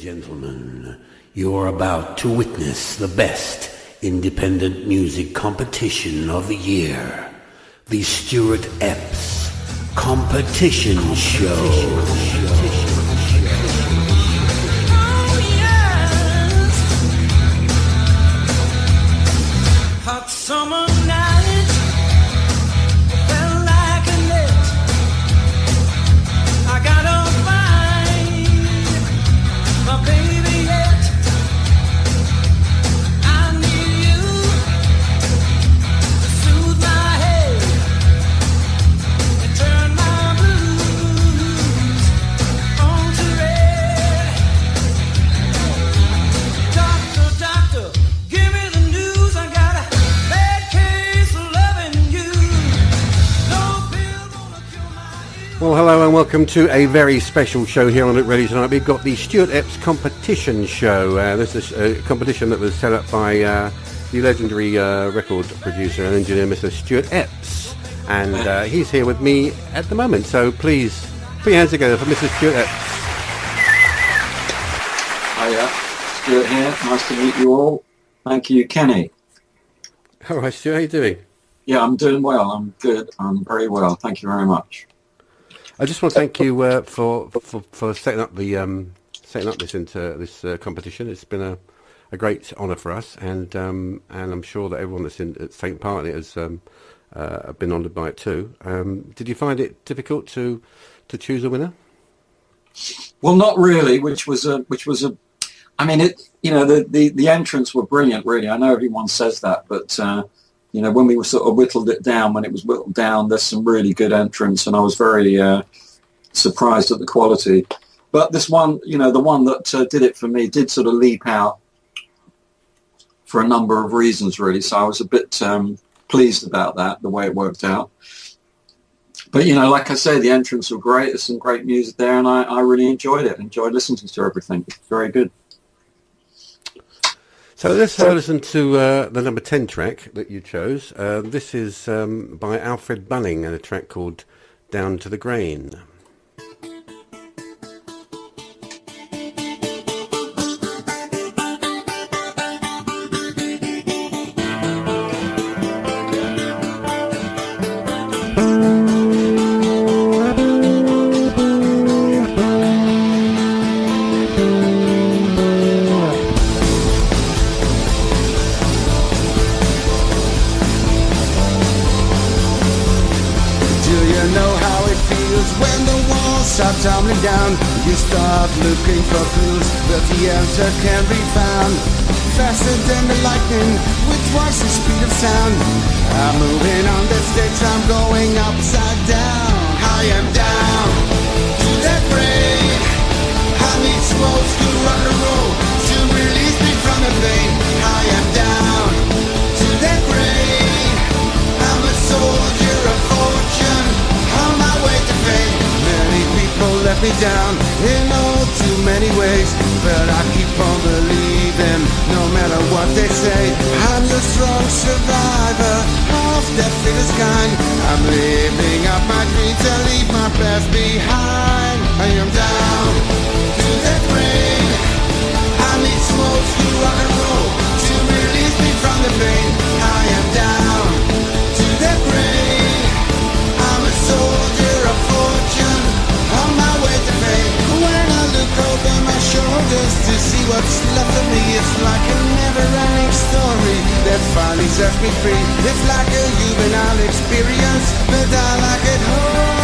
Gentlemen, you're about to witness the best independent music competition of the year, the Stuart Epps Competition Show. Hot summer night, felt like a net. I gotta find my baby yet. I need you to soothe my head and turn my blues onto red. Doctor, doctor, give me the news. I got a bad case of loving you. No pill gonna cure my ill. Well, hello and welcome to a very special show here on It Ready tonight. We've got the Stuart Epps Competition Show. This is a competition that was set up by the legendary record producer and engineer, Mr. Stuart Epps. And he's here with me at the moment. So please, put your hands together for Mr. Stuart Epps. Hiya, Stuart here. Nice to meet you all. Thank you, Kenny. All right, Stuart, how are you doing? Yeah, I'm doing well. I'm good. I'm very well. Thank you very much. I just want to thank you for setting up this competition. It's been a great honour for us, and I'm sure that everyone that's taken part in it has been honoured by it too. Did you find it difficult to choose a winner? Well, not really. Which was a. I mean, the entrants were brilliant. Really, I know everyone says that, but when we were sort of whittled it down, there's some really good entrants, and I was very surprised at the quality. But this one, the one that did it for me did sort of leap out for a number of reasons, really. So I was a bit pleased about that, the way it worked out. But, like I say, the entrants were great. There's some great music there, and I really enjoyed it. Enjoyed listening to everything. It's very good. So let's listen to the number 10 track that you chose. This is by Alfred Bunning and a track called Down to the Grain. Tumbling down, you start looking for clues, but the answer can be found faster than the lightning, with twice the speed of sound. I'm moving on the stage, I'm going upside down. I am down to that brain. I need smoke to rock and roll, to release me from the pain. I am down to that brain. I'm a soldier of fortune, on my way to fame. Many people let me down in all too many ways, but I keep on believing, no matter what they say. I'm the strong survivor of that fittest kind. I'm living up my dreams and leave my past behind. I am down to that rain. I need smoke to rock and roll, to release me from the pain. I am down to that rain. I'm a soldier of fortune, on my way to fame. When I look over my shoulders to see what's left of me, it's like a never-ending story that finally sets me free. It's like a juvenile experience, but I like it whole.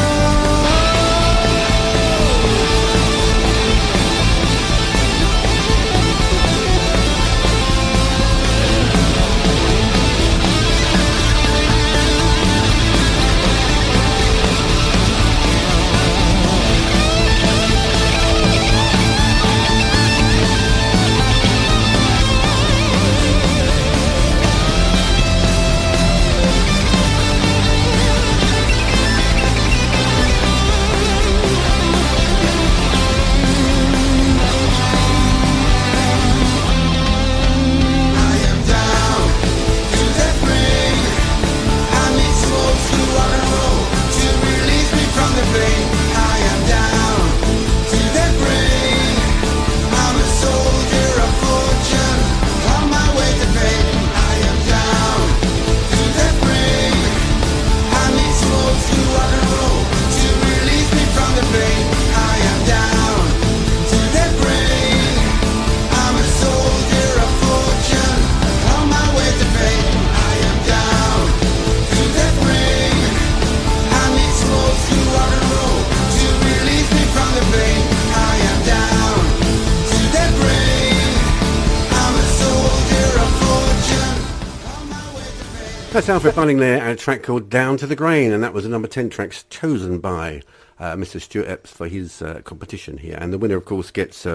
That's Alfred Bunning there, and a track called Down to the Grain, and that was the number 10 tracks chosen by Mr. Stuart Epps for his competition here. And the winner, of course, gets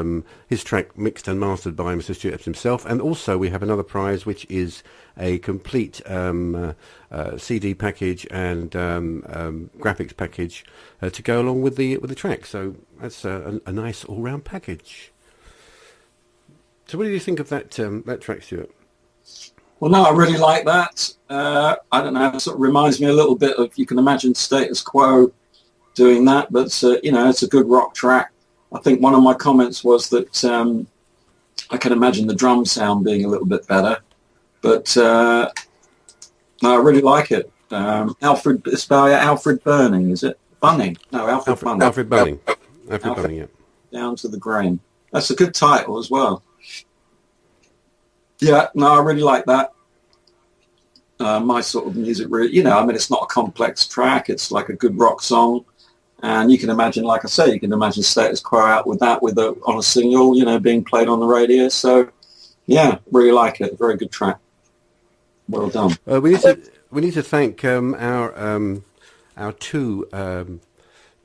his track mixed and mastered by Mr. Stuart Epps himself. And also we have another prize, which is a complete CD package and graphics package to go along with the track. So that's a nice all-round package. So what do you think of that track, Stuart? Well, no, I really like that. I don't know, it sort of reminds me a little bit of, you can imagine Status Quo doing that, but, you know, it's a good rock track. I think one of my comments was that I can imagine the drum sound being a little bit better, but no, I really like it. Alfred Burning, is it? Bunning? No, Alfred Bunning. Alfred Bunning. Alfred Bunning, yeah. Down to the Grain. That's a good title as well. Yeah, no, I really like that. My sort of music, really, you know, I mean, it's not a complex track. It's like a good rock song. And you can imagine, like I say, you can imagine Status Quo out with that on a single, you know, being played on the radio. So, yeah, really like it. Very good track. Well done. We need to thank our two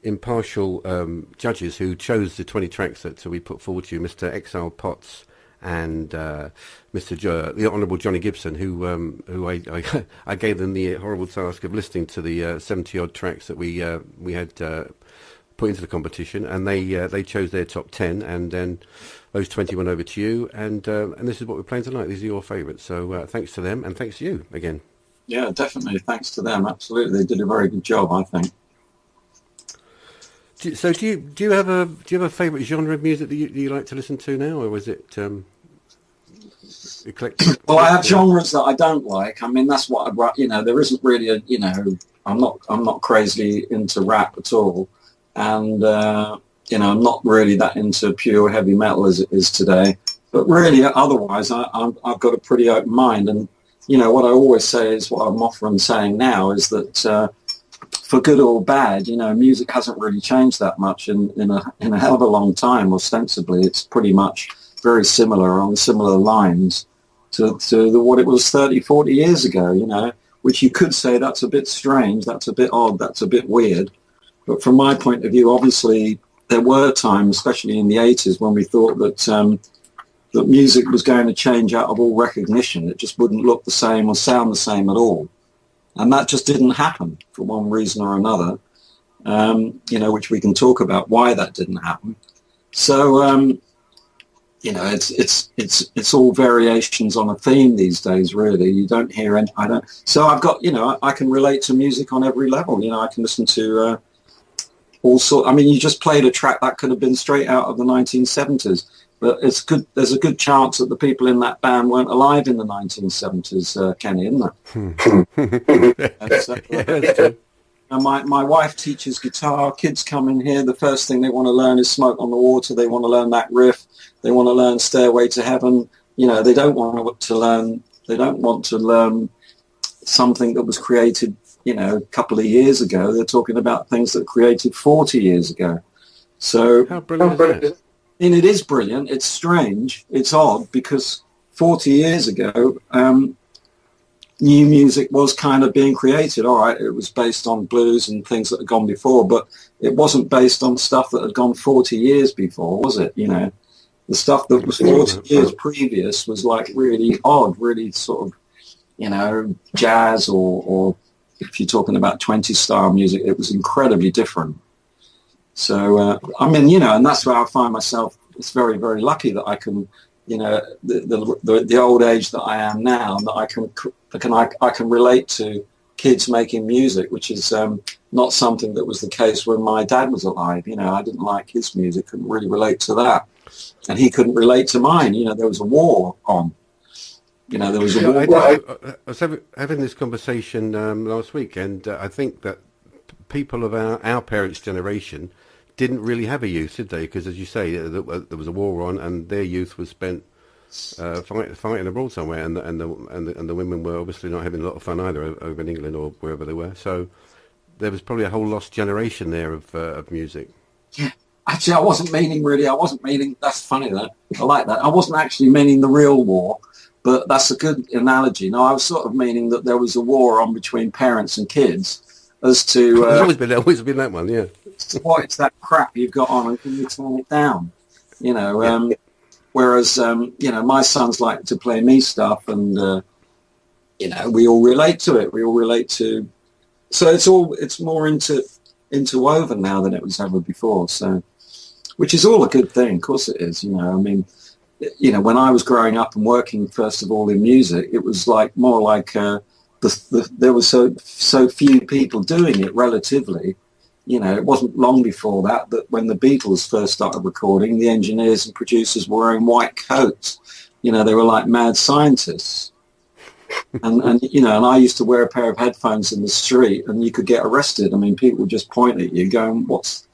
impartial judges who chose the 20 tracks that we put forward to you, Mr. Exile Pots and the Honourable Johnny Gibson, who I gave them the horrible task of listening to the 70-odd tracks that we had put into the competition, and they chose their top 10, and then those 20 went over to you, and this is what we're playing tonight. These are your favourites, so thanks to them, and thanks to you again. Yeah, definitely. Thanks to them. Absolutely, they did a very good job, I think. So do you have a favourite genre of music that you like to listen to now, or was it eclectic? Well, I have genres that I don't like. I mean, that's what there isn't really a, I'm not crazily into rap at all, and I'm not really that into pure heavy metal as it is today. But really, otherwise, I've got a pretty open mind, and what I always say is what I'm often saying now is that. For good or bad, music hasn't really changed that much in a hell of a long time. Ostensibly, it's pretty much very similar on similar lines to what it was 30, 40 years ago, which you could say that's a bit strange, that's a bit odd, that's a bit weird. But from my point of view, obviously, there were times, especially in the 80s, when we thought that that music was going to change out of all recognition. It just wouldn't look the same or sound the same at all. And that just didn't happen for one reason or another, which we can talk about why that didn't happen. So, it's all variations on a theme these days, really. You don't hear any, so I've got, I can relate to music on every level. I can listen to all sorts. I mean, you just played a track that could have been straight out of the 1970s. But it's good. There's a good chance that the people in that band weren't alive in the 1970s, Kenny, isn't there? And my wife teaches guitar. Kids come in here. The first thing they want to learn is Smoke on the Water. They want to learn that riff. They want to learn Stairway to Heaven. They don't want to learn. They don't want to learn something that was created, a couple of years ago. They're talking about things that were created 40 years ago. So how brilliant is that? And it is brilliant. It's strange. It's odd because 40 years ago, new music was kind of being created. All right, it was based on blues and things that had gone before, but it wasn't based on stuff that had gone 40 years before, was it? The stuff that was 40 years previous was like really odd, really sort of, jazz or if you're talking about 20s style music, it was incredibly different. So, and that's where I find myself, it's very, very lucky that I can, the old age that I am now, and that I can relate to kids making music, which is not something that was the case when my dad was alive. I didn't like his music, couldn't really relate to that. And he couldn't relate to mine. There was a war on. There was a war. I was having this conversation last week, and I think that people of our parents' generation didn't really have a youth, did they? Because, as you say, there was a war on, and their youth was spent fighting abroad somewhere, and the women were obviously not having a lot of fun either over in England or wherever they were. So there was probably a whole lost generation there of music. Yeah, actually, I wasn't meaning. That's funny. That I like that. I wasn't actually meaning the real war, But that's a good analogy. Now, I was sort of meaning that there was a war on between parents and kids as to There's always been that one, yeah. what is that crap you've got on and can you turn it down? You know, whereas, you know, my sons like to play me stuff and, you know, we all relate to it. We all relate to, so it's more interwoven now than it was ever before. So, which is all a good thing. Of course it is, you know, I mean, you know, when I was growing up and working, first of all, in music, it was like more like there were so few people doing it relatively. You know, it wasn't long before that when the Beatles first started recording, the engineers and producers were wearing white coats. You know, they were like mad scientists. And you know, and I used to wear a pair of headphones in the street and you could get arrested. I mean, people would just point at you going, what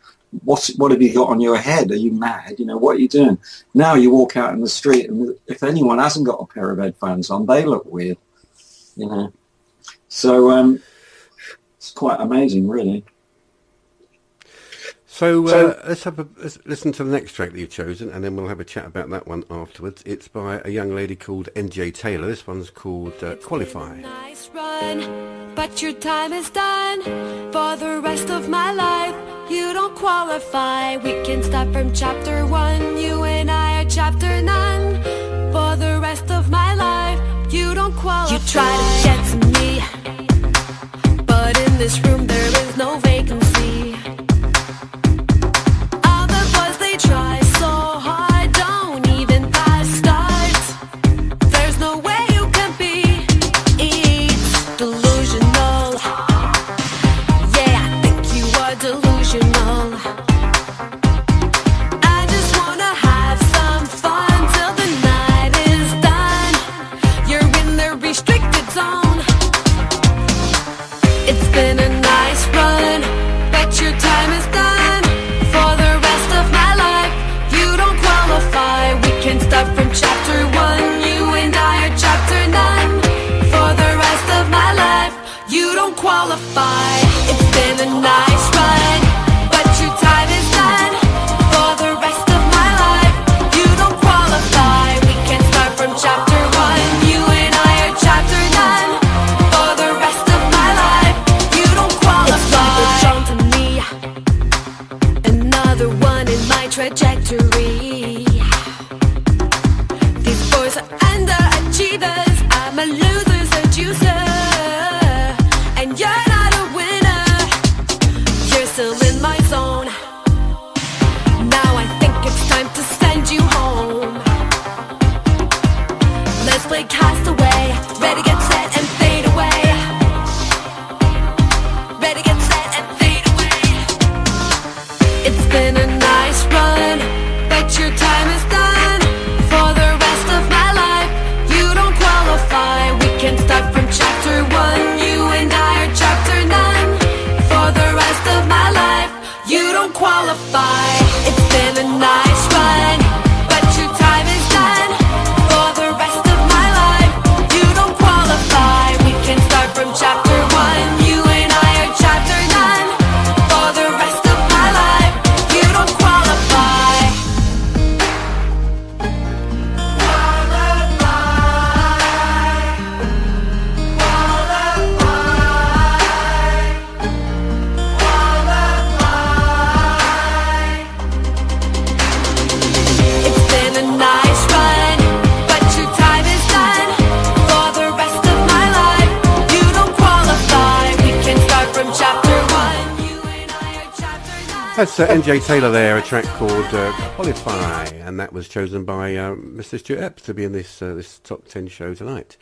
have you got on your head? Are you mad? You know, what are you doing? Now you walk out in the street and if anyone hasn't got a pair of headphones on, they look weird, you know. So it's quite amazing, really. So let's listen to the next track that you've chosen, and then we'll have a chat about that one afterwards. It's by a young lady called NJ Taylor. This one's called Qualify. Nice run, but your time is done. For the rest of my life, you don't qualify. We can start from chapter 1. You and I are chapter 9. For the rest of my life, you don't qualify. You try to get to me, but in this room there is no vacancy. All the boys, they try so hard, don't even pass start. There's no way you can be delusional. Yeah, I think you are delusional. I just wanna have some fun till the night is done. You're in the restricted zone. It's been a nice run, but your time is done. For the rest of my life, you don't qualify. We can start from chapter 1. You and I are chapter 9. For the rest of my life, you don't qualify. It's been a nice run, but your time is done. For the rest of my life, you don't qualify. We can start from chapter 1. You and I are chapter 9. For the rest of my life, you don't qualify. It's drawn to me, another one in my trajectory. These boys are underachievers. I'm a loser seducer, and you're not a winner. You're still in my zone. Now I think it's time to send you home. Let's play Castaway. Ready, get set, and fade away. Ready, get set, and fade away. It's been a nice run, but your time is done. For the rest of my life, you don't qualify. We can start from chapter 1. You and I are chapter 9. For the rest of my life, you don't qualify. It's been a nice run, but your time is done. For the rest of my life, you don't qualify. We can start from chapter 1. You and I are chapter 9. For the rest of my life, you don't qualify. It's been a nice run, but your time is done. For the rest of my life, you don't qualify. We can start from chapter 1. You and I are chapter 9. That's NJ Taylor there, a track called Qualify, and that was chosen by Mr. Stuart Epps to be in this this top 10 show tonight.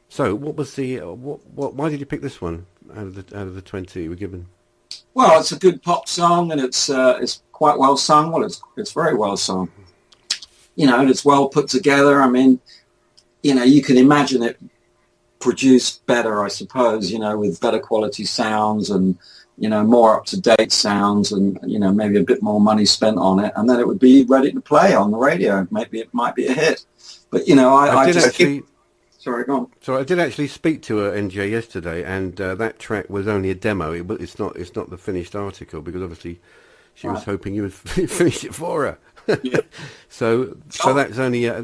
So, what was the why did you pick this one out of the 20 you were given? Well, it's a good pop song, and it's quite well sung. Well, it's very well sung. You know, and it's well put together. I mean, you know, you can imagine it produced better, I suppose. You know, with better quality sounds and, you know, more up to date sounds, and, you know, maybe a bit more money spent on it, and then it would be ready to play on the radio. Maybe it might be a hit. But you know, I just actually. Sorry, go on. So I did actually speak to NJ yesterday, and that track was only a demo. It's not the finished article, because obviously she was hoping you would finish it for her. So that's only a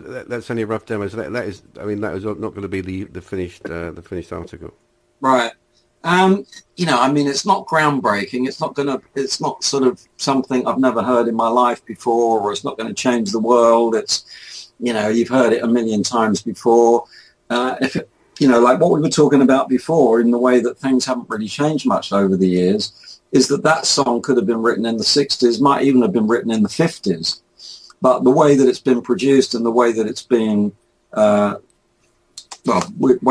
rough demo. So that is, I mean, that is not going to be the finished article. Right. I mean, it's not groundbreaking. It's not sort of something I've never heard in my life before, or it's not going to change the world. It's, you've heard it a million times before. Like what we were talking about before, in the way that things haven't really changed much over the years, is that song could have been written in the 60s, might even have been written in the 50s. But the way that it's been produced and the way that it's being, way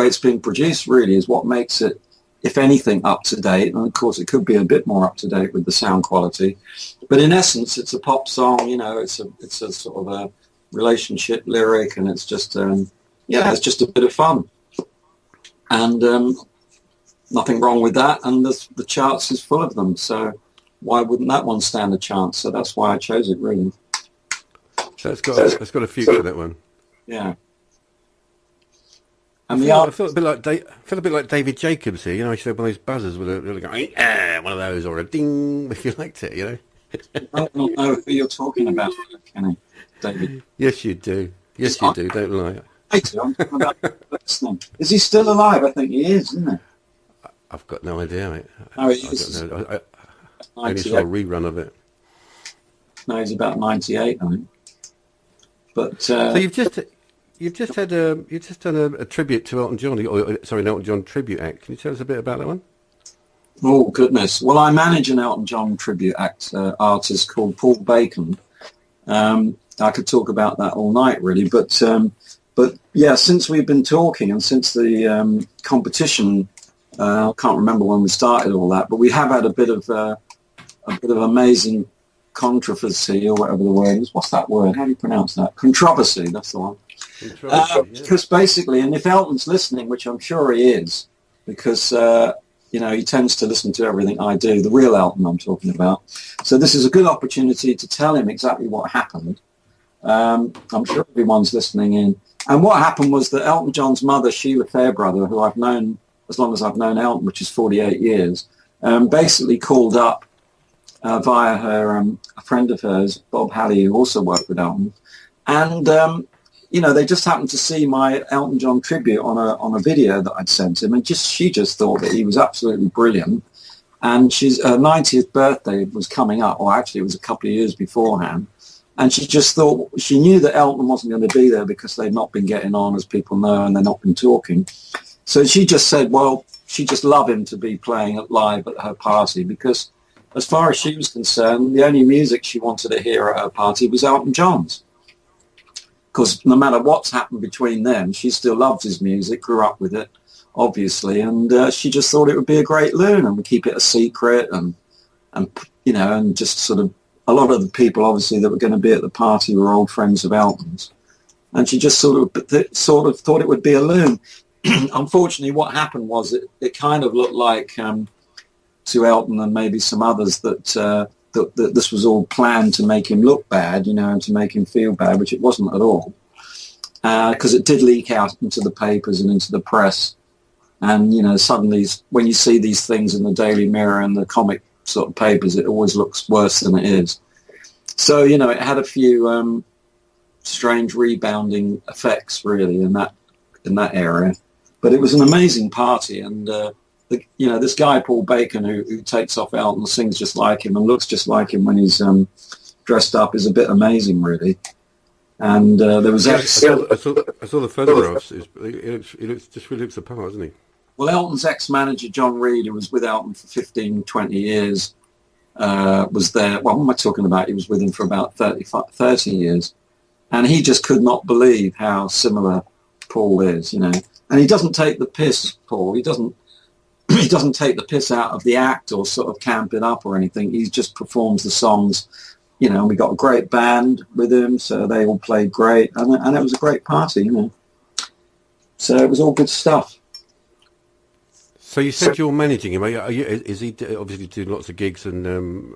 it's being produced really is what makes it, if anything, up to date. And of course, it could be a bit more up to date with the sound quality. But in essence, it's a pop song. It's a sort of a relationship lyric, and it's just it's just a bit of fun. And nothing wrong with that. And the charts is full of them. So why wouldn't that one stand a chance? So that's why I chose it, really. So it's got a future, that one. Yeah. I feel a bit like David Jacobs here. He said one of those buzzers with a one of those, or a ding if you liked it. I don't know who you're talking about, Kenny. David. Yes, you do. Yes, you do. Don't lie. I'm talking about listening. Is he still alive? I think he is, isn't he? I've got no idea, mate. No, he is. I only saw a rerun of it. No, he's about 98, I think. But so you've just done a tribute to Elton John, an Elton John tribute act. Can you tell us a bit about that one? Oh goodness! Well, I manage an Elton John tribute act artist called Paul Bacon. I could talk about that all night, really. But yeah, since we've been talking and since the competition, I can't remember when we started all that, but we have had a bit of amazing controversy, or whatever the word is. What's that word? How do you pronounce that? Controversy. That's the one. Because basically, and if Elton's listening, which I'm sure he is, because he tends to listen to everything I do, the real Elton I'm talking about. So this is a good opportunity to tell him exactly what happened. I'm sure everyone's listening in. And what happened was that Elton John's mother, Sheila Fairbrother, who I've known as long as I've known Elton, which is 48 years, basically called up via her a friend of hers, Bob Halley, who also worked with Elton, and they just happened to see my Elton John tribute on a video that I'd sent him, and she just thought that he was absolutely brilliant. And her 90th birthday was coming up, or actually it was a couple of years beforehand, and she just thought, she knew that Elton wasn't going to be there because they'd not been getting on, as people know, and they'd not been talking. So she just said, well, she just loved him to be playing live at her party, because as far as she was concerned, the only music she wanted to hear at her party was Elton John's. Because no matter what's happened between them, she still loves his music, grew up with it, obviously, and she just thought it would be a great loon, and we keep it a secret, and just sort of, a lot of the people, obviously, that were going to be at the party were old friends of Elton's, and she just sort of thought it would be a loon. Unfortunately, what happened was it kind of looked like to Elton and maybe some others that this was all planned to make him look bad, and to make him feel bad, which it wasn't at all, because it did leak out into the papers and into the press. And, suddenly when you see these things in the Daily Mirror and the comic sort of papers, it always looks worse than it is. So, it had a few strange rebounding effects, really, in that area. But it was an amazing party, and this guy Paul Bacon, who takes off Elton, sings just like him and looks just like him when he's dressed up, is a bit amazing, really. And there was I saw the photographs. He looks the part, doesn't he? Well, Elton's ex-manager John Reid, who was with Elton for 15, 20 years, was there. Well, what am I talking about? He was with him for about 30 years, and he just could not believe how similar Paul is, And he doesn't take the piss, Paul. He doesn't take the piss out of the act or sort of camp it up or anything. He just performs the songs, and we got a great band with him, so they all played great, and it was a great party, So it was all good stuff. So you said you're managing him. Is he obviously doing lots of gigs and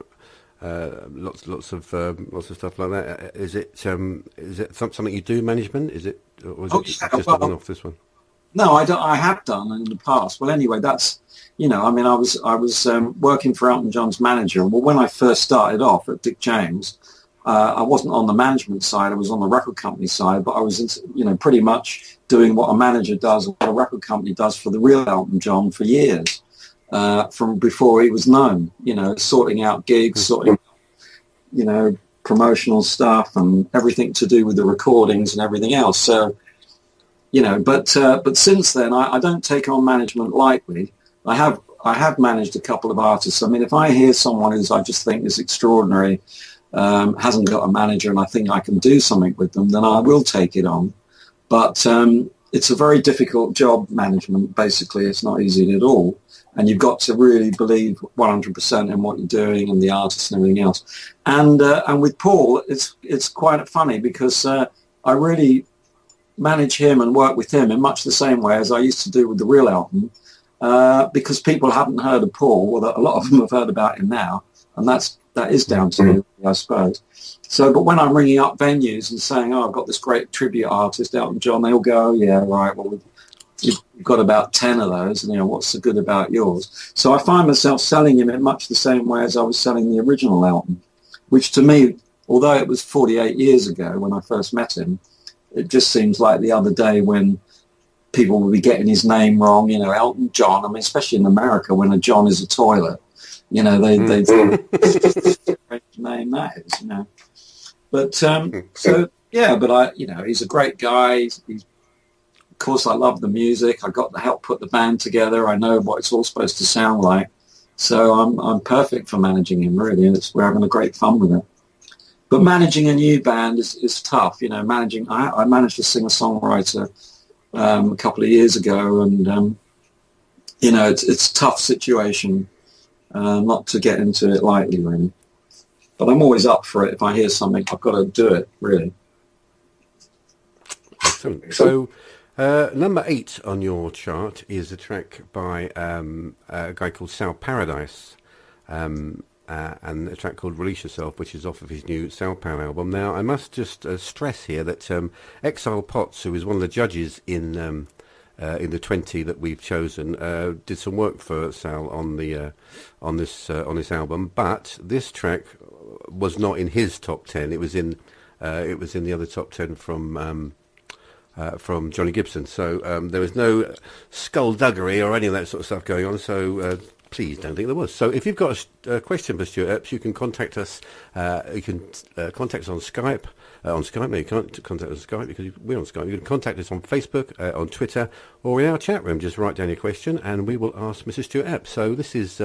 lots of stuff like that? Is it something you do, management? Is it, or is it just a one-off, this one? No, I don't. I have done in the past. Well, anyway, that's I was working for Elton John's manager. Well, when I first started off at Dick James, I wasn't on the management side. I was on the record company side, but I was, pretty much doing what a manager does, what a record company does for the real Elton John for years, from before he was known. Sorting out gigs, sorting, promotional stuff, and everything to do with the recordings and everything else. So, but since then, I don't take on management lightly. I have managed a couple of artists. I mean, if I hear someone who's I just think is extraordinary, hasn't got a manager, and I think I can do something with them, then I will take it on. But it's a very difficult job, management. Basically, it's not easy at all, and you've got to really believe 100% in what you're doing and the artist and everything else. And with Paul, it's quite funny because I really manage him and work with him in much the same way as I used to do with the real album, because people haven't heard of Paul. Well, a lot of them have heard about him now, and that is down to me, I suppose. So, but when I'm ringing up venues and saying, I've got this great tribute artist, Elton John, they'll go, yeah, right, well, you've got about 10 of those, and, what's so good about yours? So I find myself selling him in much the same way as I was selling the original Elton, which to me, although it was 48 years ago when I first met him, it just seems like the other day when people will be getting his name wrong, Elton John. I mean, especially in America, when a John is a toilet, they strange name that is, But so yeah, but he's a great guy. He's of course, I love the music. I got to help put the band together. I know what it's all supposed to sound like. So I'm perfect for managing him, really, and we're having a great fun with it. But managing a new band is tough, managing. I managed a singer-songwriter a couple of years ago, and it's a tough situation. Not to get into it lightly, really. But I'm always up for it. If I hear something, I've got to do it, really. Excellent. So, number 8 on your chart is a track by a guy called Sal Paradise, and a track called Release Yourself, which is off of his new Sal Power album. Now, I must just stress here that Exile Pots, who is one of the judges in the 20 that we've chosen, did some work for Sal on this album, but this track was not in his top 10. It was in the other top 10 from Johnny Gibson. So there was no skullduggery or any of that sort of stuff going on. So please don't think there was. So if you've got a question for Stuart Epps, you can contact us. You can contact us on Skype. On Skype, no, you can't contact us on Skype because we're on Skype. You can contact us on Facebook, on Twitter, or in our chat room. Just write down your question, and we will ask Mrs. Stuart Epps. So this is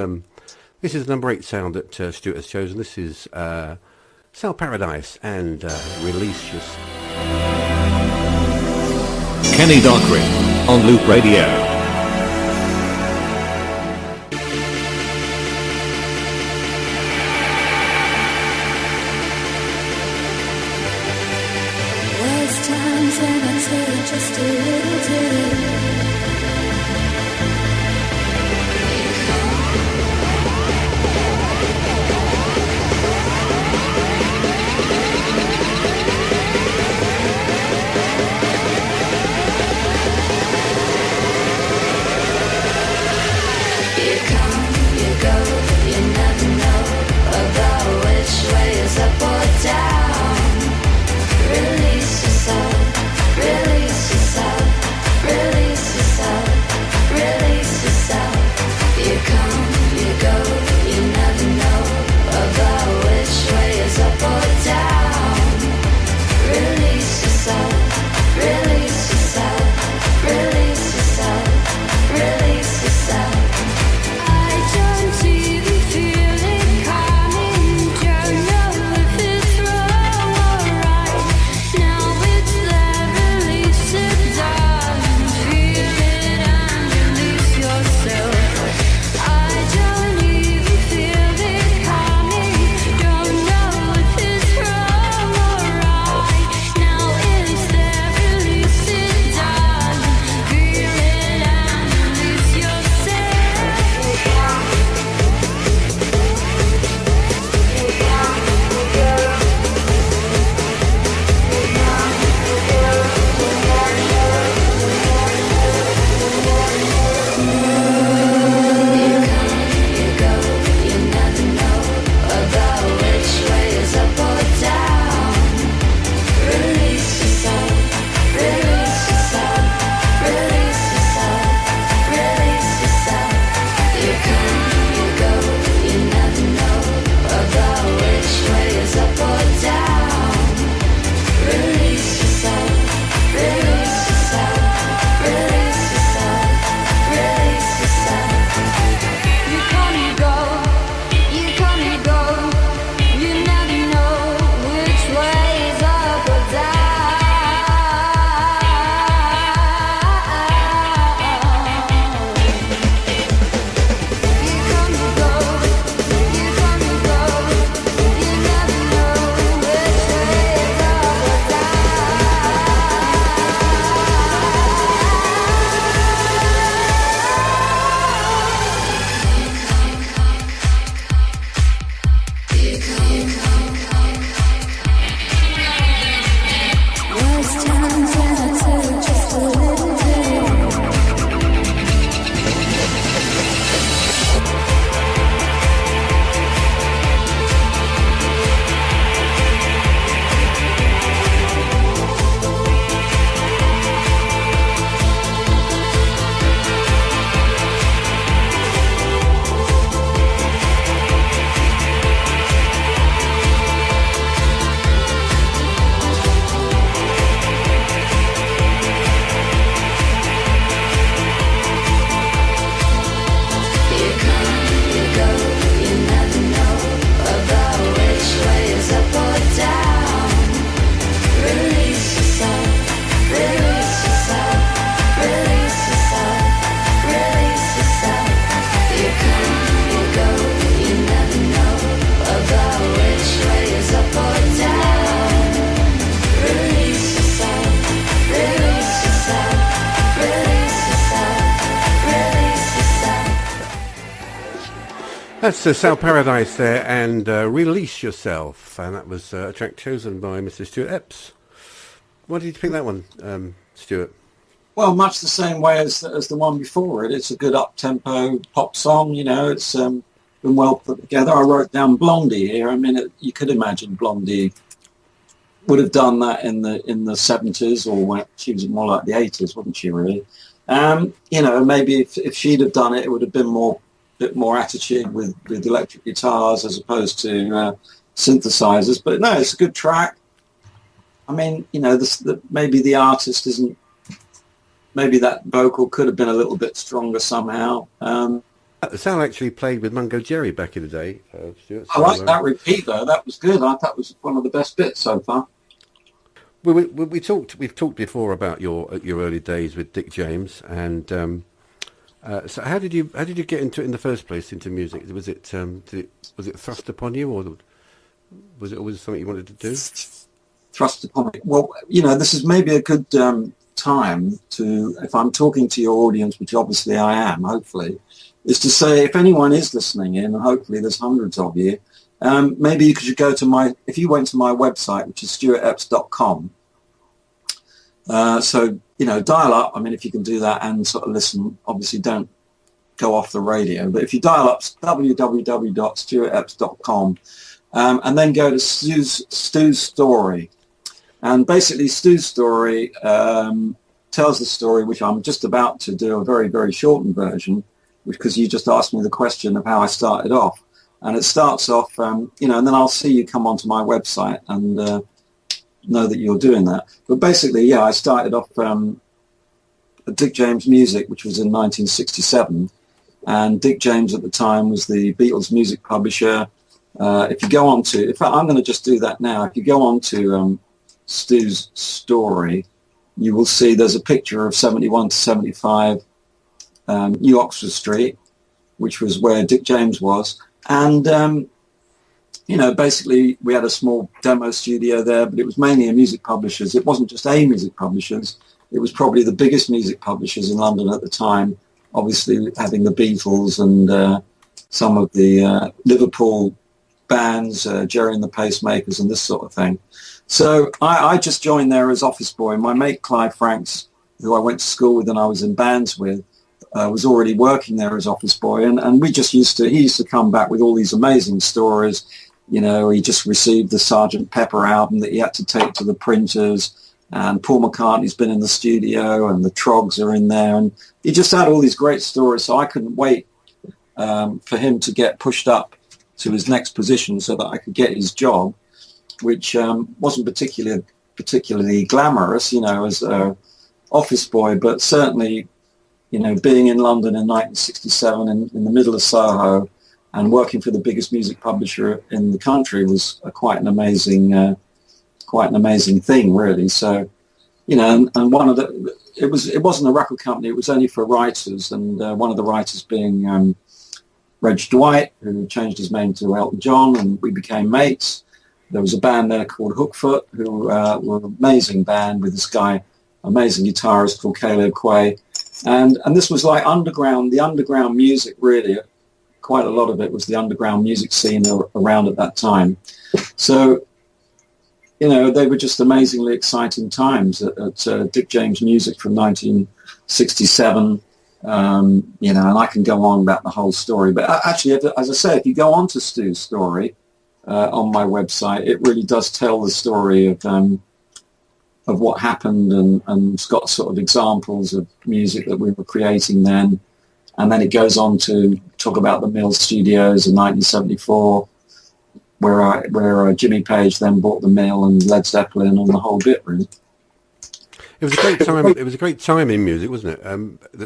number 8 sound that Stuart has chosen. This is Sal Paradise and Release Yourself. Kenny Dockery on Loop Radio. Just a little bit. That's South Paradise there, and Release Yourself, and that was a track chosen by Mr. Stuart Epps. Why did you pick that one, Stuart? Well, much the same way as the one before it. It's a good up-tempo pop song, you know. It's been well put together. I wrote down Blondie here. I mean, you could imagine Blondie would have done that in the 70s, or when she was more like the 80s, wouldn't she? Really, you know, maybe if she'd have done it, it would have been bit more attitude with electric guitars as opposed to synthesizers. But no, it's a good track. I mean, you know, maybe the artist isn't. Maybe that vocal could have been a little bit stronger somehow. The sound actually played with Mungo Jerry back in the day, Stuart. I like that repeat though. That was good. I thought that was one of the best bits so far. We've talked before about your early days with Dick James, and so how did you get into it in the first place, into music? Was it thrust upon you, or was it always something you wanted to do? Thrust upon me. Well, you know, this is maybe a good time to, if I'm talking to your audience, which obviously I am, hopefully, is to say, if anyone is listening in, and hopefully there's hundreds of you, maybe you could go to if you went to my website, which is stuartepps.com. So, you know, dial up. I mean, if you can do that and sort of listen, obviously don't go off the radio. But if you dial up www.stuartepps.com and then go to Stu's story. And basically Stu's story tells the story, which I'm just about to do a very, very shortened version, because you just asked me the question of how I started off. And it starts off, you know, and then I'll see you come onto my website and know that you're doing that. But basically, yeah, I started off at Dick James Music, which was in 1967. And Dick James at the time was the Beatles music publisher. If you go on to, in fact, I'm going to just do that now. If you go on to Stu's story, you will see there's a picture of 71 to 75 New Oxford Street, which was where Dick James was. And, you know, basically we had a small demo studio there, but it was mainly a music publishers. It wasn't just a music publishers. It was probably the biggest music publishers in London at the time, obviously having the Beatles and some of the Liverpool bands, Jerry and the Pacemakers and this sort of thing. So I just joined there as office boy. My mate Clive Franks, who I went to school with and I was in bands with, was already working there as office boy, and we just he used to come back with all these amazing stories. You know, he just received the Sgt. Pepper album that he had to take to the printers, and Paul McCartney's been in the studio and the Trogs are in there, and he just had all these great stories. So I couldn't wait for him to get pushed up to his next position so that I could get his job, which wasn't particularly glamorous, you know, as an office boy, but certainly, you know, being in London in 1967 in the middle of Soho and working for the biggest music publisher in the country was quite an amazing thing, really. So, you know, and one of it wasn't a record company; it was only for writers, and one of the writers being Reg Dwight, who changed his name to Elton John, and we became mates. There was a band there called Hookfoot, who were an amazing band with this guy, amazing guitarist called Caleb Quay. And this was like the underground music, really. Quite a lot of it was the underground music scene around at that time. So, you know, they were just amazingly exciting times at Dick James Music from 1967. You know, and I can go on about the whole story. But actually, as I say, if you go on to Stu's story on my website, it really does tell the story of what happened, and it's got sort of examples of music that we were creating then. And then it goes on to talk about the Mill Studios in 1974, where Jimmy Page then bought the Mill and Led Zeppelin and the whole bit, really. It was a great time. It was a great time in music, wasn't it?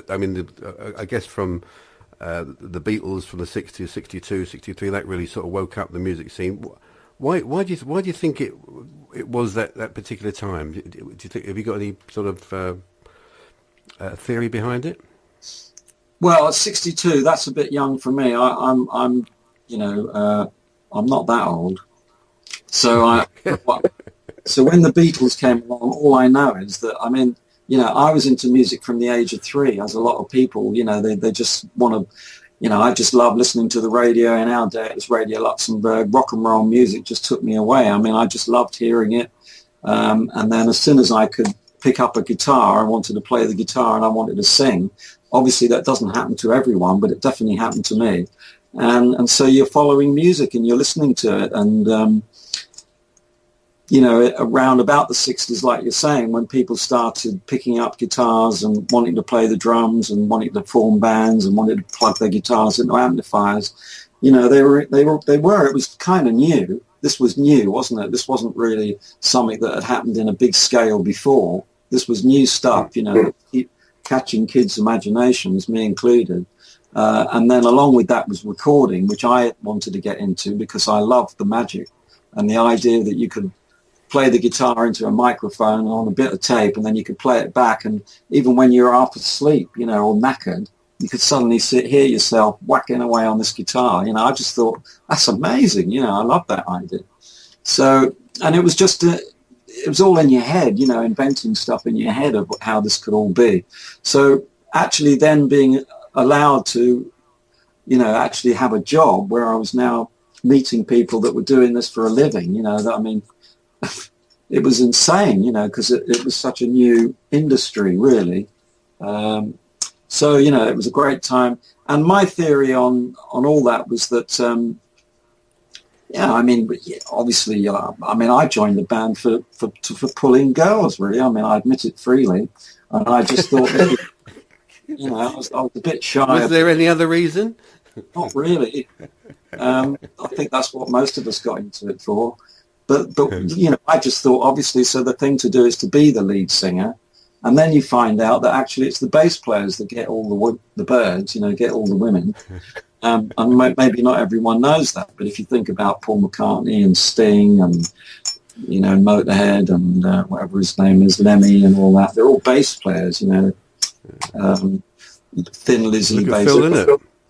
I mean, I guess from the Beatles from the 60s, 62, 63, that really sort of woke up the music scene. Why do you think it was that particular time? Do you think, have you got any sort of theory behind it? Well, at 62, that's a bit young for me. I'm you know, I'm not that old. So so when the Beatles came along, all I know is that, I mean, you know, I was into music from the age of 3, as a lot of people, you know, they just want to, I just love listening to the radio. In our day, it was Radio Luxembourg. Rock and roll music just took me away. I mean, I just loved hearing it. And then as soon as I could pick up a guitar, I wanted to play the guitar and I wanted to sing. Obviously, that doesn't happen to everyone, but it definitely happened to me. And so you're following music and you're listening to it. And, around about the 60s, like you're saying, when people started picking up guitars and wanting to play the drums and wanting to form bands and wanted to plug their guitars into amplifiers, it was kind of new. This was new, wasn't it? This wasn't really something that had happened in a big scale before. This was new stuff, keep catching kids' imaginations, me included. And then along with that was recording, which I wanted to get into because I loved the magic and the idea that you could play the guitar into a microphone on a bit of tape and then you could play it back. And even when you're half asleep, or knackered, you could suddenly hear yourself whacking away on this guitar. I just thought, that's amazing. I love that idea. So, and it was just, it was all in your head, inventing stuff in your head of how this could all be. So actually then being allowed to, actually have a job where I was now meeting people that were doing this for a living, it was insane, because it was such a new industry, really. So, it was a great time. And my theory on all that was that, obviously, I joined the band for pulling girls, really. I admit it freely. And I just thought, I was a bit shy. Was there any other reason? Not really. I think that's what most of us got into it for. But I just thought, obviously, so the thing to do is to be the lead singer. And then you find out that actually it's the bass players that get all the birds, get all the women. And maybe not everyone knows that. But if you think about Paul McCartney and Sting and, Motorhead and whatever his name is, Lemmy and all that, they're all bass players, Thin Lizzy bass.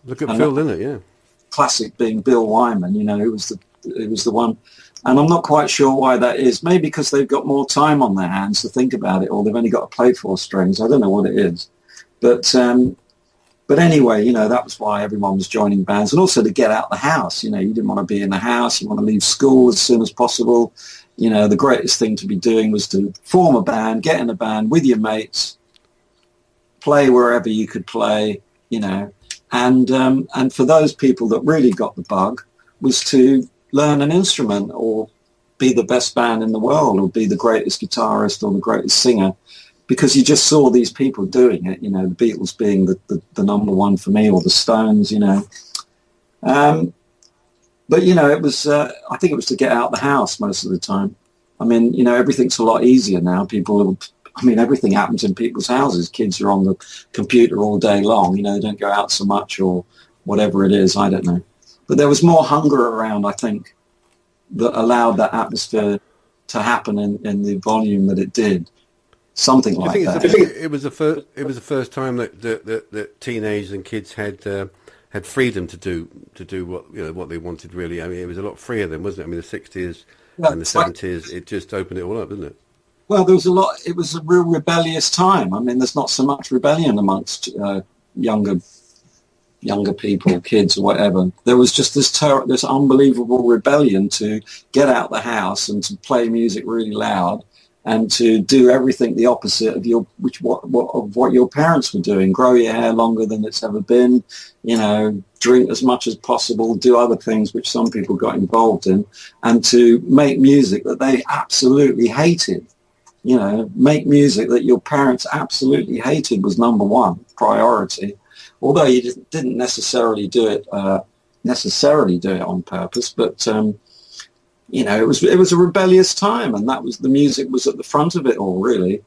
Look at Phil Lynott, yeah. Classic being Bill Wyman, who was the one. And I'm not quite sure why that is. Maybe because they've got more time on their hands to think about it, or they've only got to play 4 strings. I don't know what it is. But anyway, that was why everyone was joining bands. And also to get out the house. You didn't want to be in the house. You want to leave school as soon as possible. The greatest thing to be doing was to form a band, get in a band with your mates, play wherever you could play, And for those people that really got the bug was to learn an instrument or be the best band in the world or be the greatest guitarist or the greatest singer, because you just saw these people doing it, the Beatles being the number one for me, or the Stones, But, it was, I think it was to get out the house most of the time. Everything's a lot easier now. Everything happens in people's houses. Kids are on the computer all day long, they don't go out so much or whatever it is, I don't know. But there was more hunger around, I think, that allowed that atmosphere to happen in the volume that it did. Something like that. It was the first time that teenagers and kids had freedom to do what they wanted, really. It was a lot freer then, wasn't it? The 60s and the 70s, it just opened it all up, didn't it? Well, there was a lot. It was a real rebellious time. There's not so much rebellion amongst younger people, kids or whatever. There was just this unbelievable rebellion to get out the house and to play music really loud and to do everything the opposite of what your parents were doing. Grow your hair longer than it's ever been, drink as much as possible, do other things which some people got involved in, and to make music that they absolutely hated. Make music that your parents absolutely hated was number one priority. Although you didn't necessarily do it on purpose, but it was a rebellious time, and the music was at the front of it all, really,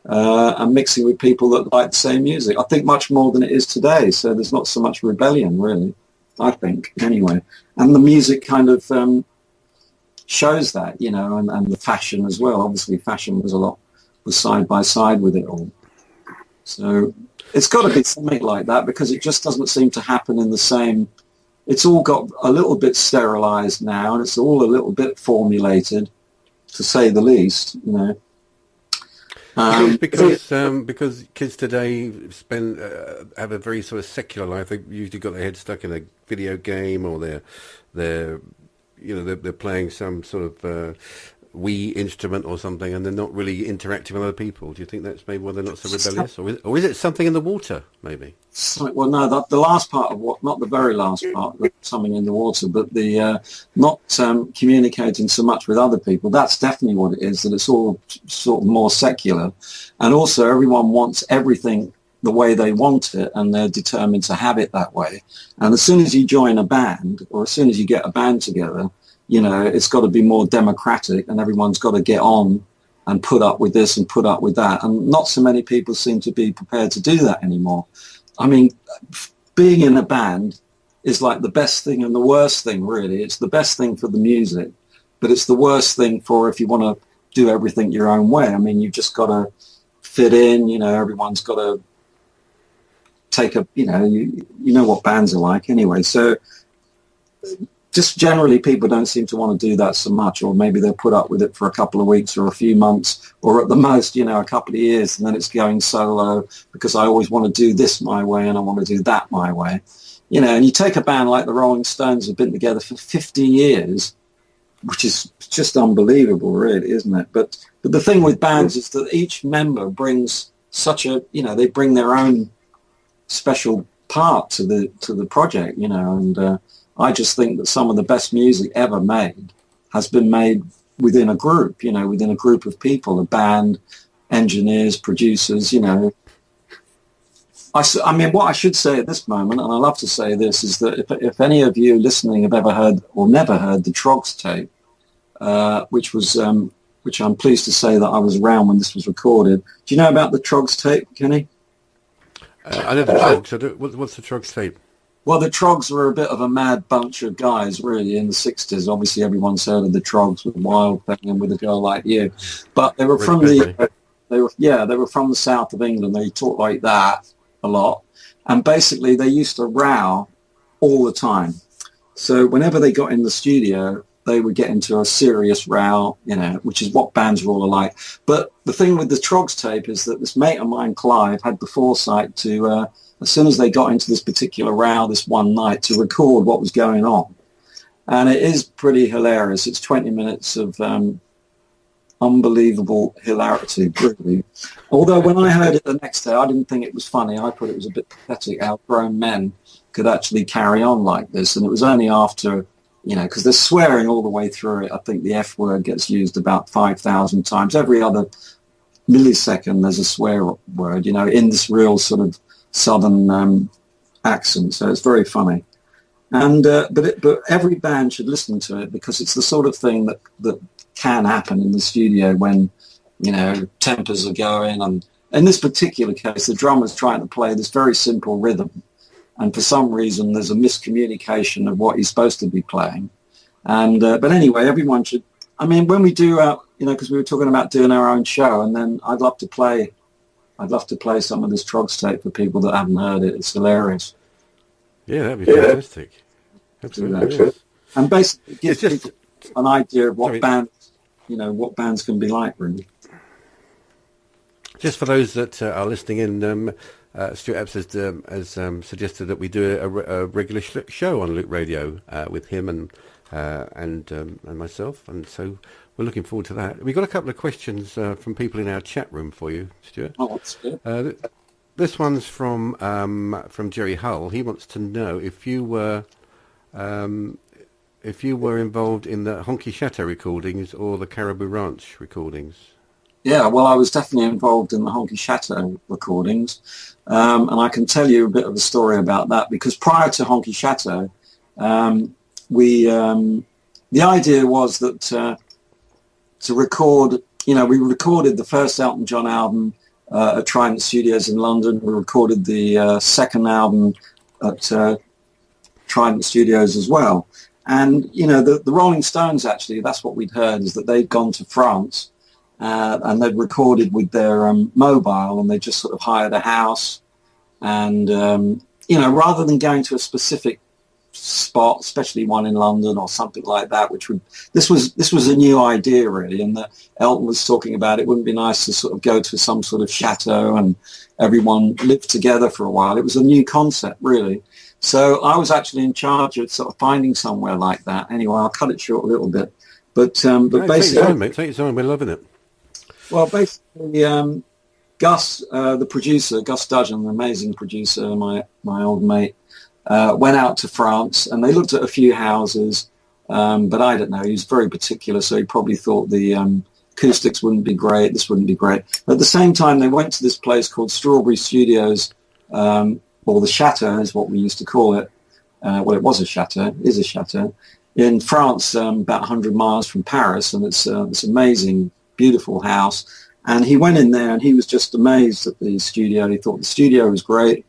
and mixing with people that liked the same music. I think much more than it is today. So there's not so much rebellion, really. I think, anyway, and the music kind of shows that, and the fashion as well. Obviously, fashion was side by side with it all. So it's got to be something like that, because it just doesn't seem to happen in the same. It's all got a little bit sterilized now, and it's all a little bit formulated, to say the least, Because kids today have a very sort of secular life. They've usually got their head stuck in a video game, or they're playing some sort of Wii instrument or something, and they're not really interacting with other people. Do you think that's maybe why they're not so rebellious, or is it something in the water, maybe? Well, no, the last part of what, not the very last part, something in the water, but the not communicating so much with other people. That's definitely what it is, that it's all sort of more secular. And also everyone wants everything the way they want it, and they're determined to have it that way. And as soon as you join a band, or as soon as you get a band together, it's got to be more democratic, and everyone's got to get on and put up with this and put up with that. And not so many people seem to be prepared to do that anymore. I mean, being in a band is like the best thing and the worst thing, really. It's the best thing for the music, but it's the worst thing for if you want to do everything your own way. I mean, you've just got to fit in, everyone's got to take a, you know what bands are like anyway. So just generally people don't seem to want to do that so much, or maybe they'll put up with it for a couple of weeks or a few months, or at the most, a couple of years, and then it's going solo because I always want to do this my way and I want to do that my way. And you take a band like the Rolling Stones who've been together for 50 years, which is just unbelievable, really, isn't it? But the thing with bands is that each member brings such a, they bring their own special part to the project, and I just think that some of the best music ever made has been made within a group, within a group of people, a band, engineers, producers, I mean, what I should say at this moment, and I love to say this, is that if any of you listening have ever heard or never heard the Trogs tape, which I'm pleased to say that I was around when this was recorded. Do you know about the Trogs tape, Kenny? I know the Trogs. What's the Trogs tape? Well, the Trogs were a bit of a mad bunch of guys, really, in the 60s. Obviously, everyone's heard of the Trogs with Wild Thing and With a Girl Like You. But they were from they were from the south of England. They talked like that a lot. And basically, they used to row all the time. So whenever they got in the studio, they would get into a serious row, which is what bands are all alike. But the thing with the Trogs tape is that this mate of mine, Clive, had the foresight to... as soon as they got into this particular row this one night, to record what was going on. And it is pretty hilarious. It's 20 minutes of unbelievable hilarity, really. Although when I heard it the next day, I didn't think it was funny. I thought it was a bit pathetic how grown men could actually carry on like this. And it was only after, because they're swearing all the way through it. I think the F word gets used about 5,000 times. Every other millisecond there's a swear word, in this real sort of southern accent, so it's very funny. And but every band should listen to it, because it's the sort of thing that can happen in the studio when tempers are going, and in this particular case the drummer's trying to play this very simple rhythm, and for some reason there's a miscommunication of what he's supposed to be playing. And but anyway, everyone should, I mean, when we do because we were talking about doing our own show, and then I'd love to play some of this Trogs tape for people that haven't heard it. It's hilarious. Yeah, that'd be fantastic. Absolutely. Yes. And basically it gives people an idea of what bands can be like, really. Just for those that are listening in, Stuart Epps has suggested that we do a regular show on Loop Radio with him and myself, and so we're looking forward to that. We've got a couple of questions from people in our chat room for you, Stuart. Oh, that's good. This one's from Jerry Hull. He wants to know if you were involved in the Honky Chateau recordings or the Caribou Ranch recordings. Yeah, well, I was definitely involved in the Honky Chateau recordings, and I can tell you a bit of a story about that, because prior to Honky Chateau, the idea was that to record, we recorded the first Elton John album at Trident Studios in London. We recorded the second album at Trident Studios as well. And, the Rolling Stones, actually, that's what we'd heard, is that they'd gone to France and they'd recorded with their mobile, and they just sort of hired a house. And, rather than going to a specific spot, especially one in London or something like that, which would, this was a new idea really, and that Elton was talking about it wouldn't be nice to sort of go to some sort of chateau and everyone lived together for a while. It was a new concept really. So I was actually in charge of sort of finding somewhere like that. Anyway, I'll cut it short a little bit. But No, basically... take your time, mate. Take your time. We're loving it. Well, basically, Gus, the producer, Gus Dudgeon, the amazing producer, my old mate, went out to France and they looked at a few houses, but I don't know, he was very particular, so he probably thought the acoustics wouldn't be great, this wouldn't be great. At the same time, they went to this place called Strawberry Studios, or the Chateau is what we used to call it. Well, it was a chateau, is a chateau, in France, about 100 miles from Paris, and it's this amazing, beautiful house. And he went in there and he was just amazed at the studio. He thought the studio was great.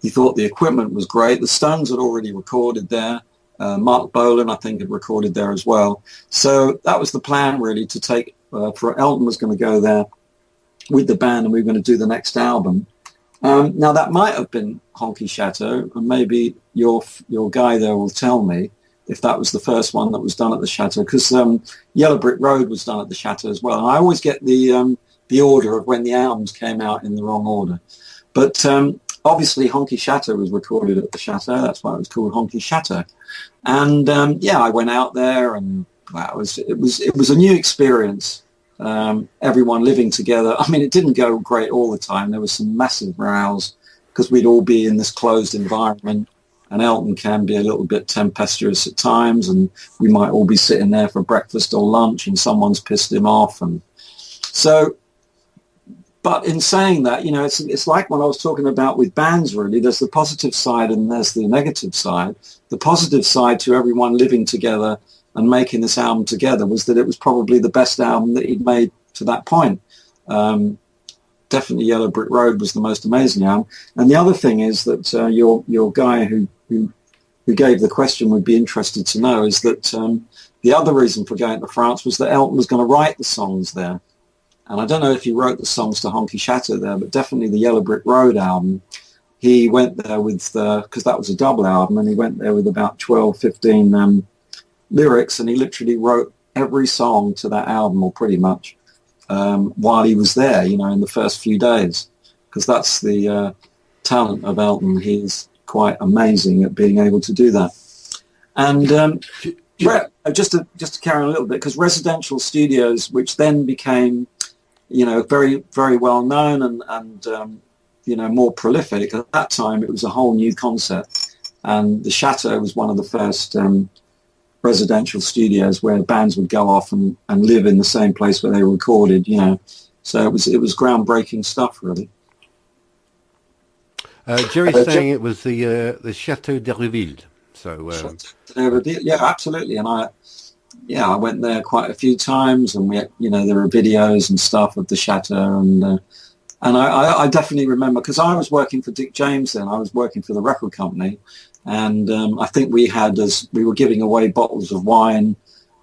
He thought the equipment was great. The Stones had already recorded there. Mark Bolan, I think, had recorded there as well. So that was the plan, really, to take, for Elton was going to go there with the band and we were going to do the next album. Now, that might have been Honky Chateau, and maybe your guy there will tell me if that was the first one that was done at the Chateau, because Yellow Brick Road was done at the Chateau as well. And I always get the order of when the albums came out in the wrong order. But obviously Honky Chateau was recorded at the Chateau. That's why it was called Honky Chateau. And I went out there, and wow, it was a new experience. Everyone living together. I mean, it didn't go great all the time. There was some massive rows because we'd all be in this closed environment. And Elton can be a little bit tempestuous at times, and we might all be sitting there for breakfast or lunch and someone's pissed him off. And so, but in saying that, it's like what I was talking about with bands really. There's the positive side and there's the negative side. The positive side to everyone living together and making this album together was that it was probably the best album that he'd made to that point. Definitely Yellow Brick Road was the most amazing album. And the other thing is that your guy who gave the question would be interested to know is that the other reason for going to France was that Elton was going to write the songs there. And I don't know if he wrote the songs to Honky Chateau there, but definitely the Yellow Brick Road album, he went there with, because that was a double album, and he went there with about 12, 15 lyrics, and he literally wrote every song to that album, or pretty much, while he was there, in the first few days, because that's the talent of Elton. He's quite amazing at being able to do that. And just to carry on a little bit, because residential studios, which then became, very, very well known and more prolific, at that time it was a whole new concept. And the Chateau was one of the first residential studios where bands would go off and live in the same place where they recorded, So it was groundbreaking stuff, really. Jerry's saying it was the Chateau d'Herville. So yeah, absolutely. And I went there quite a few times, and there were videos and stuff of the Chateau, and I definitely remember, because I was working for Dick James then. I was working for the record company. And I think we were giving away bottles of wine,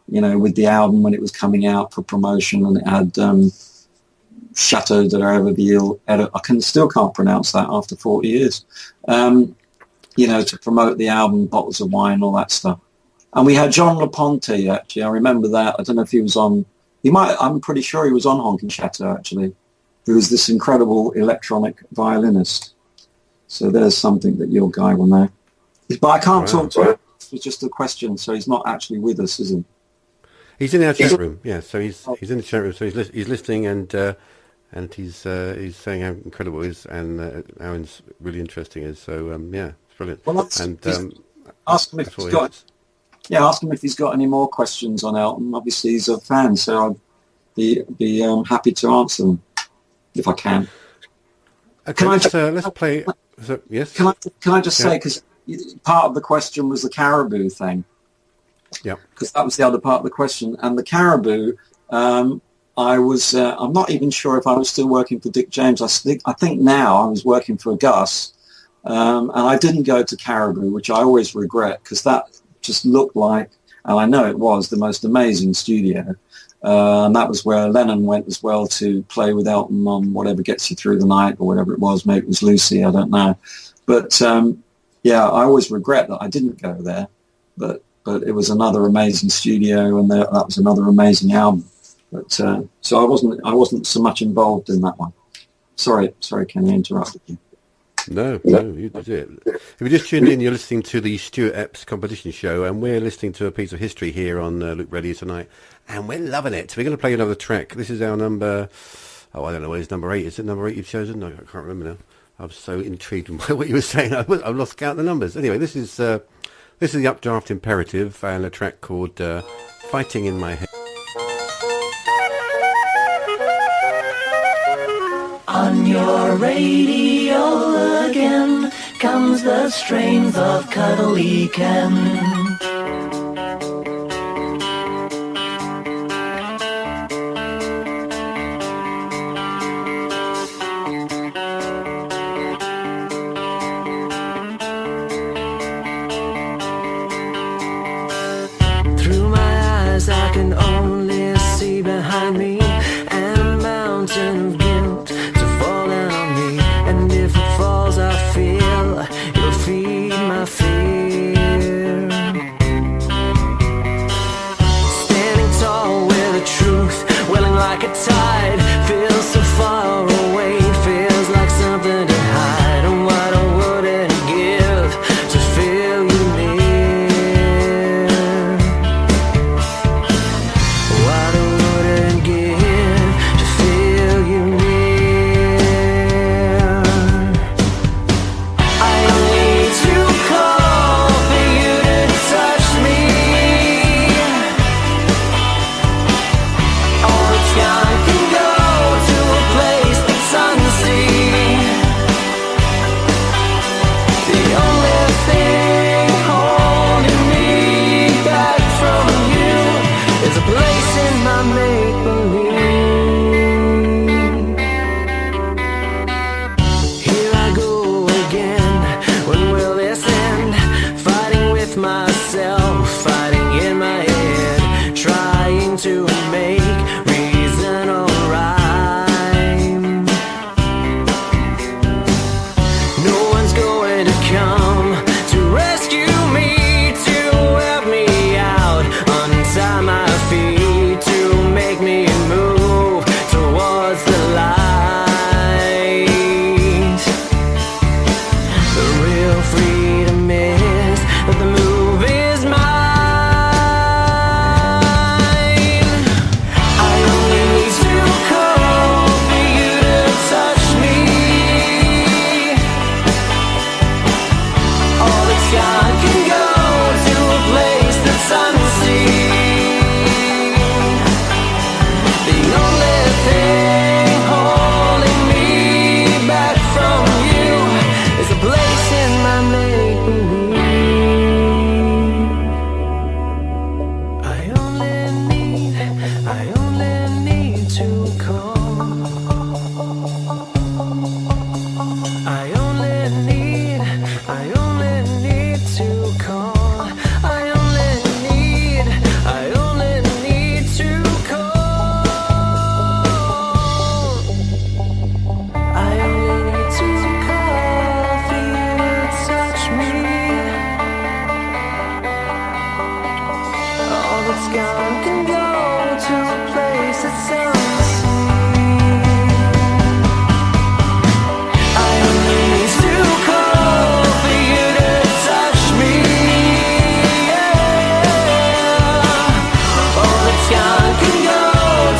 with the album when it was coming out for promotion, and it had Chateau de Herville. Still can't pronounce that after 40 years. To promote the album, bottles of wine, all that stuff. And we had John LaPonte, actually. I remember that. I don't know if he was on. I'm pretty sure he was on Honky Chateau, actually. Who was this incredible electronic violinist. So there's something that your guy will know. But I can't talk to him. It's just a question, so he's not actually with us, is he? He's in our chat room, yeah. So he's in the chat room, so he's listening, and he's saying how incredible it is and how really interesting it is. So yeah, it's brilliant. Well, ask him if he's got any more questions on Elton. Obviously, he's a fan, so I'd be happy to answer them if I can. Okay, let's play. So, yes. Can I just say, because part of the question was the Caribou thing. Yeah. Because that was the other part of the question. And the Caribou, I'm not even sure if I was still working for Dick James. I think now I was working for Gus. And I didn't go to Caribou, which I always regret, because that just looked like, and I know it was, the most amazing studio. And that was where Lennon went as well to play with Elton on Whatever Gets You Through the Night, or whatever it was. Maybe it was Lucy, I don't know. But yeah, I always regret that I didn't go there, but it was another amazing studio, and that was another amazing album. But so I wasn't so much involved in that one. Sorry, Kenny, I interrupted you. No, you did it. If you just tuned in, you're listening to the Stuart Epps competition show, and we're listening to a piece of history here on Loop Radio tonight, and we're loving it. We're going to play another track. This is our number, I don't know, what is number 8? Is it number 8 you've chosen? No, I can't remember now. I was so intrigued by what you were saying. I've lost count of the numbers. Anyway, this is the Updraft Imperative, and a track called Fighting in My Head. On your radio again comes the strains of Cuddly Ken. Through my eyes I can only see behind me and a mountain of guilt to fall down on me, and if it falls I feel you'll feed my fear. Standing tall with the truth welling like a tide, feels so far away, feels like something to hide, and what I wouldn't give to feel you near, what I wouldn't give to feel you near. I need to call for you to touch me. All that's gone can go to a place that's unseen. The only thing holding me back from you is a place in my make-believe. Here I go again, when will this end? Fighting with myself, fighting in my head, trying to make reason alright. No one's going to come to rescue me, to help me out, untie my feet, to make me move towards the light. The real freedom is that the move is mine. I only need to call for you to touch me. All that's gone can go to a place that's unseen. The only thing holding me back from you is a place in my make-believe. I only need to call. I only need to call. I only need to call. I only need to call for you to touch me. All that's gone can go to a place that's unseen. I only need to call for you to touch me. Yeah. All that's gone can go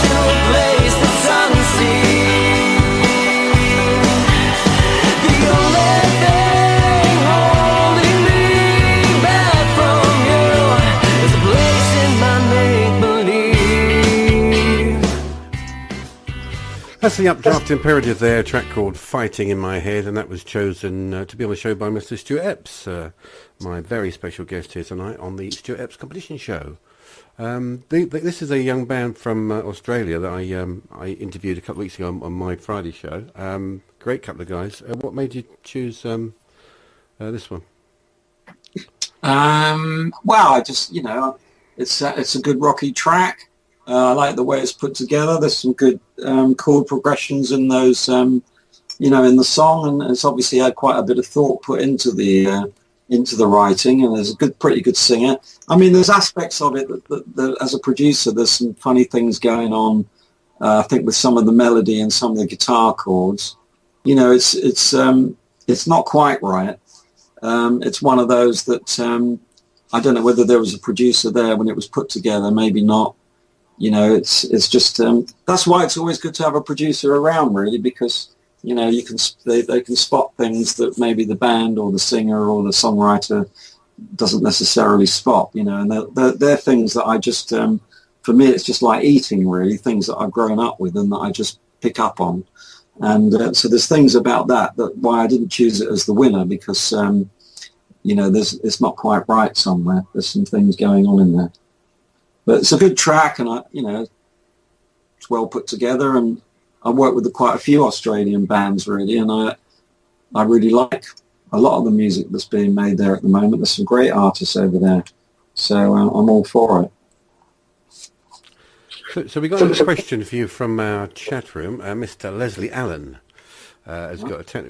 to a place that's unseen. The only thing holding me back from you is a place in my make-believe. That's the Updraft Imperative there, a track called Fighting in My Head, and that was chosen to be on the show by Mr. Stuart Epps, my very special guest here tonight on the Stuart Epps competition show. This is a young band from Australia that I interviewed a couple of weeks ago on my Friday show. Great couple of guys. What made you choose this one? Well, I just, it's a good rocky track. I like the way it's put together. There's some good chord progressions in those, in the song, and it's obviously had quite a bit of thought put into the into the writing, and there's a pretty good singer. I mean, there's aspects of it that as a producer, there's some funny things going on. I think with some of the melody and some of the guitar chords, you know, it's not quite right. It's one of those that I don't know whether there was a producer there when it was put together, maybe not. You know, it's just that's why it's always good to have a producer around, really, because you know they can spot things that maybe the band or the singer or the songwriter doesn't necessarily spot. You know, and they're things that I just for me it's just like eating, really, things that I've grown up with and that I just pick up on. And so there's things about that why I didn't choose it as the winner, because you know it's not quite right somewhere. There's some things going on in there. But it's a good track, and you know, it's well put together. And I work with quite a few Australian bands, really, and I really like a lot of the music that's being made there at the moment. There's some great artists over there, so I'm all for it. So we got a question for you from our chat room. Mr. Leslie Allen has got I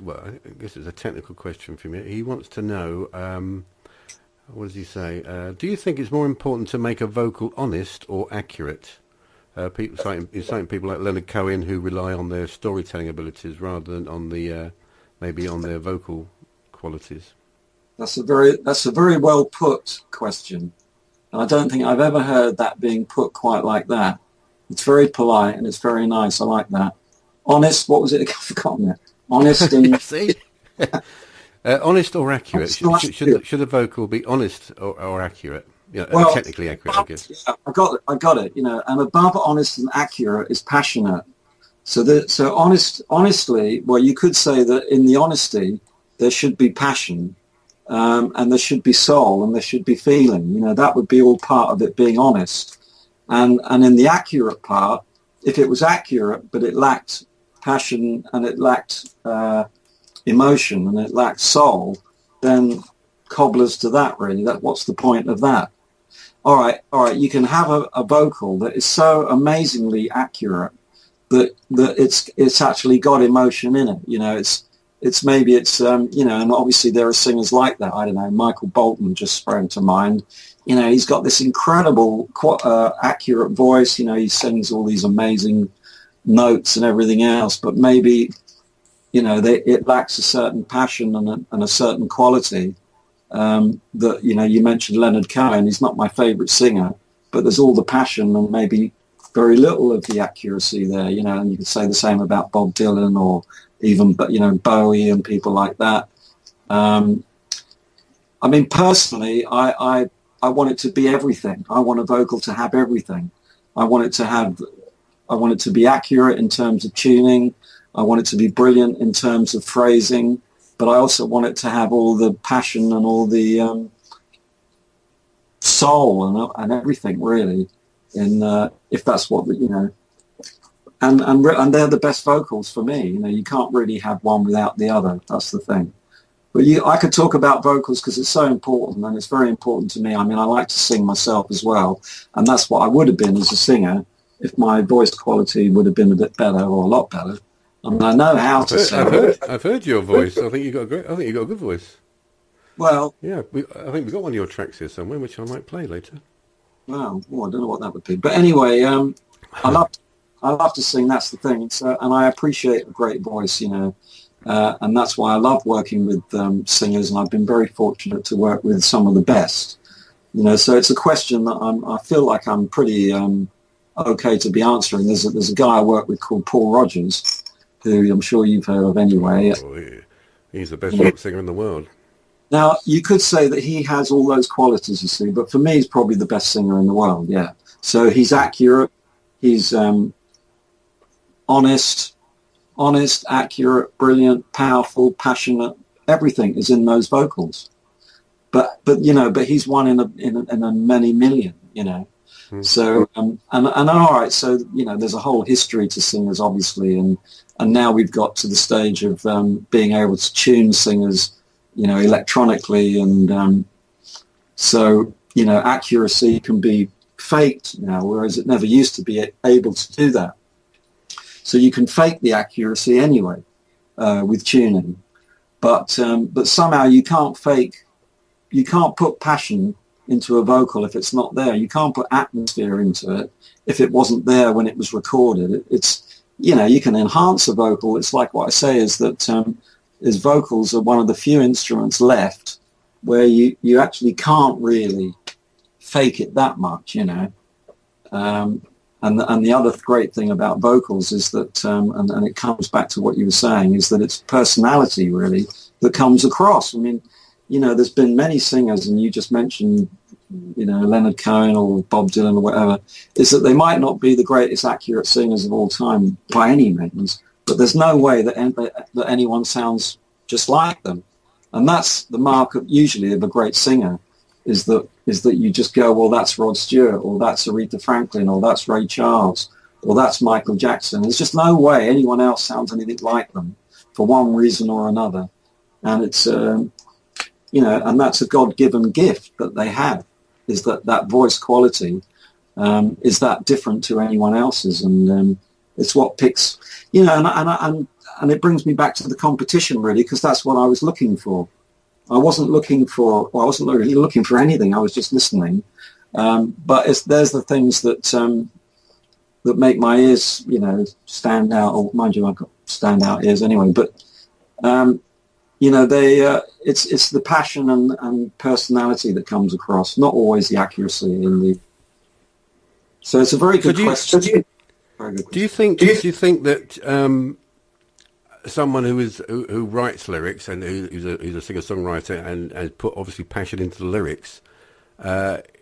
guess it's a technical question from you. He wants to know. What does he say? Do you think it's more important to make a vocal honest or accurate? Citing people like Leonard Cohen who rely on their storytelling abilities rather than on the maybe on their vocal qualities. That's a very well put question, and I don't think I've ever heard that being put quite like that. It's very polite and it's very nice. I like that. Honest. What was it? I've forgotten it. Honest and. See. Honest or accurate? Should a vocal be honest or accurate? You know, well, technically accurate, I guess. Yeah, I got it. You know, and above honest and accurate is passionate. So honestly, well, you could say that in the honesty there should be passion, and there should be soul, and there should be feeling. You know, that would be all part of it being honest. And in the accurate part, if it was accurate but it lacked passion and it lacked emotion and it lacks soul, then cobblers to that, really. What's the point of that? All right, you can have a vocal that is so amazingly accurate that it's actually got emotion in it. You know, it's you know, and obviously there are singers like that. I don't know, Michael Bolton just sprang to mind. You know, he's got this incredible accurate voice. You know, he sings all these amazing notes and everything else, but maybe, you know, it lacks a certain passion and a certain quality that, you know, you mentioned Leonard Cohen. He's not my favourite singer, but there's all the passion and maybe very little of the accuracy there, you know, and you could say the same about Bob Dylan or even, you know, Bowie and people like that. I mean, personally, I want it to be everything. I want a vocal to have everything. I want it to be accurate in terms of tuning. I want it to be brilliant in terms of phrasing, but I also want it to have all the passion and all the soul and everything, really. If that's what, you know, and they're the best vocals for me. You know, you can't really have one without the other. That's the thing. But I could talk about vocals because it's so important, and it's very important to me. I mean, I like to sing myself as well, and that's what I would have been as a singer if my voice quality would have been a bit better or a lot better. I mean, I know how to sing. I've heard your voice. I think you got a good voice. Well, yeah, I think we've got one of your tracks here somewhere, which I might play later. Well, I don't know what that would be, but anyway, I love to sing. That's the thing. And I appreciate a great voice, you know, and that's why I love working with singers. And I've been very fortunate to work with some of the best, you know. So it's a question that I feel like I'm pretty okay to be answering. There's a guy I work with called Paul Rogers, who I'm sure you've heard of anyway. Oh, he's the best rock singer in the world. Now, you could say that he has all those qualities, you see, but for me, he's probably the best singer in the world, yeah. So he's accurate, he's honest, accurate, brilliant, powerful, passionate. Everything is in those vocals. But you know, but he's one in a many million, you know. So and all right, so you know, there's a whole history to singers, obviously, and now we've got to the stage of being able to tune singers, you know, electronically, and so you know, accuracy can be faked now, whereas it never used to be able to do that. So you can fake the accuracy anyway with tuning, but somehow you can't fake you can't put passion into a vocal if it's not there. You can't put atmosphere into it if it wasn't there when it was recorded. It's, you know, you can enhance a vocal. It's like what I say is that is vocals are one of the few instruments left where you actually can't really fake it that much, you know. And the other great thing about vocals is that, and it comes back to what you were saying, is that it's personality really that comes across. I mean, you know, there's been many singers, and you just mentioned, you know, Leonard Cohen or Bob Dylan or whatever, is that they might not be the greatest accurate singers of all time by any means, but there's no way that anyone sounds just like them. And that's the mark of, usually, of a great singer, is that you just go, well, that's Rod Stewart, or that's Aretha Franklin, or that's Ray Charles, or that's Michael Jackson. There's just no way anyone else sounds anything like them for one reason or another. And it's, you know, and that's a God-given gift that they have, is that voice quality is that different to anyone else's. And it's what picks, you know, and it brings me back to the competition, really, because that's what I was looking for. I wasn't looking for, well, I wasn't really looking for anything. I was just listening. But there's the things that that make my ears, you know, stand out. Or mind you, I've got standout ears anyway. But you know, it's the passion and personality that comes across, not always the accuracy in the. So it's a very good question. Very good question. Do you think that someone who writes lyrics and who's a singer-songwriter and put obviously passion into the lyrics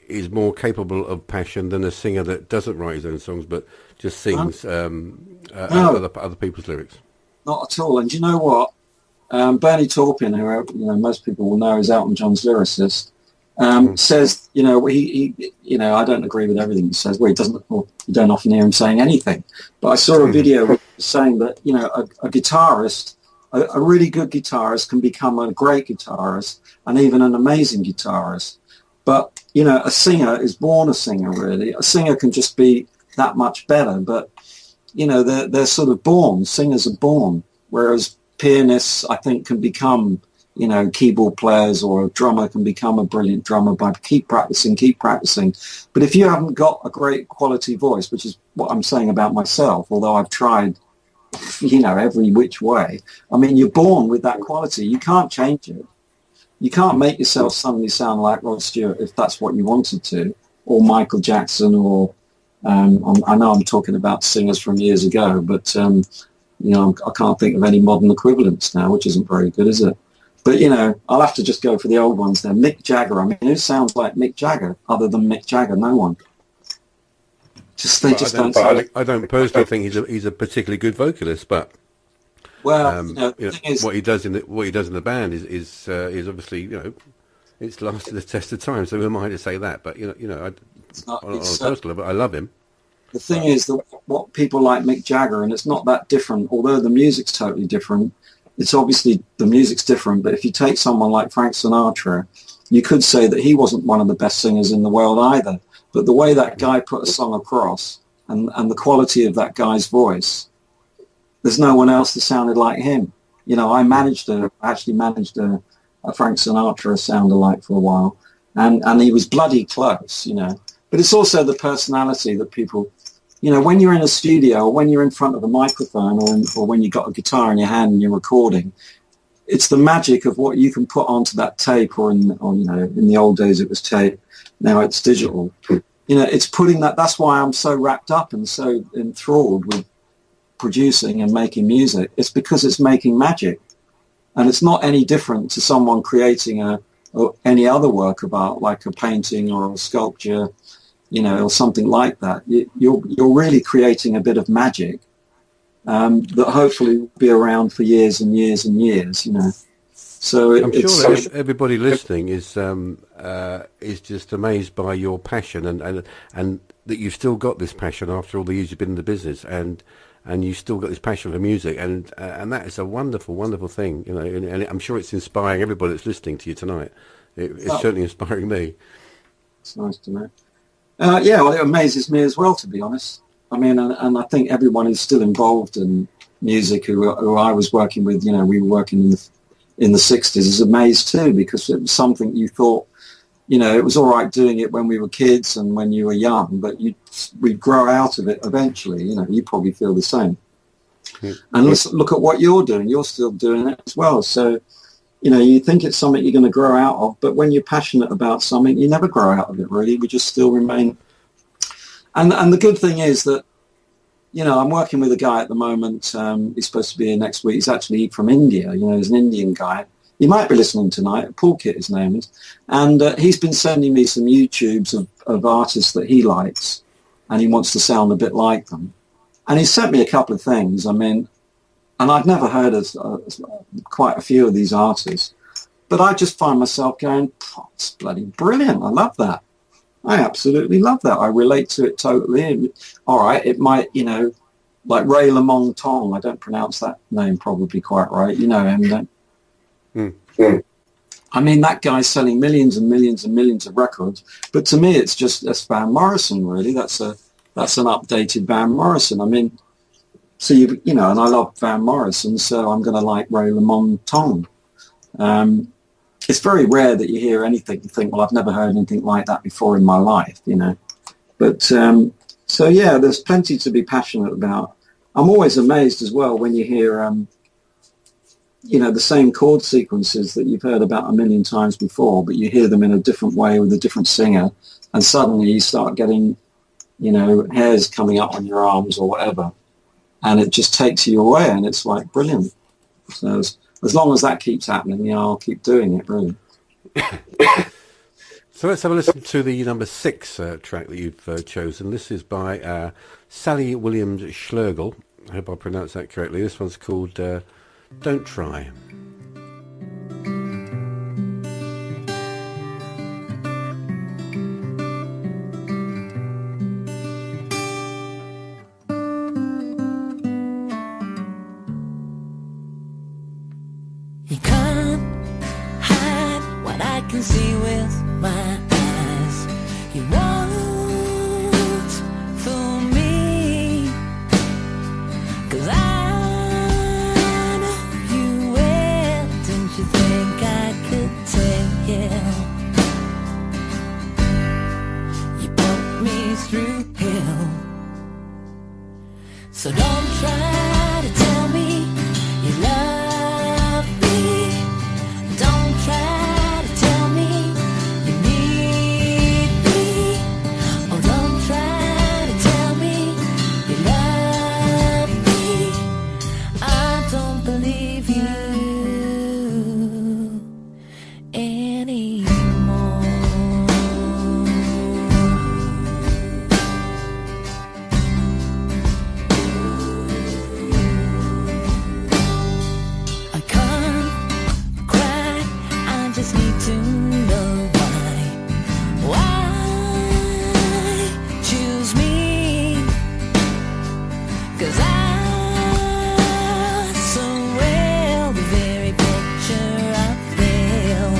is more capable of passion than a singer that doesn't write his own songs but just sings other people's lyrics? Not at all. And do you know what? Bernie Taupin, who, you know, most people will know is Elton John's lyricist, says, you know, he you know, I don't agree with everything he says. Well, you don't often hear him saying anything. But I saw a video saying that, you know, a guitarist, a really good guitarist can become a great guitarist and even an amazing guitarist. But, you know, a singer is born a singer, really. A singer can just be that much better. But, you know, they're sort of born. Singers are born. Whereas pianists, I think, can become, you know, keyboard players, or a drummer can become a brilliant drummer by keep practicing. But if you haven't got a great quality voice, which is what I'm saying about myself, although I've tried, you know, every which way, I mean, you're born with that quality. You can't change it. You can't make yourself suddenly sound like Rod Stewart if that's what you wanted to, or Michael Jackson, or I know I'm talking about singers from years ago, but you know, I can't think of any modern equivalents now, which isn't very good, is it? But, you know, I'll have to just go for the old ones then. Mick Jagger. I mean, who sounds like Mick Jagger other than Mick Jagger? No one. I don't personally think he's a particularly good vocalist, but well, you know, you know, is, what he does in the band is obviously, you know, it's lasted the test of time. So who am I to say that? But you know, on a personal level, I love him. The thing is that what people like Mick Jagger, and it's not that different, although the music's totally different. It's obviously the music's different, but if you take someone like Frank Sinatra, you could say that he wasn't one of the best singers in the world either. But the way that guy put a song across and the quality of that guy's voice, there's no one else that sounded like him. You know, I actually managed a Frank Sinatra sound-alike for a while, and he was bloody close, you know. But it's also the personality that people, you know, when you're in a studio or when you're in front of a microphone or when you've got a guitar in your hand and you're recording, it's the magic of what you can put onto that tape, or you know, in the old days it was tape, now it's digital. You know, it's putting that's why I'm so wrapped up and so enthralled with producing and making music. It's because it's making magic. And it's not any different to someone creating any other work of art, like a painting or a sculpture, you know, or something like that. You're really creating a bit of magic that hopefully will be around for years and years and years, you know. So I'm sure that everybody listening is just amazed by your passion and that you've still got this passion after all the years you've been in the business, and you've still got this passion for music, and that is a wonderful, wonderful thing, you know. And I'm sure it's inspiring everybody that's listening to you tonight. It's certainly inspiring me. It's nice to know. Yeah, well, it amazes me as well, to be honest. I mean, and I think everyone who's still involved in music who I was working with, you know, we were working in in the 60s is amazed too, because it was something you thought, you know, it was all right doing it when we were kids and when you were young, but we'd grow out of it eventually. You know, you probably feel the same. And let's look at what you're doing. You're still doing it as well. So, you know, you think it's something you're going to grow out of, but when you're passionate about something, you never grow out of it, really. We just still remain. And the good thing is that, you know, I'm working with a guy at the moment. He's supposed to be here next week. He's actually from India. You know, he's an Indian guy. You might be listening tonight. Pulkit, his name is. And he's been sending me some YouTubes of artists that he likes, and he wants to sound a bit like them. And he sent me a couple of things. I mean, and I've never heard of quite a few of these artists, but I just find myself going, oh, it's bloody brilliant. I love that. I absolutely love that. I relate to it totally. All right, it might, you know, like Ray Lamont Tong. I don't pronounce that name probably quite right. You know him, don't you? I mean, that guy's selling millions and millions and millions of records. But to me, that's Van Morrison, really. That's an updated Van Morrison. I mean, so you know, and I love Van Morrison, so I'm going to like Ray Lamont Tong. It's very rare that you hear anything you think, well, I've never heard anything like that before in my life, you know. But so yeah, there's plenty to be passionate about. I'm always amazed as well when you hear, you know, the same chord sequences that you've heard about a million times before, but you hear them in a different way with a different singer, and suddenly you start getting, you know, hairs coming up on your arms or whatever, and it just takes you away, and it's like brilliant. So as long as that keeps happening, yeah, I'll keep doing it, really. So let's have a listen to the number 6 track that you've chosen. This is by Sally Williams Schlegel. I hope I pronounced that correctly. This one's called Don't Try. You can't hide what I can see with my eyes. You won't fool me, 'cause I know you well. Didn't you think I could tell? You put me through hell. So don't try to tell me you love me. Don't try to tell me you need me. Oh, don't try to tell me you love me. I don't believe you anymore. I can't cry, I just need to know why. Why choose me? 'Cause I so well the very picture I feel.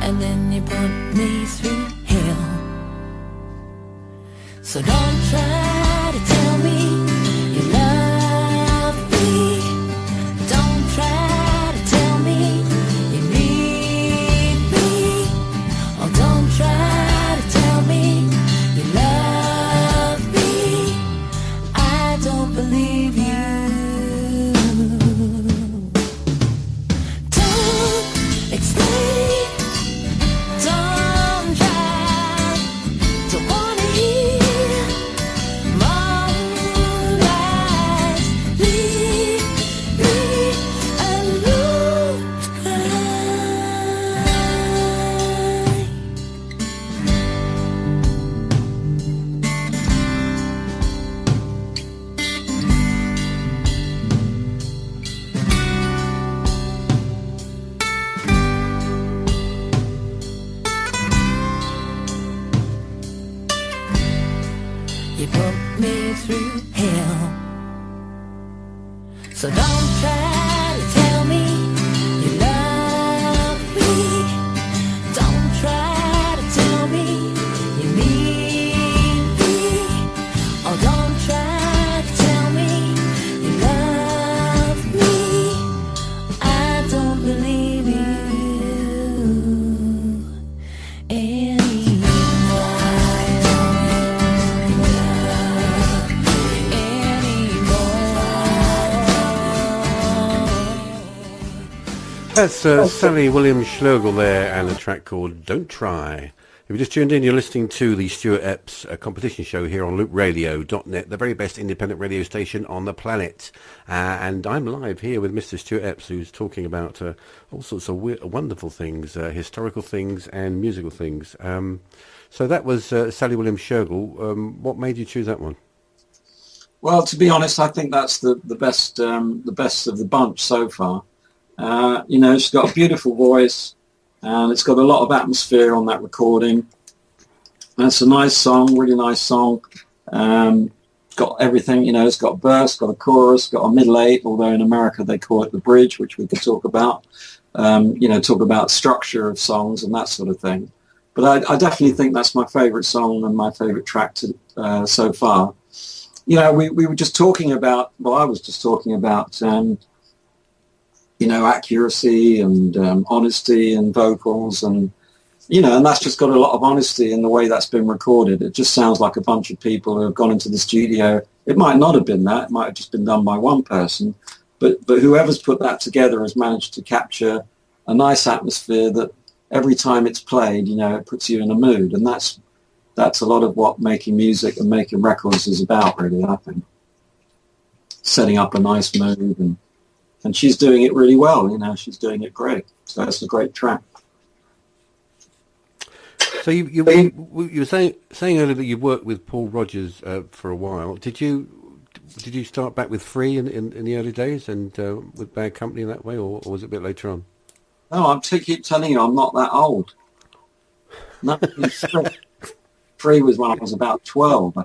And then you put me through hell. So don't try to tell me you love me. Don't try to tell me you need me. Oh, don't try to tell me you love me. I don't believe you. Don't explain. Don't try. Don't wanna hear more lies. Leave me alone to cry. You put me through hell. So don't try to tell me you love me. Don't try to tell me you need me. Oh, don't try to tell me you love me. That's Sally Williams Schlegel there, and a track called Don't Try. If you just tuned in, you're listening to the Stuart Epps competition show here on loopradio.net, the very best independent radio station on the planet. And I'm live here with Mr. Stuart Epps, who's talking about all sorts of wonderful things, historical things and musical things. So that was Sally Williams Schlegel. What made you choose that one? Well, to be honest, I think that's the best of the bunch so far. She's got a beautiful voice, and it's got a lot of atmosphere on that recording. And it's a nice song, really nice song. Got everything, it's got a verse, got a chorus, got a middle eight, although in America they call it the bridge, which we could talk about. Talk about structure of songs and that sort of thing. But I definitely think that's my favourite song and my favourite track so far. We were just talking about, I was just talking about, accuracy and honesty and vocals and that's just got a lot of honesty in the way that's been recorded. It just sounds like a bunch of people who have gone into the studio. It might not have been that. It might have just been done by one person. But whoever's put that together has managed to capture a nice atmosphere that every time it's played, it puts you in a mood. And that's a lot of what making music and making records is about, really, I think. Setting up a nice mood. And she's doing it really well, she's doing it great. So it's a great track. So you were saying earlier that you worked with Paul Rodgers for a while. Did you start back with Free in the early days and with Bad Company in that way, or was it a bit later on? No, I keep telling you, I'm not that old. No, Free was when I was about 12.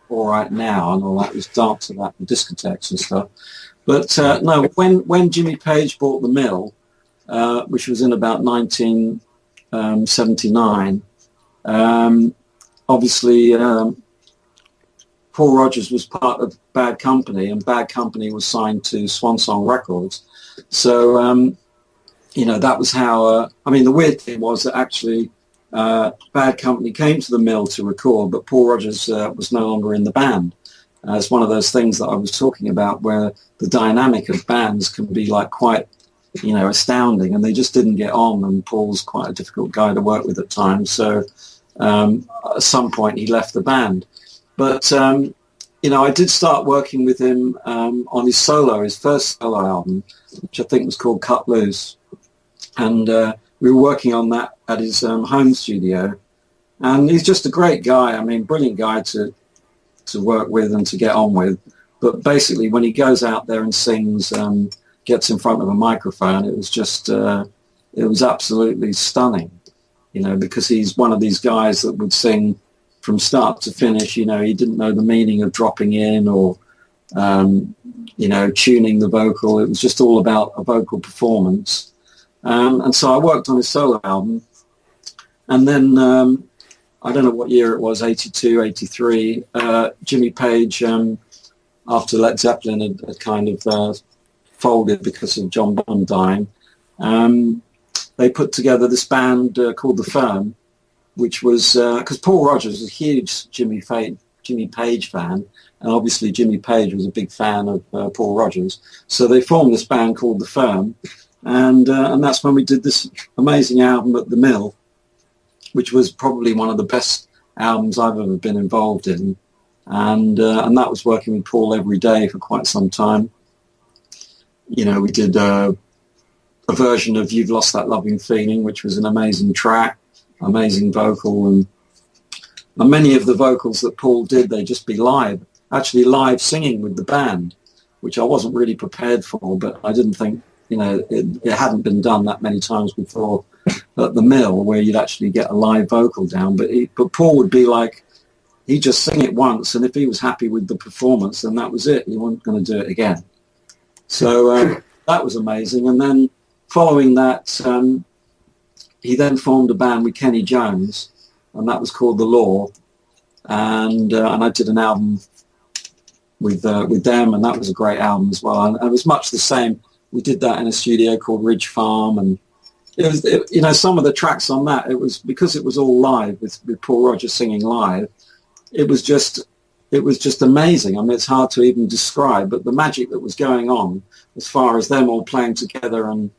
All Right Now and all that was dancing at the discotheques and stuff. But no, when Jimmy Page bought the mill, which was in about 1979, obviously Paul Rodgers was part of Bad Company, and Bad Company was signed to Swan Song Records. So, that was how, the weird thing was that actually Bad Company came to the mill to record, but Paul Rodgers was no longer in the band. It's one of those things that I was talking about where the dynamic of bands can be like quite, astounding, and they just didn't get on, and Paul's quite a difficult guy to work with at times. So at some point he left the band. But, I did start working with him on his first solo album, which I think was called Cut Loose. And we were working on that at his home studio. And he's just a great guy. Brilliant guy to work with and to get on with. But basically, when he goes out there and sings, gets in front of a microphone, it was just, it was absolutely stunning, because he's one of these guys that would sing from start to finish. He didn't know the meaning of dropping in or, tuning the vocal. It was just all about a vocal performance. And so I worked on his solo album. And then, I don't know what year it was, 82, 83, Jimmy Page, after Led Zeppelin had kind of folded because of John Bonham dying, they put together this band called The Firm, which was, because Paul Rodgers was a huge Jimmy Page fan, and obviously Jimmy Page was a big fan of Paul Rodgers. So they formed this band called The Firm, and that's when we did this amazing album at the Mill, which was probably one of the best albums I've ever been involved in. And that was working with Paul every day for quite some time. We did a version of You've Lost That Loving Feeling, which was an amazing track, amazing vocal. And many of the vocals that Paul did, they'd just be live singing with the band, which I wasn't really prepared for, but I didn't think, it hadn't been done that many times before at the Mill, where you'd actually get a live vocal down. But Paul would be like, he'd just sing it once, and if he was happy with the performance, then that was it. He wasn't going to do it again. So that was amazing. And then following that, he then formed a band with Kenny Jones, and that was called The Law. And I did an album with them, and that was a great album as well. And it was much the same. We did that in a studio called Ridge Farm, and it was, some of the tracks on that, it was because it was all live with Paul Rodgers singing live. It was just amazing. It's hard to even describe, but the magic that was going on as far as them all playing together and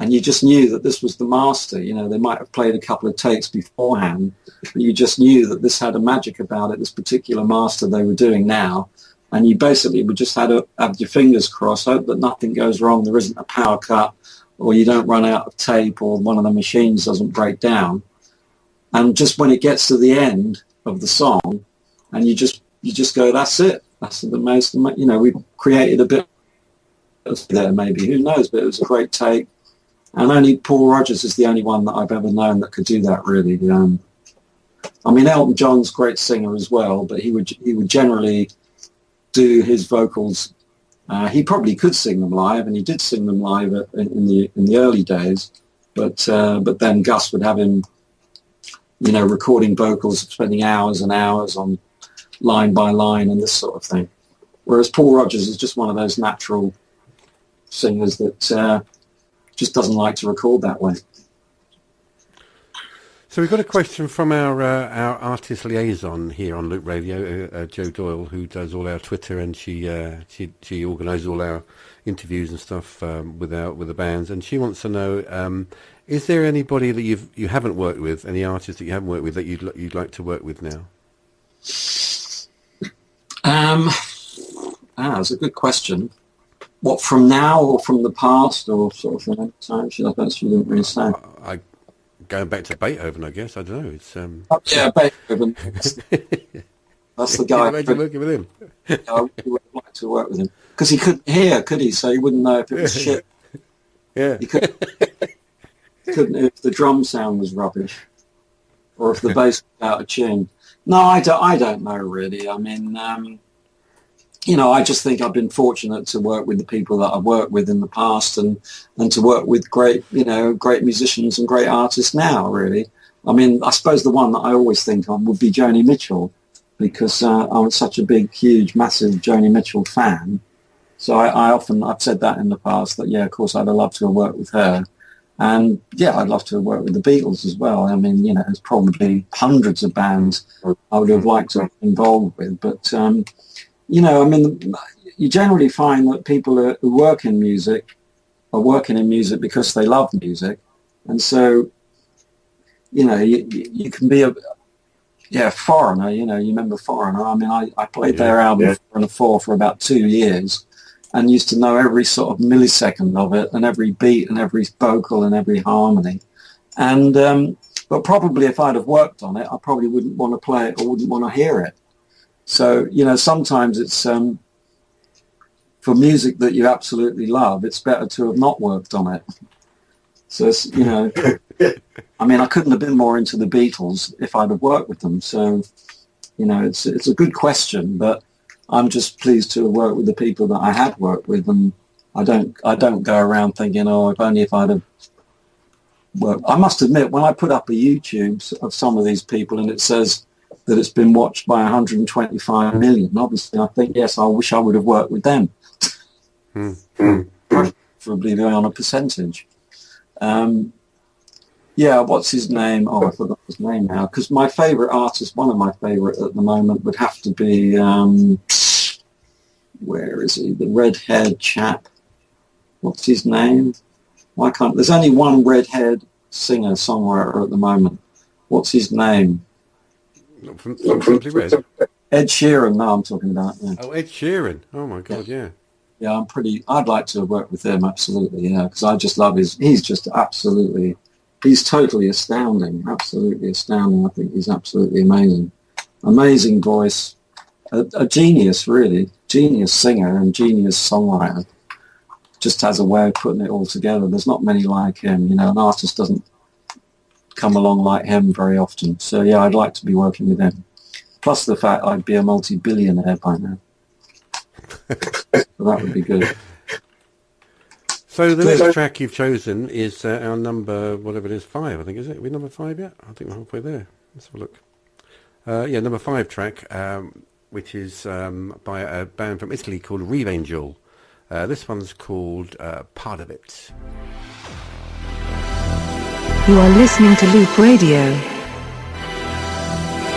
and you just knew that this was the master. You know, they might have played a couple of takes beforehand, but you just knew that this had a magic about it, this particular master they were doing now. And you basically would just have your fingers crossed, hope that nothing goes wrong, there isn't a power cut, or you don't run out of tape, or one of the machines doesn't break down. And just when it gets to the end of the song, and you just go, that's it. That's the most, you know, we created a bit there, maybe, who knows, but it was a great take. And only Paul Rodgers is the only one that I've ever known that could do that, really. I mean, Elton John's a great singer as well, but he would generally do his vocals. He probably could sing them live, and he did sing them live in the early days. But then Gus would have him, you know, recording vocals, spending hours and hours on line by line and this sort of thing. Whereas Paul Rodgers is just one of those natural singers that just doesn't like to record that way. So we've got a question from our artist liaison here on Loop Radio, Jo Doyle, who does all our Twitter, and she organises all our interviews and stuff with the bands, and she wants to know, is there anybody that you haven't worked with, any artists that you haven't worked with that you'd like to work with now? That's a good question. What, from now or from the past, or sort of from any time? She didn't really say. Going back to Beethoven, I guess. I don't know. It's yeah, Beethoven. That's the guy. Imagine working with him. I would like to work with him, because he couldn't hear, could he? So he wouldn't know if it was shit. Yeah. He couldn't if the drum sound was rubbish, or if the bass was out of tune. No, I don't know really. I mean, you know, I just think I've been fortunate to work with the people that I've worked with in the past, and to work with great musicians and great artists now, really. I mean, I suppose the one that I always think of would be Joni Mitchell, because I'm such a big, huge, massive Joni Mitchell fan. So I've said that in the past, that, yeah, of course, I'd have loved to have worked with her. And, yeah, I'd love to have worked with the Beatles as well. I mean, you know, there's probably hundreds of bands I would have liked to have been involved with, but... you know, I mean, you generally find that people who work in music are working in music because they love music. And so, you know, you can be a Foreigner, you know, you remember Foreigner. I mean, I played their album 4 and 4 for about 2 years, and used to know every sort of millisecond of it, and every beat and every vocal and every harmony. And, but probably if I'd have worked on it, I probably wouldn't want to play it or wouldn't want to hear it. So, you know, sometimes it's, for music that you absolutely love, it's better to have not worked on it. So, it's, you know, I mean, I couldn't have been more into the Beatles if I'd have worked with them. So, you know, it's a good question, but I'm just pleased to have worked with the people that I had worked with, and I don't go around thinking, oh, if I'd have worked. I must admit, when I put up a YouTube of some of these people and it says that it's been watched by 125 million. Obviously, I think, yes, I wish I would have worked with them. Preferably on a percentage. Yeah, what's his name? Oh, I forgot his name now. Because my favourite artist, one of my favourite at the moment, would have to be, where is he? The red-haired chap. What's his name? Why can't... There's only one red-haired singer-songwriter at the moment. What's his name? From Simply Red? Ed Sheeran, no, I'm talking about. Yeah. Oh, Ed Sheeran. Oh, my God, yeah. Yeah, I'd like to work with him, absolutely, yeah, because I just love he's just absolutely, he's totally astounding, absolutely astounding. I think he's absolutely amazing. Amazing voice, a genius, really, genius singer and genius songwriter. Just has a way of putting it all together. There's not many like him, you know, an artist doesn't come along like him very often. So yeah, I'd like to be working with him. Plus the fact I'd be a multi-billionaire by now. So that would be good. So the next track you've chosen is our number, whatever it is, 5, I think, is it? Are we number 5 yet? I think we're halfway there. Let's have a look. Yeah, number 5 track, which is by a band from Italy called Revangel. This one's called Part of It. You are listening to Loop Radio,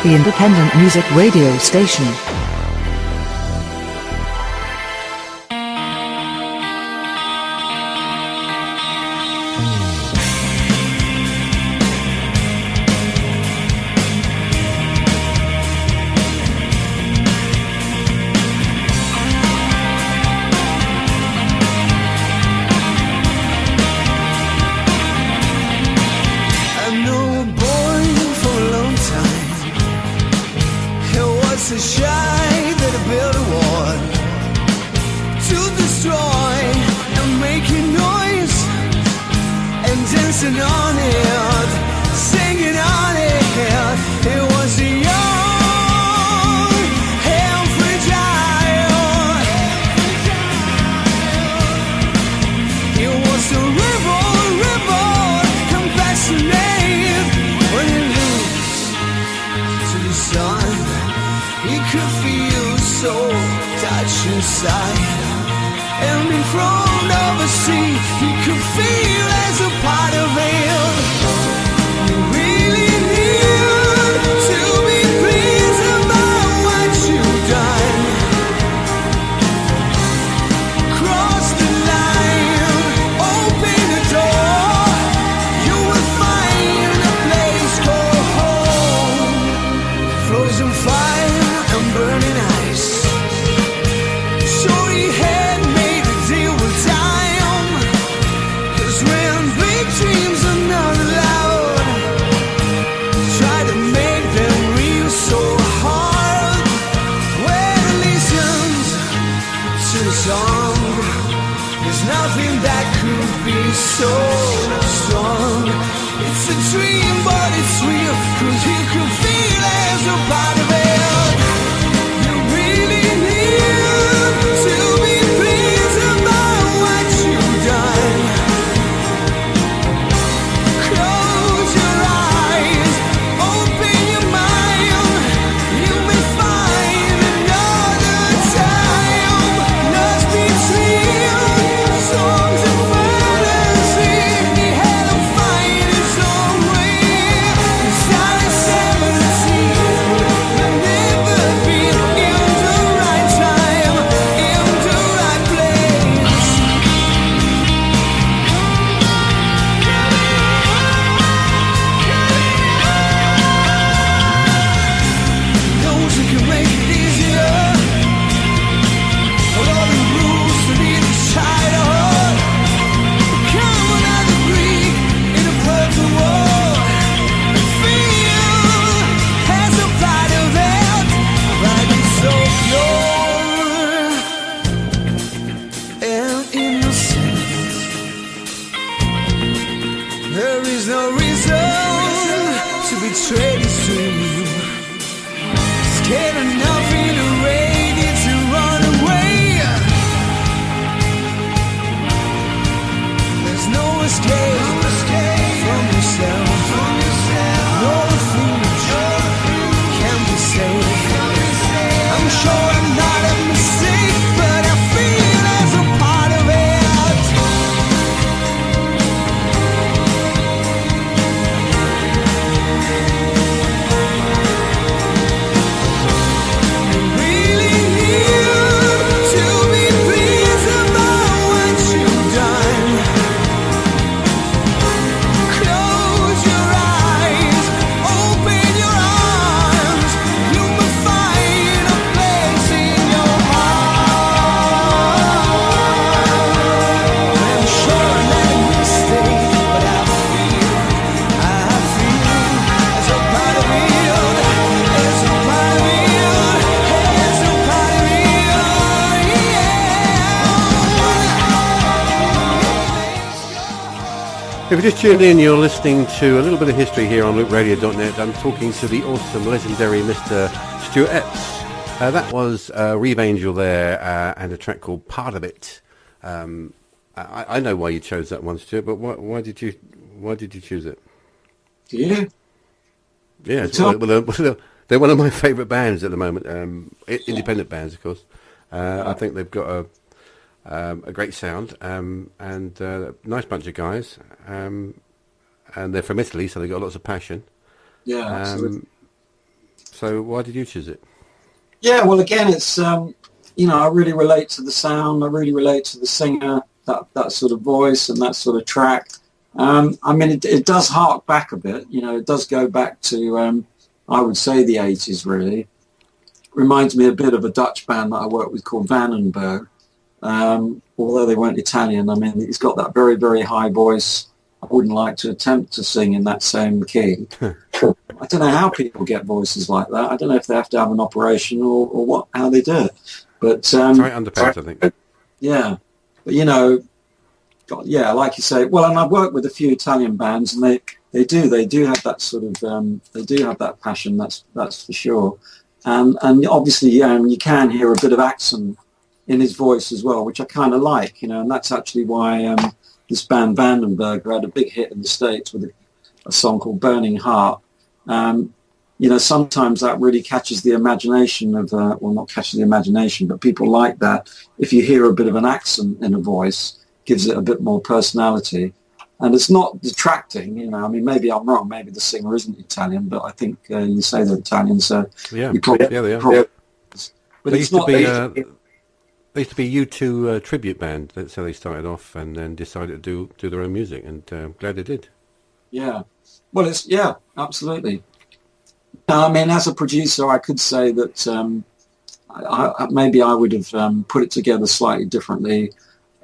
the independent music radio station. A shine that built a wall to destroy and making noise and dancing on it, singing on it. It was a young and fragile. It was a rebel, compassionate when it looks to the sun. He could feel so touch inside, and in front of a sea, he could feel as a part of it. You really need to be pleased about what you've done. Cross the line, open the door, you will find a place called home. Frozen fire and burning ice. So he had made a deal with time, 'cause when big dreams are not allowed, try to make them real so hard. When he listens to the song, there's nothing that could be so strong. It's a dream but it's real, 'cause he could feel as a part of it. If you just tuned in, you're listening to a little bit of history here on loopradio.net. I'm talking to the awesome, legendary Mr. Stuart Epps. That was Reeve Angel there, and a track called Part of It. I know why you chose that one, Stuart, but why did you choose it? Yeah. Yeah, they're one of my favourite bands at the moment. Independent bands, of course. I think they've got a great sound, and a nice bunch of guys, and they're from Italy, so they've got lots of passion. Yeah, absolutely. So why did you choose it? Yeah, well, again, it's I really relate to the sound. I really relate to the singer, that sort of voice and that sort of track. I mean, it does hark back a bit. You know, it does go back to, I would say, the 80s, really. Reminds me a bit of a Dutch band that I worked with called Vandenberg. Although they weren't Italian, I mean, he's got that very, very high voice. I wouldn't like to attempt to sing in that same key. I don't know how people get voices like that. I don't know if they have to have an operation or what, how they do it. But Try it underpants, I think. yeah, but you know, God, yeah, like you say. Well, and I've worked with a few Italian bands, and they do have that sort of they do have that passion. That's for sure. And obviously, you can hear a bit of accent in his voice as well, which I kind of like, you know, and that's actually why this band Vandenberg had a big hit in the States with a song called Burning Heart. You know, sometimes that really catches the imagination of, well, not catches the imagination, but people like that. If you hear a bit of an accent in a voice, gives it a bit more personality. And it's not detracting, you know, I mean, maybe I'm wrong, maybe the singer isn't Italian, but I think you say they're Italian, so... Yeah, you probably, yeah, they are. probably, but They it's used to not... be... They used to be U2 tribute band. That's how they started off, and then decided to do their own music, and glad they did. Yeah. Well, yeah, absolutely. I mean, as a producer, I could say that maybe I would have put it together slightly differently,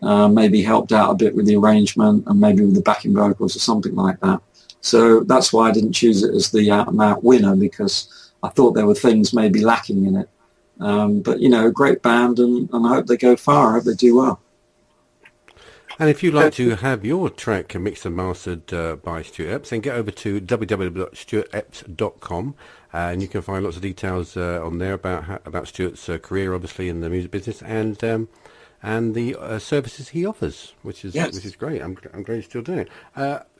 maybe helped out a bit with the arrangement and maybe with the backing vocals or something like that. So that's why I didn't choose it as the out-and-out winner, because I thought there were things maybe lacking in it. But, you know, great band, and I hope they go far. I hope they do well. And if you'd like to have your track mixed and mastered by Stuart Epps, then get over to www.stuartepps.com, and you can find lots of details on there about Stuart's career, obviously, in the music business, and the services he offers, which is great. I'm glad you're still doing it.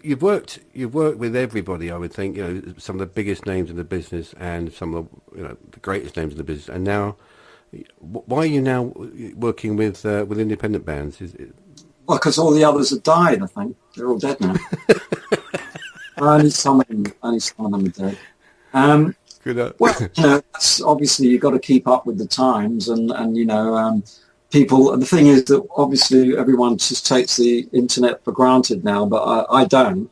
You've worked with everybody, I would think. You know, some of the biggest names in the business and some of the greatest names in the business. And now, why are you now working with independent bands? Well, because all the others have died, I think. They're all dead now. only some of them are dead. Well, you know, that's obviously you've got to keep up with the times, and you know, people. The thing is that obviously everyone just takes the internet for granted now, but I don't,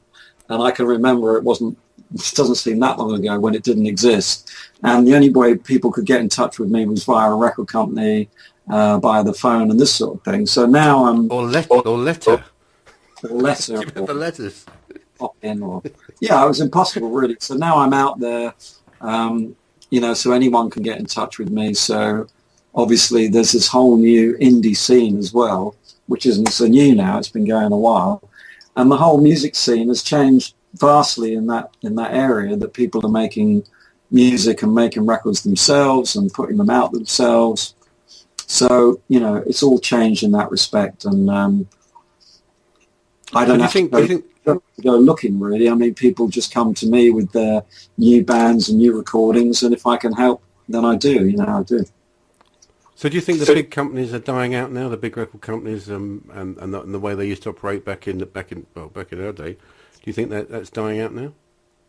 and I can remember it doesn't seem that long ago when it didn't exist, and the only way people could get in touch with me was via a record company, by the phone and this sort of thing. So now I'm or letter. The letters. Yeah, it was impossible really. So now I'm out there, you know, so anyone can get in touch with me. So obviously there's this whole new indie scene as well, which isn't so new now. It's been going a while, and the whole music scene has changed vastly in that area. That people are making music and making records themselves and putting them out themselves. So, you know, it's all changed in that respect, and I don't have to go looking, really. I mean, people just come to me with their new bands and new recordings, and if I can help, then I do, you know, I do. So do you think the big companies are dying out now, the big record companies, and the way they used to operate back in our day? Do you think that's dying out now?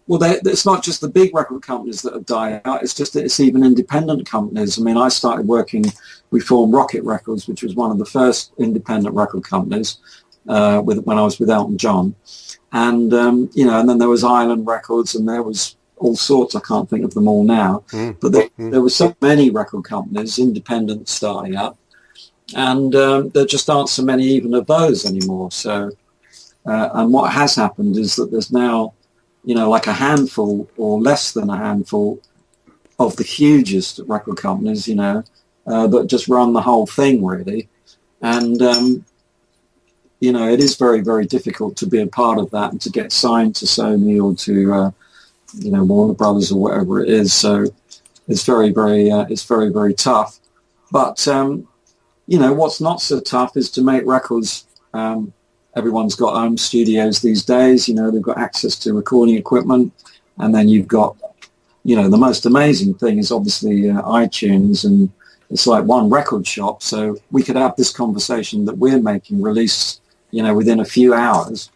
Well, it's not just the big record companies that have died out. It's even independent companies. I mean, I started working. We formed Rocket Records, which was one of the first independent record companies when I was with Elton John, and you know, and then there was Island Records, and there was all sorts. I can't think of them all now, but there were so many record companies, independent, starting up, and there just aren't so many even of those anymore. So, and what has happened is that there's now, you know, like a handful or less than a handful of the hugest record companies, you know, that just run the whole thing really. And, you know, it is very, very difficult to be a part of that and to get signed to Sony or to, you know, Warner Brothers or whatever it is. So it's very, very tough. But, you know, what's not so tough is to make records. Everyone's got home studios these days, you know, they've got access to recording equipment, and then you've got, you know, the most amazing thing is obviously iTunes, and it's like one record shop, so we could have this conversation that we're making release, you know, within a few hours,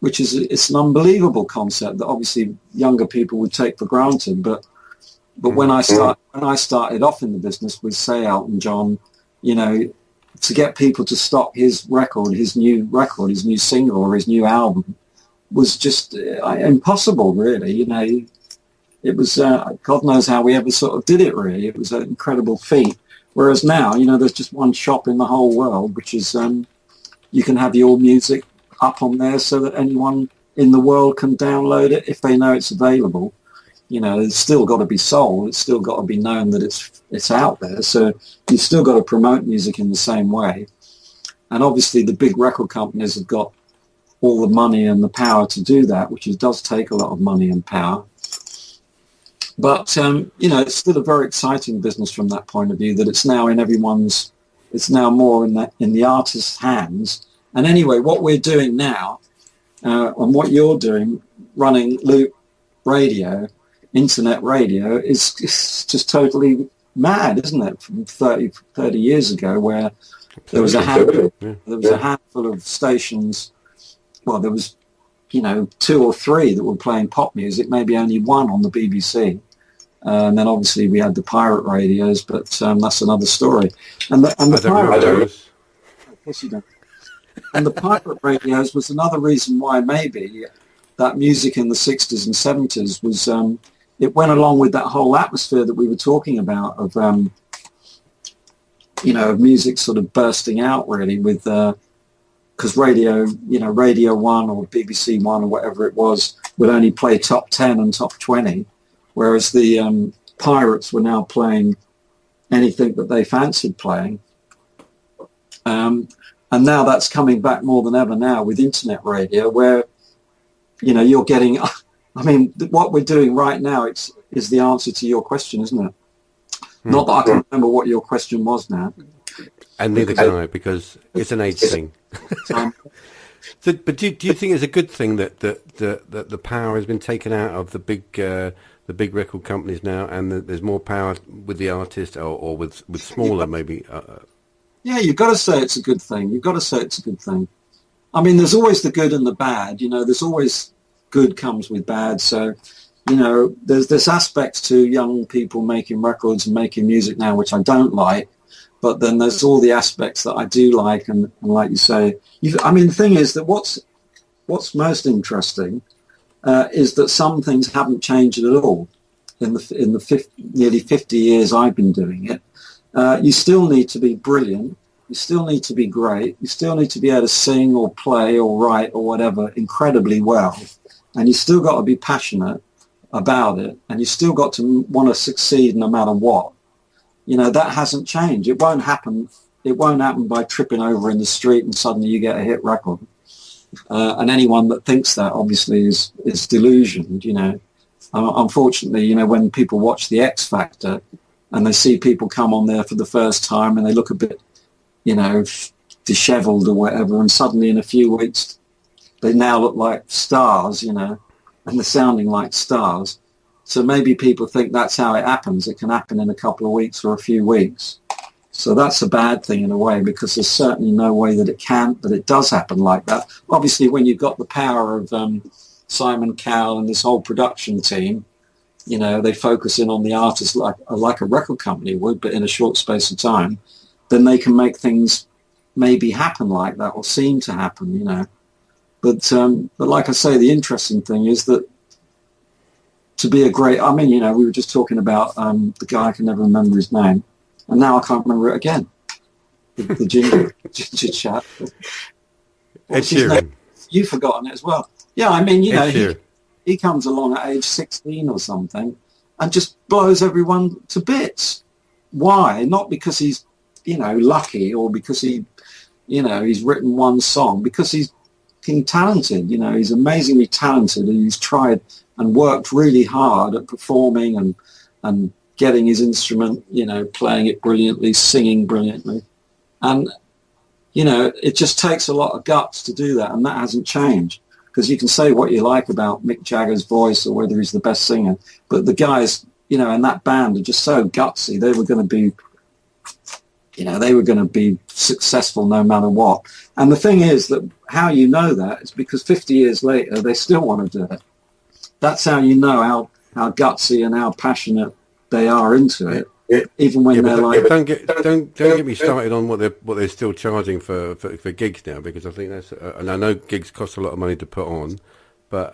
which is, it's an unbelievable concept that obviously younger people would take for granted, but when I started off in the business with, say, Elton John, you know, to get people to stock his new single or his new album was just impossible, really. You know, it was, God knows how we ever sort of did it, really. It was an incredible feat. Whereas now, you know, there's just one shop in the whole world, which is you can have your music up on there so that anyone in the world can download it if they know it's available. You know, it's still got to be sold. It's still got to be known that it's out there. So you've still got to promote music in the same way. And obviously the big record companies have got all the money and the power to do that, which does take a lot of money and power. But, you know, it's still a very exciting business from that point of view, that it's now in it's now more in the artist's hands. And anyway, what we're doing now, and what you're doing, running Loop Radio, internet radio, is just totally mad, isn't it? From 30 years ago, where there was a handful of stations. Well, there was, you know, 2 or 3 that were playing pop music, maybe only 1 on the BBC. And then obviously we had the pirate radios, but that's another story. And the pirate radios was another reason why maybe that music in the 60s and 70s was, it went along with that whole atmosphere that we were talking about of, you know, of music sort of bursting out, really, with, because radio, you know, Radio 1 or BBC 1 or whatever it was would only play top 10 and top 20, whereas the pirates were now playing anything that they fancied playing. And now that's coming back more than ever now with internet radio, where, you know, you're getting, I mean, what we're doing right now is the answer to your question, isn't it? Not that I can remember what your question was now. And neither can I, because it's an age thing. So, but do you think it's a good thing that the power has been taken out of the big record companies now, and that there's more power with the artist or with smaller maybe? Yeah, you've got to say it's a good thing. You've got to say it's a good thing. I mean, there's always the good and the bad. You know, there's always good comes with bad. So, you know, there's aspects to young people making records and making music now which I don't like. But then there's all the aspects that I do like, and like you say, I mean, the thing is that what's most interesting is that some things haven't changed at all in the nearly 50 years I've been doing it. You still need to be brilliant. You still need to be great. You still need to be able to sing or play or write or whatever incredibly well, and you still got to be passionate about it, and you still got to want to succeed no matter what. You know, that hasn't changed. It won't happen. It won't happen by tripping over in the street and suddenly you get a hit record. And anyone that thinks that obviously is delusioned, you know. Unfortunately, you know, when people watch the X Factor and they see people come on there for the first time and they look a bit, you know, disheveled or whatever, and suddenly in a few weeks they now look like stars, you know, and they're sounding like stars. So maybe people think that's how it happens. It can happen in a couple of weeks or a few weeks. So that's a bad thing in a way, because there's certainly no way that it does happen like that. Obviously, when you've got the power of Simon Cowell and this whole production team, you know, they focus in on the artist like a record company would, but in a short space of time, then they can make things maybe happen like that or seem to happen, you know. But like I say, the interesting thing is that to be a great, I mean, you know, we were just talking about the guy, I can never remember his name, and now I can't remember it again. The ginger chap. Ed Sheeran. You've forgotten it as well. Yeah, I mean, you know, he comes along at age 16 or something and just blows everyone to bits. Why? Not because he's, you know, lucky or because he, you know, he's written one song, because he's talented, you know, he's amazingly talented, and he's tried and worked really hard at performing and getting his instrument, you know, playing it brilliantly, singing brilliantly. And, you know, it just takes a lot of guts to do that, and that hasn't changed. Because you can say what you like about Mick Jagger's voice or whether he's the best singer, but the guys, you know, in that band are just so gutsy. They were going to be, you know, they were going to be successful no matter what. And the thing is that how you know that is because 50 years later, they still want to do it. That's how you know how gutsy and how passionate they are into it. even when they're like, don't get me started on what they're still charging for gigs now, because I think that's and I know gigs cost a lot of money to put on, but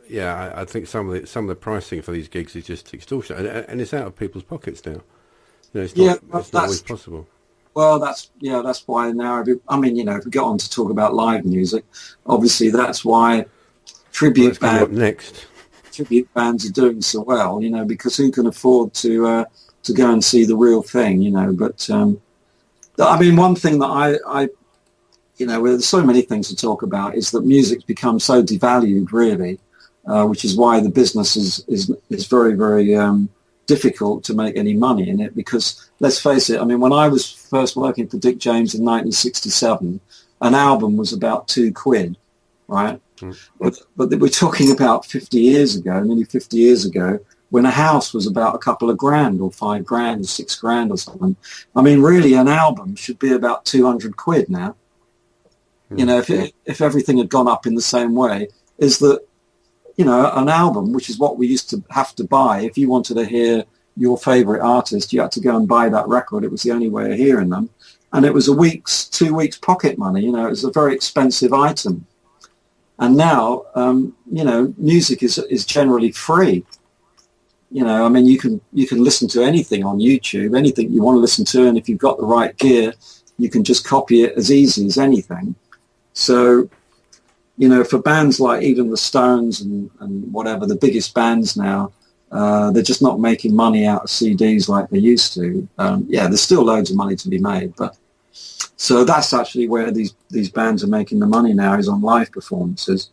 yeah, I think some of the pricing for these gigs is just extortion, and it's out of people's pockets now. It's not always possible. Well, that's why now. If we get on to talk about live music, obviously that's why tribute bands are doing so well. Because who can afford to go and see the real thing? But one thing that I there's so many things to talk about is that music's become so devalued, really, which is why the business is very, very difficult to make any money in it, because let's face it, when I was first working for Dick James in 1967, an album was about £2, right? But we're talking about 50 years ago, nearly 50 years ago, when a house was about a couple of grand or £5 grand or £6 grand or something. Really an album should be about £200 now. If everything had gone up in the same way, is that an album, which is what we used to have to buy. If you wanted to hear your favorite artist, you had to go and buy that record. It was the only way of hearing them. And it was 2 weeks pocket money. It was a very expensive item. And now, music is generally free. You can listen to anything on YouTube, anything you want to listen to. And if you've got the right gear, you can just copy it as easy as anything. So, for bands like even the Stones and whatever, the biggest bands now, they're just not making money out of CDs like they used to. There's still loads of money to be made, but so that's actually where these bands are making the money now, is on live performances.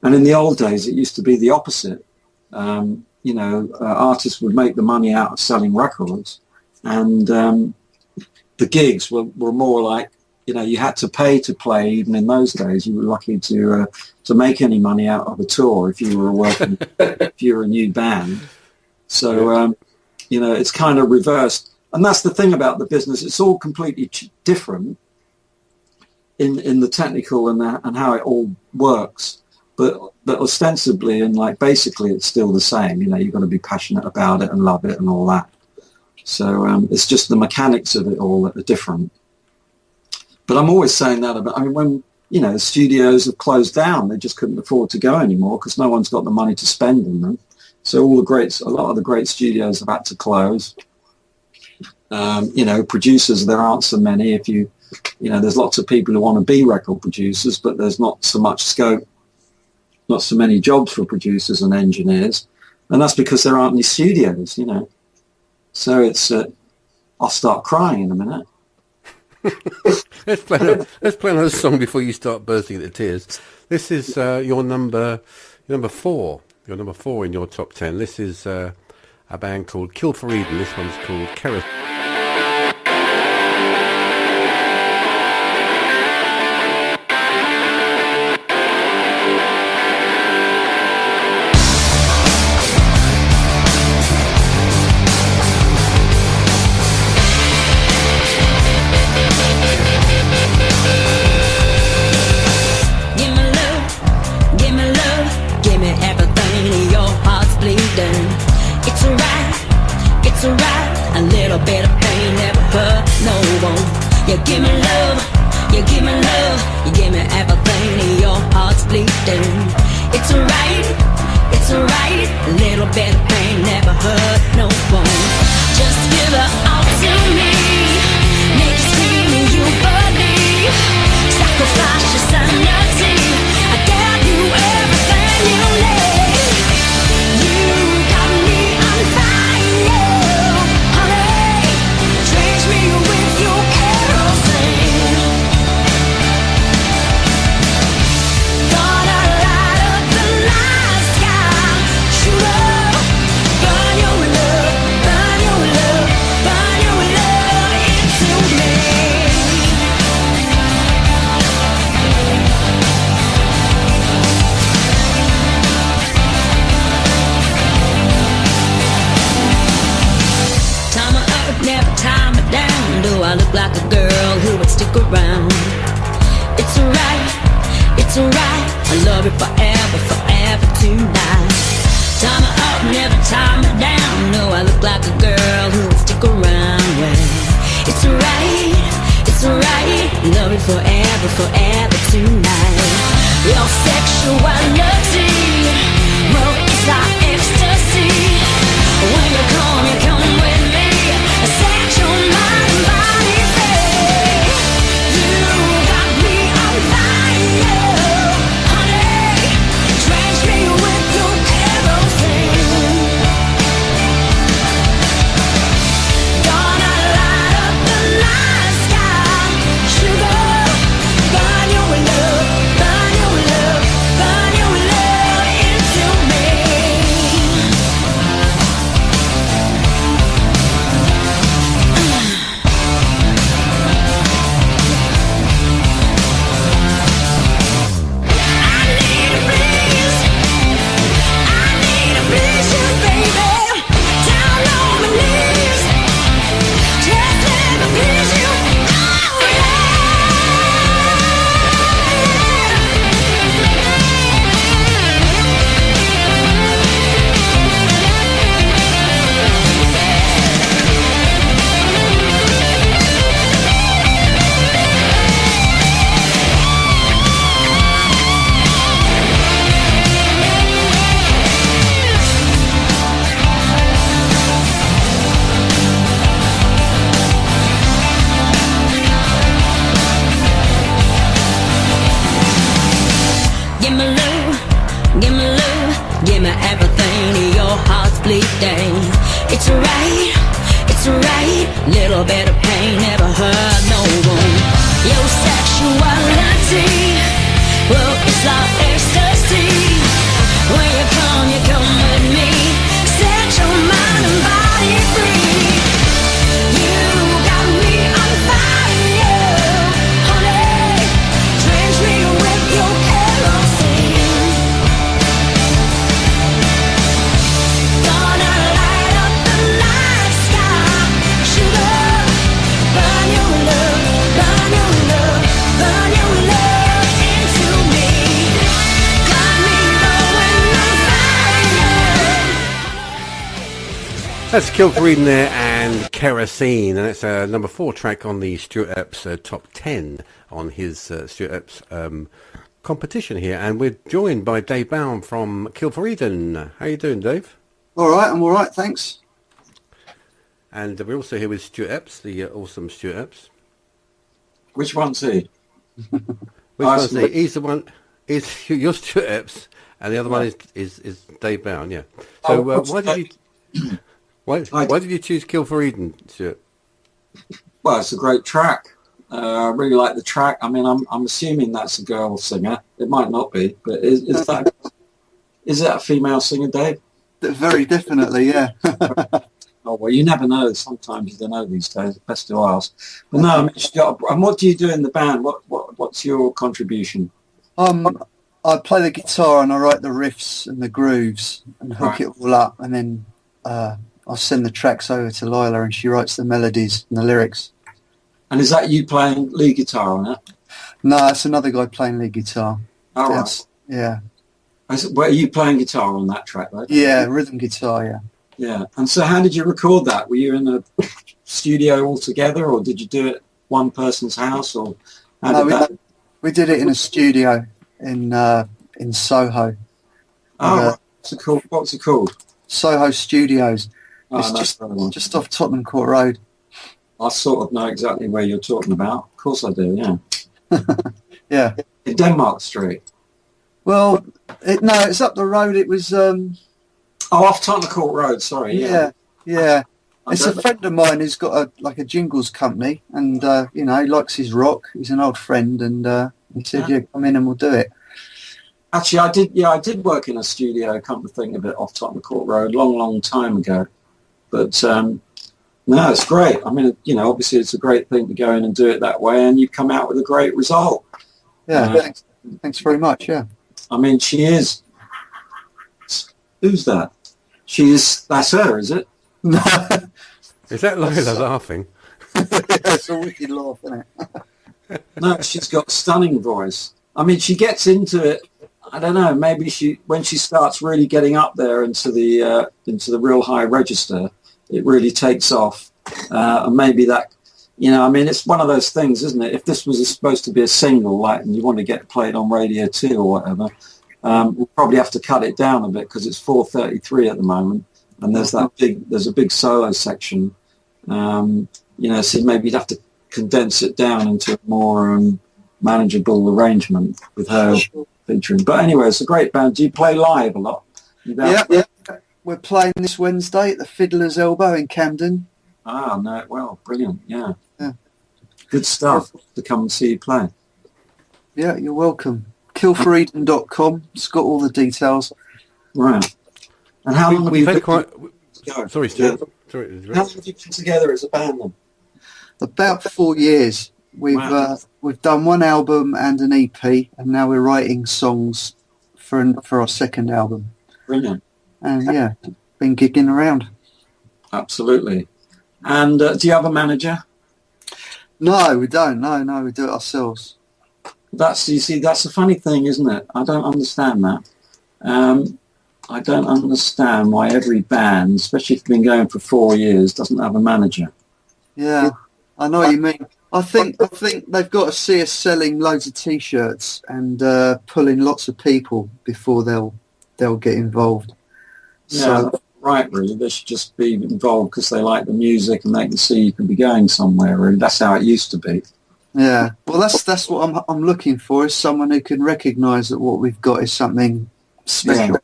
And in the old days, it used to be the opposite. Artists would make the money out of selling records, and the gigs were more like, you had to pay to play. Even in those days, you were lucky to make any money out of a tour if you were if you were a new band. So, it's kind of reversed. And that's the thing about the business. It's all completely different in the technical and how it all works. But ostensibly and basically it's still the same. You've got to be passionate about it and love it and all that. So it's just the mechanics of it all that are different. But I'm always saying that about, when, the studios have closed down, they just couldn't afford to go anymore because no one's got the money to spend in them. So a lot of the great studios have had to close. Producers, there aren't so many. There's lots of people who want to be record producers, but there's not so much scope, not so many jobs for producers and engineers. And that's because there aren't any studios, So it's, I'll start crying in a minute. Let's play another song before you start bursting into tears. This is your number 4. Your number 4 in your top 10. This is a band called Kill for Eden. This one's called Kerosene. It's alright, a little bit of pain. forever, forever tonight. Your sexuality, well, it's like ecstasy. When you come with me. Set your mind and body free. You got me on fire, honey. Drench me with your kerosene. Gonna light up the night sky. Sugar, burn your love, burn your love, burn your love into me. I need a breeze, I need a breeze, you baby. Down on my knees, just let me please you. Oh Give me love, give me love, give me everything. Your heart's bleeding. It's alright, little bit of pain never hurt no one. Your sexuality, well, it's like ecstasy. When you come with me. Set your mind and body free. You got me on fire, honey. Drench me with your kerosene. Gonna light up the night sky. Sugar, burn your love, burn your love, burn your love into me. Got me going on fire. That's Kilford Eden there and Kerosene, and it's a number 4 track on the Stuart Epps top 10 on his Stuart Epps competition here. And we're joined by Dave Bowen from Kilford Eden. How you doing, Dave? All right, I'm all right, thanks. And we're also here with Stuart Epps, the awesome Stuart Epps. Which one's he? Which one's he? He's the one. Is you're Stuart Epps, and the other one is Dave Bowen. Yeah. So why did you why did you choose Kilford Eden, Stuart? Well, it's a great track. I really like the track. I mean, I'm assuming that's a girl singer. It might not be, but is that a female singer, Dave? Very definitely, yeah. Oh well, you never know. Sometimes you don't know these days. Best to ask. But no, I mean, and what do you do in the band? What's your contribution? I play the guitar and I write the riffs and the grooves and hook it all up, and then I'll send the tracks over to Lila and she writes the melodies and the lyrics. And is that you playing lead guitar on it? No, it's another guy playing lead guitar. All right. Yeah. Were you playing guitar on that track, right? Yeah, rhythm guitar, yeah. Yeah. And so how did you record that? Were you in a studio all together, or did you do it one person's house, or how did that? We did it in a studio in Soho. Oh, what's it called? Soho Studios. It's Oh, just off Tottenham Court Road. I sort of know exactly where you're talking about. Of course I do, yeah. Yeah. In Denmark Street. Well, it's up the road. It was... off Tottenham Court Road, sorry. Yeah. It's a friend of mine who's got a jingles company, and he likes his rock. He's an old friend, and he said, "Yeah, come in and we'll do it." Actually, I did work in a studio, come to think of it, off Tottenham Court Road, long time ago. But no, it's great. I mean, obviously it's a great thing to go in and do it that way, and you come out with a great result. Yeah, thanks very much. Yeah. I mean, she is. Who's that? That's her, is it? No. Is that Lola laughing? It's a wicked laugh, isn't it? No, she's got a stunning voice. I mean, she gets into it. I don't know. Maybe when she starts really getting up there into the real high register, it really takes off. And maybe that you know, I mean, it's one of those things, isn't it? If this was supposed to be a single, like, and you want to get played on Radio 2 or whatever, we'll probably have to cut it down a bit because it's 4:33 at the moment, and there's a big solo section. You know, so maybe you'd have to condense it down into a more manageable arrangement with her featuring. But anyway, it's a great band. Do you play live a lot? Yeah. We're playing this Wednesday at the Fiddler's Elbow in Camden. Ah, no, well, brilliant, yeah. Good stuff to come and see you play. Yeah, you're welcome. Killforeden.com. It's got all the details. Right. And how long have you been... Sorry, Stuart. Sorry. How long have you been together as a band then? About 4 years. We've done one album and an EP, and now we're writing songs for our second album. Brilliant. And yeah, been gigging around. Absolutely. And do you have a manager? No, we don't. No, we do it ourselves. That's a funny thing, isn't it? I don't understand that. I don't understand why every band, especially if it's been going for 4 years, doesn't have a manager. Yeah, I know what you mean. I think they've got to see us selling loads of T-shirts and pulling lots of people before they'll get involved. Yeah, so, right. Really, they should just be involved because they like the music and they can see you can be going somewhere. Really, that's how it used to be. Yeah, well, that's what I'm looking for, is someone who can recognise that what we've got is something special.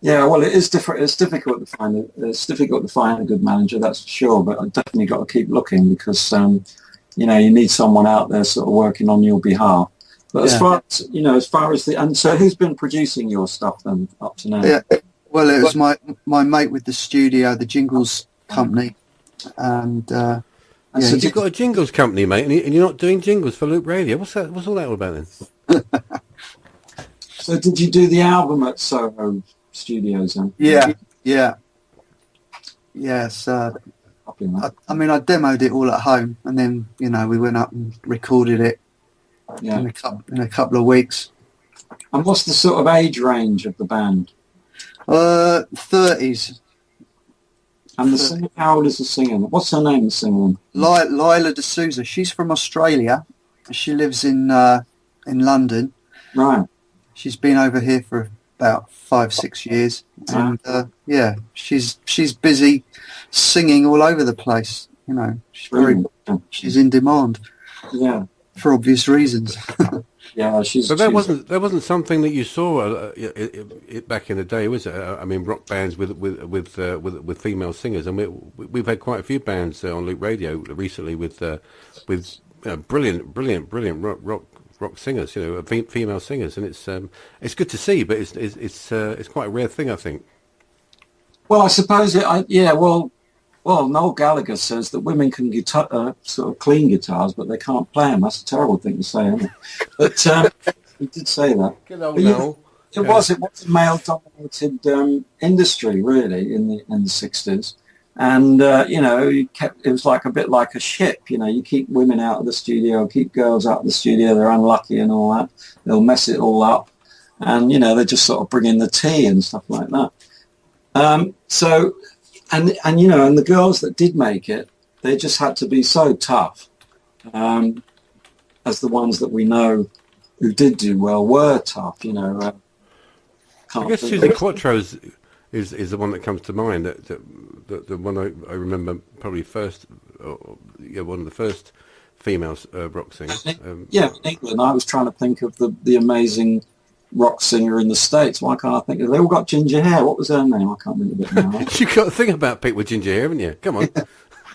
Yeah, well, it is different. It's difficult to find. It's difficult to find a good manager, that's for sure. But I've definitely got to keep looking because you know, you need someone out there sort of working on your behalf. But as far as and so who's been producing your stuff then up to now? Yeah, well, it was my mate with the studio, the Jingles company, and. So you've got a jingles company, mate, and you're not doing jingles for Loop Radio. What's all that all about then? So did you do the album at Soho Studios then? Yeah. Yes. I mean, I demoed it all at home, and then we went up and recorded it in a couple of weeks. And what's the sort of age range of the band? 30s. And the singer, how old is the singer? What's her name, the singer? Lila D'Souza. She's from Australia. She lives in London. Right. She's been over here for about 5-6 years, and she's busy singing all over the place. She's in demand. Yeah. For obvious reasons. Yeah, But that wasn't something that you saw back in the day, was it? I mean, rock bands with female singers, and we've had quite a few bands on Loop Radio recently with brilliant rock singers, female singers, and it's good to see, but it's quite a rare thing, I think. Well, I suppose Well, Noel Gallagher says that women can sort of clean guitars, but they can't play them. That's a terrible thing to say, isn't it? But he did say that. Good old Noel. It was a male-dominated industry, really, in the 60s, and it was like a bit like a ship. You keep women out of the studio, keep girls out of the studio. They're unlucky and all that. They'll mess it all up, and they just sort of bring in the tea and stuff like that. And the girls that did make it, they just had to be so tough, as the ones that we know who did do well were tough. I guess Susan Quattro's is the one that comes to mind. The one I remember probably first, one of the first female rock singers. In England, I was trying to think of the amazing rock singer in the States. Why can't I think of it? They all got ginger hair. What was her name? I can't think of it now. You've got to think about people with ginger hair, haven't you? Come on.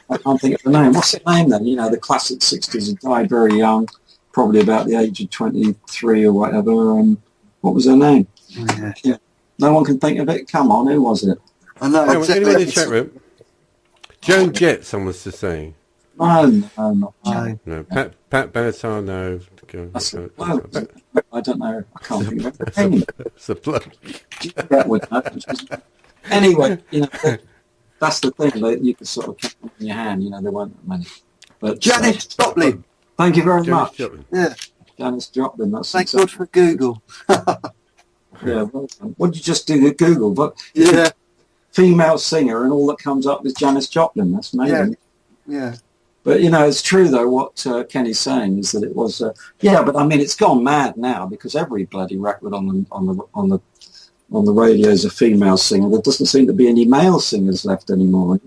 I can't think of the name. What's her name then? The classic 60s, who died very young, probably about the age of 23 or whatever. What was her name? Yeah. No one can think of it? Come on, who was it? I know. Anyway, in the chat room. Joan Jett, someone's to say. No, not Joan. No, Pat Benatar, no. I don't know. I can't think of it. It's a plug. Anyway, that's the thing that you can sort of keep in your hand. There weren't that many. But Janis Joplin. Thank you very much. Joplin. Yeah. Janis Joplin. That's Thank God for Google. Yeah. Well, what did you just do to Google? But yeah. Female singer, and all that comes up is Janis Joplin. That's amazing. Yeah. But it's true though. What Kenny's saying is that it was. But I mean, it's gone mad now because every bloody record on the radio is a female singer. There doesn't seem to be any male singers left anymore.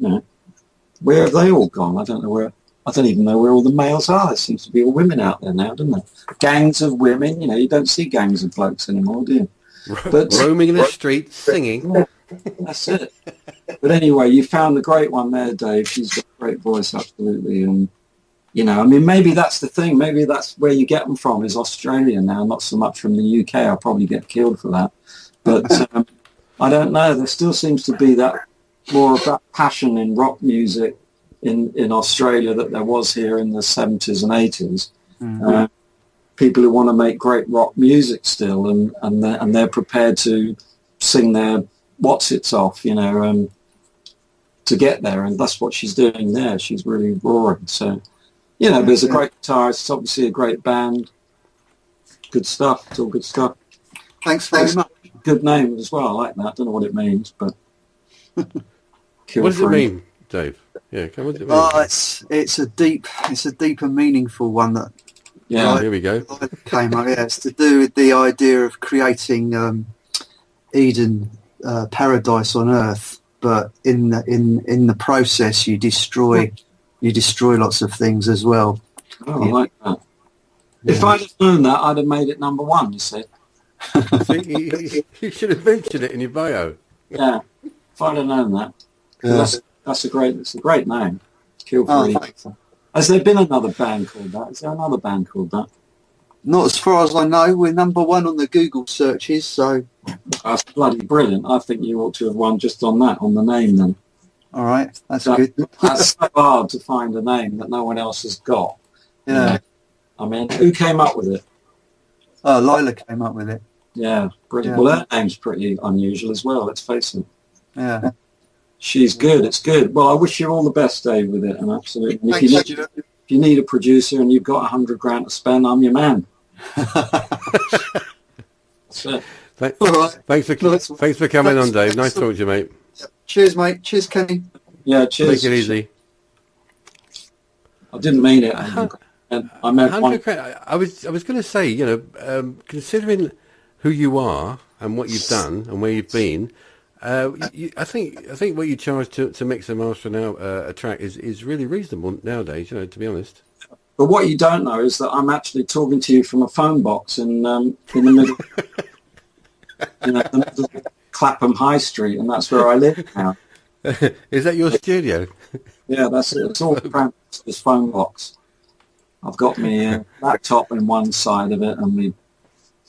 Where have they all gone? I don't know where. I don't even know where all the males are. There seems to be all women out there now, doesn't there? Gangs of women. You don't see gangs of blokes anymore, do you? But roaming in the streets, singing. That's it. But anyway, you found a great one there, Dave. She's got a great voice, absolutely. And, I mean, maybe that's the thing. Maybe that's where you get them from is Australia now, not so much from the UK. I'll probably get killed for that. But I don't know. There still seems to be that more of that passion in rock music in Australia that there was here in the 70s and 80s. Mm-hmm. People who want to make great rock music still, and they're prepared to sing their what's-its off, to get there, and that's what she's doing there. She's really roaring. So, there's a great guitarist. It's obviously a great band. Good stuff. It's all good stuff. Thanks very much. Good name as well. I like that. I don't know what it means, but what does it mean, Dave? Yeah, what does it mean? Oh, it's a deep and meaningful one that. Yeah, here we go. Came up. Yeah, it's to do with the idea of creating Eden, paradise on Earth, but in the process you destroy lots of things as well. Oh, I like that. Yeah. If I'd have known that, I'd have made it number one. You see. You should have mentioned it in your bio. Yeah, if I'd have known that. Yeah. That's a great name. Kill Free. Has there been another band called that? Is there another band called that? Not as far as I know. We're number one on the Google searches, so... That's bloody brilliant. I think you ought to have won just on that, on the name then. All right, that's good. That's so hard to find a name that no one else has got. Yeah. I mean, who came up with it? Oh, Lila came up with it. Yeah, brilliant. Yeah. Well, her name's pretty unusual as well, let's face it. Yeah. She's good. It's good. Well, I wish you all the best, Dave, with it. And absolutely. If you need a producer and you've got $100,000 to spend, I'm your man. That's it. Thanks for coming on, Dave. Nice talking to you, mate. Cheers, mate. Cheers, Kenny. Yeah, cheers. Take it easy. I didn't mean it. I meant I was going to say, considering who you are and what you've done and where you've been. I think what you charge to mix and master now a track is really reasonable nowadays. To be honest. But what you don't know is that I'm actually talking to you from a phone box in the middle, the middle of Clapham High Street, and that's where I live now. Is that your studio? Yeah, that's it. It's all cramped. This phone box. I've got my laptop in one side of it, and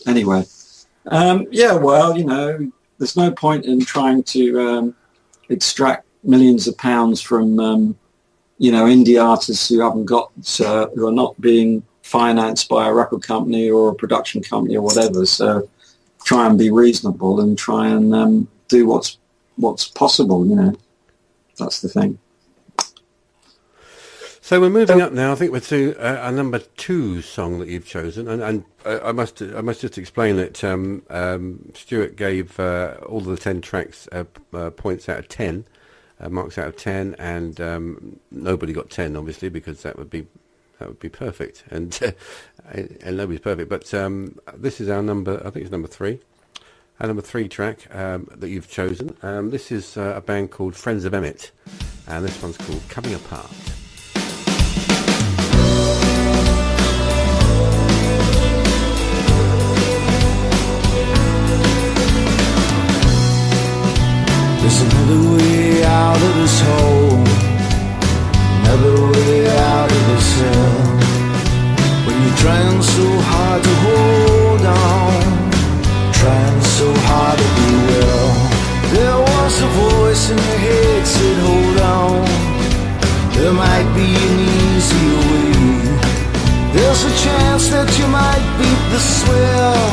anyway. There's no point in trying to extract millions of pounds from, indie artists who who are not being financed by a record company or a production company or whatever. So try and be reasonable and try and do what's possible. That's the thing. So we're moving up now. I think we're to a number 2 song that you've chosen, and I must just explain that Stuart gave all the 10 tracks points out of 10, marks out of 10, and nobody got 10, obviously, because that would be perfect, and nobody's perfect. But this is our number. I think it's number 3. Our number 3 track that you've chosen. This is a band called Friends of Emmett, and this one's called Coming Apart. There's another way out of this hole, another way out of this hell. When you're trying so hard to hold on, trying so hard to be well. There was a voice in your head said, hold on, there might be an easier way. There's a chance that you might beat the swell,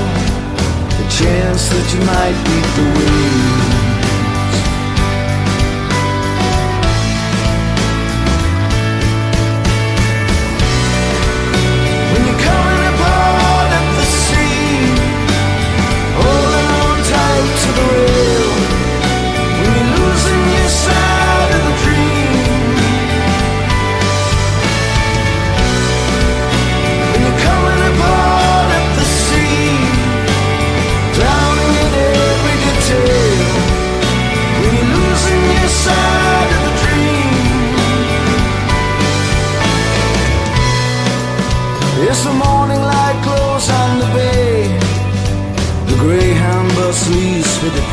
a chance that you might beat the wind.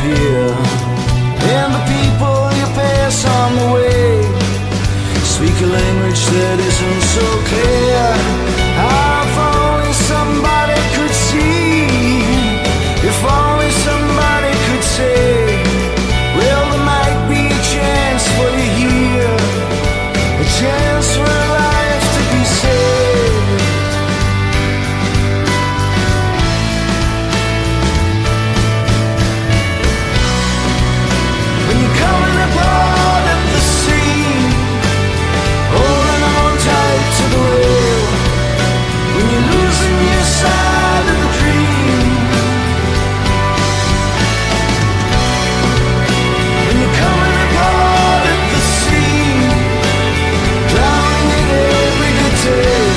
here. And the people you pass on the way speak a language that isn't so clear. If only somebody could see, if only somebody could say, well, there might be a chance for you here, a chance for a life to be saved. When you're coming apart at the seam, holding on tight to the rail, when you're losing your side of the dream, when you're coming apart at the seam, drowning in every detail,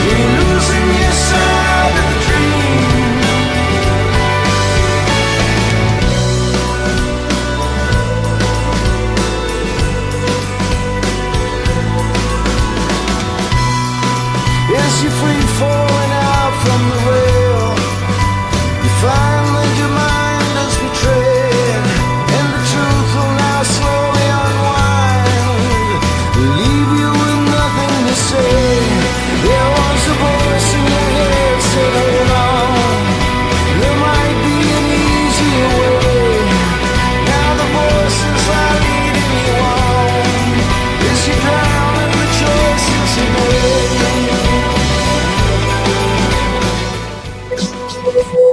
when you're losing your side of the dream. As you're free falling out from the rail, you find that your mind has betrayed, and the truth will now slowly unwind, leave you with nothing to say. There was a voice in your head said, hold on, there might be an easier way. Now the voices are leading you on, as you drown in the choices you made.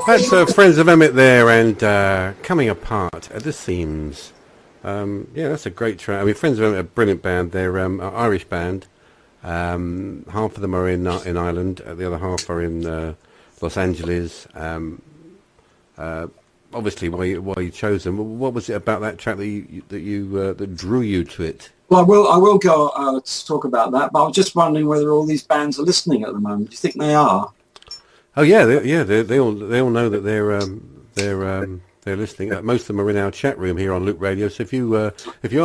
That's Friends of Emmett there, and Coming Apart at the Seams. Yeah, that's a great track. I mean, Friends of Emmett are a brilliant band. They're an Irish band. Half of them are in Ireland. The other half are in Los Angeles. Obviously, why you chose them? What was it about that track that drew you to it? Well, I will go to talk about that, but I was just wondering whether all these bands are listening at the moment. Do you think they are? Oh yeah, they all know that they're listening. Most of them are in our chat room here on Loop Radio. So if you are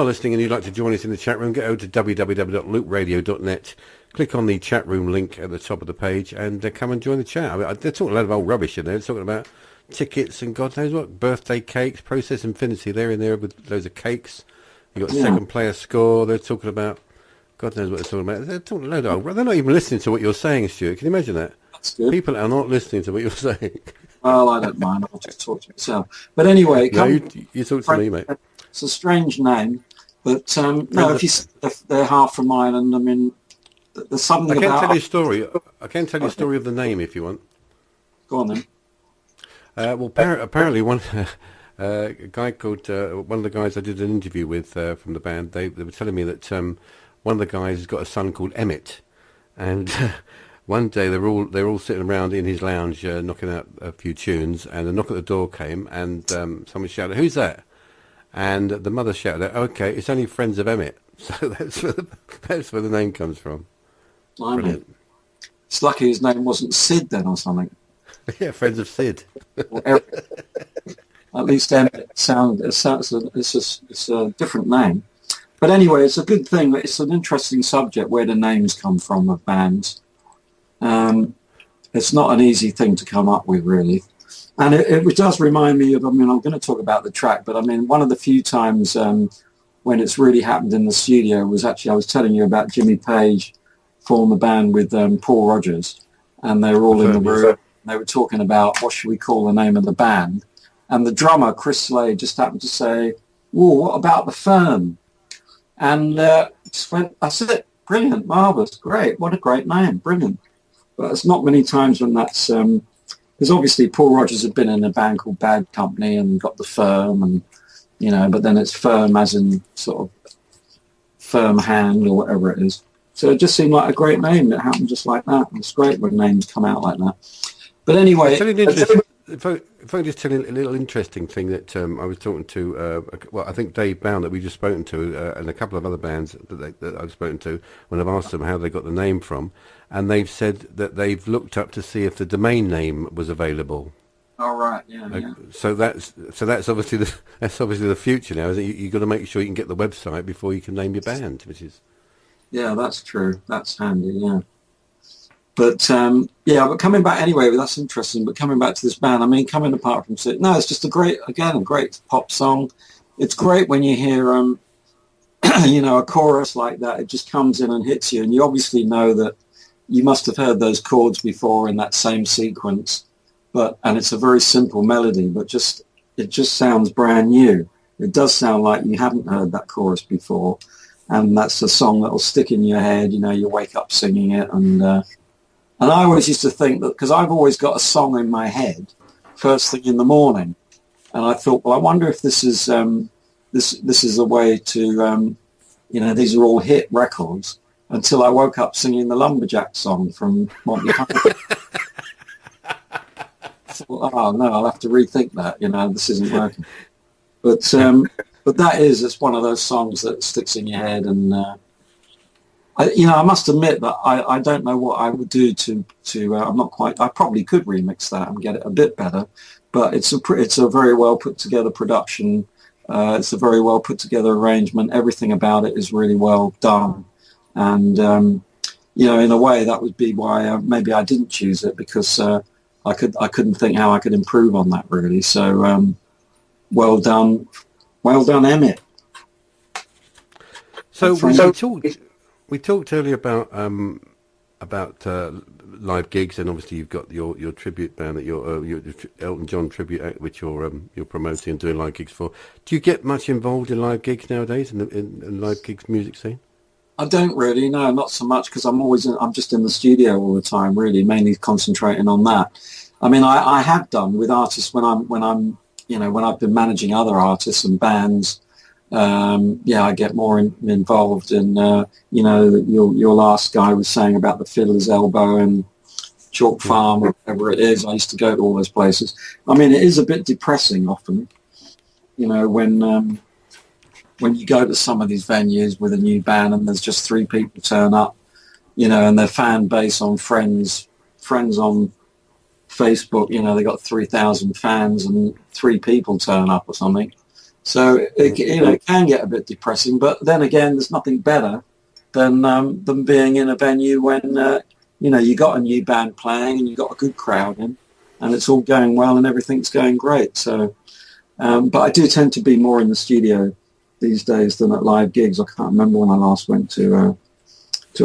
listening and you'd like to join us in the chat room, get over to www.loopradio.net, click on the chat room link at the top of the page, and come and join the chat. I mean, they're talking a lot of old rubbish in there. They're talking about tickets and God knows what, birthday cakes, Process Infinity. They're in there with loads of cakes. You got second player score. They're talking about God knows what they're talking about. They're talking a load of old. They're not even listening to what you're saying, Stuart. Can you imagine that? That's good. People are not listening to what you're saying. Well, I don't mind. I'll just talk to myself. But anyway, No, you talk to me, mate. It's a strange name, but no, if they're half from Ireland, I mean, there's something I can about... tell you a story. I can tell you a story of the name if you want. Go on then. Well, apparently one a guy called one of the guys I did an interview with from the band. They were telling me that one of the guys has got a son called Emmett, and one day they're all sitting around in his lounge knocking out a few tunes, and a knock at the door came, and someone shouted, "Who's that?" And the mother shouted out, "Okay, it's only Friends of Emmett." So that's where the name comes from. Brilliant. It's lucky his name wasn't Sid then or something. Yeah, Friends of Sid. Or Eric. At least Emmett it's a different name. But anyway, it's a good thing. It's an interesting subject where the names come from of bands. It's not an easy thing to come up with, really. And it does remind me of, I mean, I'm going to talk about the track, but I mean, one of the few times when it's really happened in the studio was actually, I was telling you about Jimmy Page formed a band with Paul Rodgers, and they were all in the room. They were talking about what should we call the name of the band. And the drummer, Chris Slade, just happened to say, "Whoa, what about the Firm?" And just went, "That's it. Brilliant, marvellous, great. What a great name, brilliant." But it's not many times when that's... because obviously Paul Rodgers had been in a band called Bad Company and got the Firm, and, you know, but then it's Firm as in sort of firm hand or whatever it is. So it just seemed like a great name. It happened just like that. It's great when names come out like that. But anyway... If I just tell you a little interesting thing that I was talking to, well, I think Dave Bound that we just spoken to, and a couple of other bands that I've spoken to, when I've asked them how they got the name from, and they've said that they've looked up to see if the domain name was available. Oh right, yeah. So that's obviously the future now, isn't it? You've got to make sure you can get the website before you can name your band, which is... Yeah, that's true. That's handy, yeah. But coming back anyway, that's interesting. But coming back to this band, I mean, coming apart from it, no, it's just a great pop song. It's great when you hear, a chorus like that. It just comes in and hits you, and you obviously know that you must have heard those chords before in that same sequence. And it's a very simple melody, but it just sounds brand new. It does sound like you haven't heard that chorus before, and that's a song that will stick in your head. You wake up singing it, and I always used to think that, because I've always got a song in my head first thing in the morning, and I thought, well, I wonder if this is this is a way to, these are all hit records, until I woke up singing the Lumberjack song from Monty Python. I thought, oh no, I'll have to rethink that. This isn't working. But it's one of those songs that sticks in your head, and I must admit that I don't know what I would do to I'm not quite. I probably could remix that and get it a bit better, but it's a very well put together production. It's a very well put together arrangement. Everything about it is really well done, and in a way that would be why maybe I didn't choose it, because I couldn't think how I could improve on that really. So well done, Emmett. So we talked earlier about live gigs, and obviously you've got your tribute band that your Elton John tribute act, which you're promoting and doing live gigs for. Do you get much involved in live gigs nowadays, in live gigs music scene? I don't really, no, not so much, because I'm just in the studio all the time, really, mainly concentrating on that. I mean, I have done with artists when I've been managing other artists and bands. I get more involved in, your last guy was saying about the Fiddler's Elbow and Chalk Farm, or whatever it is. I used to go to all those places. I mean, it is a bit depressing often, when you go to some of these venues with a new band and there's just 3 people turn up, and their fan base on friends on Facebook, they got 3,000 fans and 3 people turn up or something. So it can get a bit depressing, but then again, there's nothing better than being in a venue when you got a new band playing and you got a good crowd in, and it's all going well and everything's going great. So, but I do tend to be more in the studio these days than at live gigs. I can't remember when I last went to a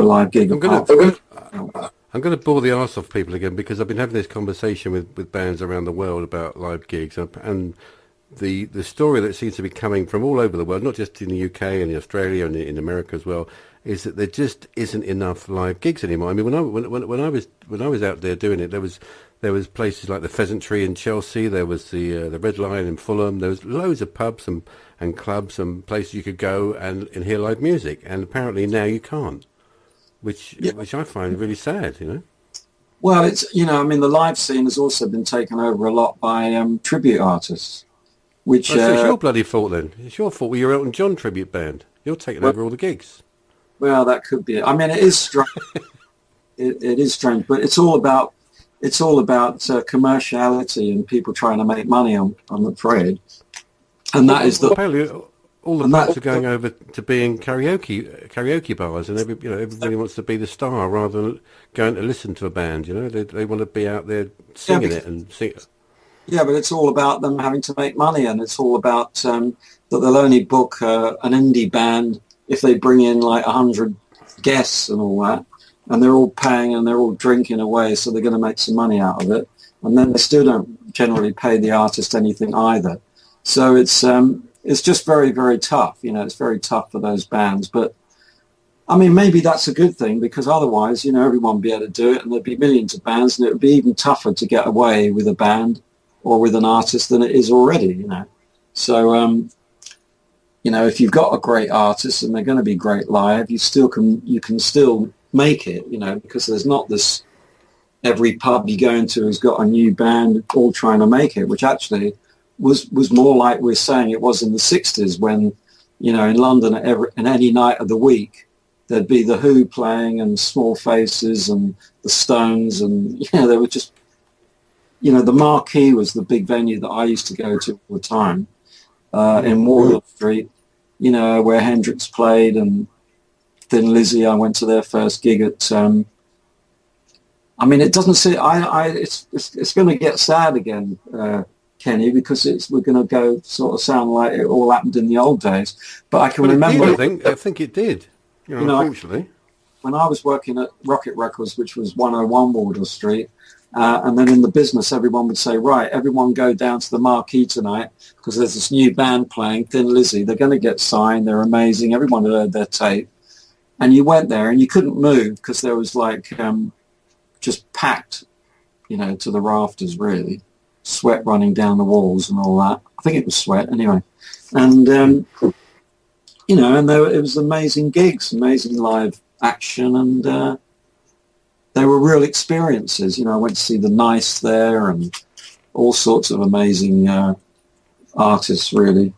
live gig. I'm going to bore the arse off people again, because I've been having this conversation with bands around the world about live gigs, and the story that seems to be coming from all over the world, not just in the UK and in Australia and in America as well, is that there just isn't enough live gigs anymore. I mean, when I was out there doing it, there was places like the Pheasantry in Chelsea, there was the Red Lion in Fulham, there was loads of pubs and clubs and places you could go and hear live music, and apparently now you can't, which I find really sad, Well, it's, I mean, the live scene has also been taken over a lot by tribute artists, which... So it's your bloody fault then. It's your fault with your Elton John tribute band. You're taking over all the gigs. Well, that could be it. I mean, it is strange. it is strange, but it's all about commerciality and people trying to make money, I'm afraid. And that is all the pubs are going over to being karaoke bars, and everybody wants to be the star rather than going to listen to a band. They want to be out there singing it and sing. Yeah, but it's all about them having to make money, and it's all about that they'll only book an indie band if they bring in like 100 guests and all that, and they're all paying and they're all drinking away, so they're going to make some money out of it, and then they still don't generally pay the artist anything either. So it's just very, very tough. It's very tough for those bands. But I mean, maybe that's a good thing, because otherwise, everyone would be able to do it, and there'd be millions of bands, and it would be even tougher to get away with a band or with an artist than it is already. So if you've got a great artist and they're going to be great live, you can still make it. Because there's not this every pub you go into has got a new band all trying to make it, which actually was more like we're saying it was in the 60s, when in London and any night of the week there'd be the Who playing and Small Faces and the Stones, and they were just the Marquee was the big venue that I used to go to all the time in Wardour Street, where Hendrix played, and Thin Lizzy. I went to their first gig at I mean, it doesn't seem. It's going to get sad again, Kenny, because we're going to go sort of sound like it all happened in the old days. But I can remember. I think it did. You know, unfortunately. When I was working at Rocket Records, which was 101 Wardour Street, and then in the business, everyone would say, right, everyone go down to the marquee tonight because there's this new band playing, Thin Lizzy. They're going to get signed. They're amazing. Everyone had heard their tape. And you went there and you couldn't move because there was like just packed, you know, to the rafters, really. Sweat running down the walls and all that. I think it was sweat anyway. And, you know, and it was amazing gigs, amazing live action, and they were real experiences. You know, I went to see The Nice there and all sorts of amazing artists, really.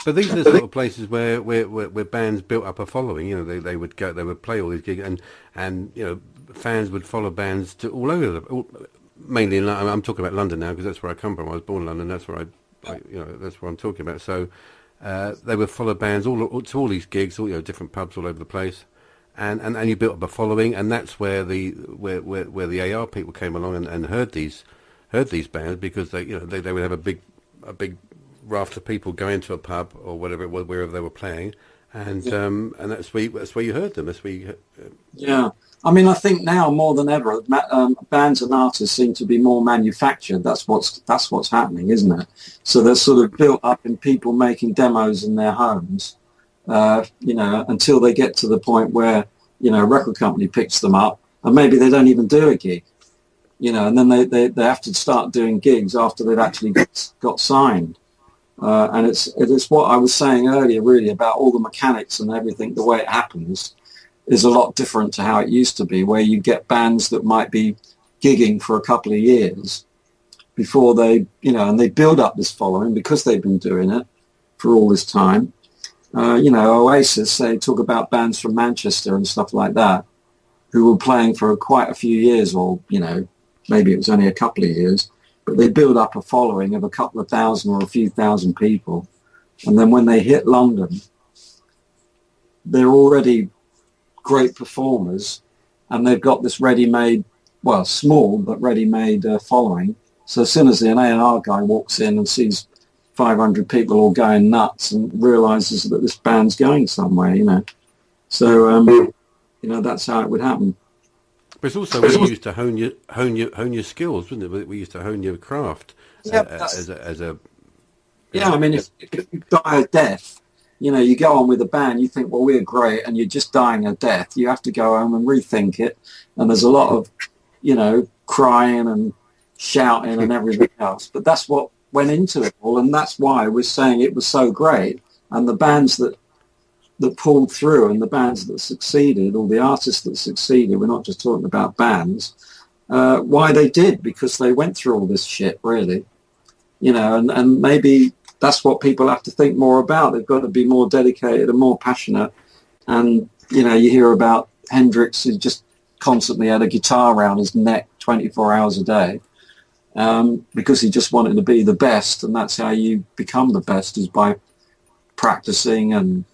But these are the sort of places where bands built up a following. You know, they would play all these gigs, and you know, fans would follow bands to all over. Mainly, I'm talking about London now because that's where I come from. I was born in London. That's where that's what I'm talking about. So they would follow bands to all these gigs, all, you know, different pubs all over the place. And you built up a following, and that's where the AR people came along and heard these bands, because they would have a big raft of people going to a pub or whatever it was, wherever they were playing, and that's where you heard them. Yeah, I mean, I think now more than ever, bands and artists seem to be more manufactured. That's what's happening, isn't it? So they're sort of built up in people making demos in their homes. You know, until they get to the point where, you know, a record company picks them up, and maybe they don't even do a gig, you know, and then they have to start doing gigs after they've actually got signed. And it's what I was saying earlier, really, about all the mechanics and everything, the way it happens is a lot different to how it used to be, where you get bands that might be gigging for a couple of years before they, you know, and they build up this following because they've been doing it for all this time. You know, Oasis, they talk about bands from Manchester and stuff like that who were playing for quite a few years, or, you know, maybe it was only a couple of years, but they build up a following of a couple of thousand or a few thousand people. And then when they hit London, they're already great performers, and they've got this ready-made, well, small but ready-made following. So as soon as the A&R guy walks in and sees 500 people all going nuts and realizes that this band's going somewhere, you know. So, you know, that's how it would happen. But it's also where you used to hone your skills, wasn't it? We used to hone your craft as a. Yeah, I mean, if you die a death, you know, you go on with a band, you think, well, we're great, and you're just dying a death. You have to go home and rethink it, and there's a lot of, you know, crying and shouting and everything else. But that's what went into it all, and that's why we're saying it was so great. And the bands that pulled through, and the bands that succeeded, or the artists that succeeded, we're not just talking about bands, why they did, because they went through all this shit, really, you know. And maybe that's what people have to think more about. They've got to be more dedicated and more passionate. And, you know, you hear about Hendrix, who just constantly had a guitar around his neck 24 hours a day, because he just wanted to be the best. And that's how you become the best, is by practicing and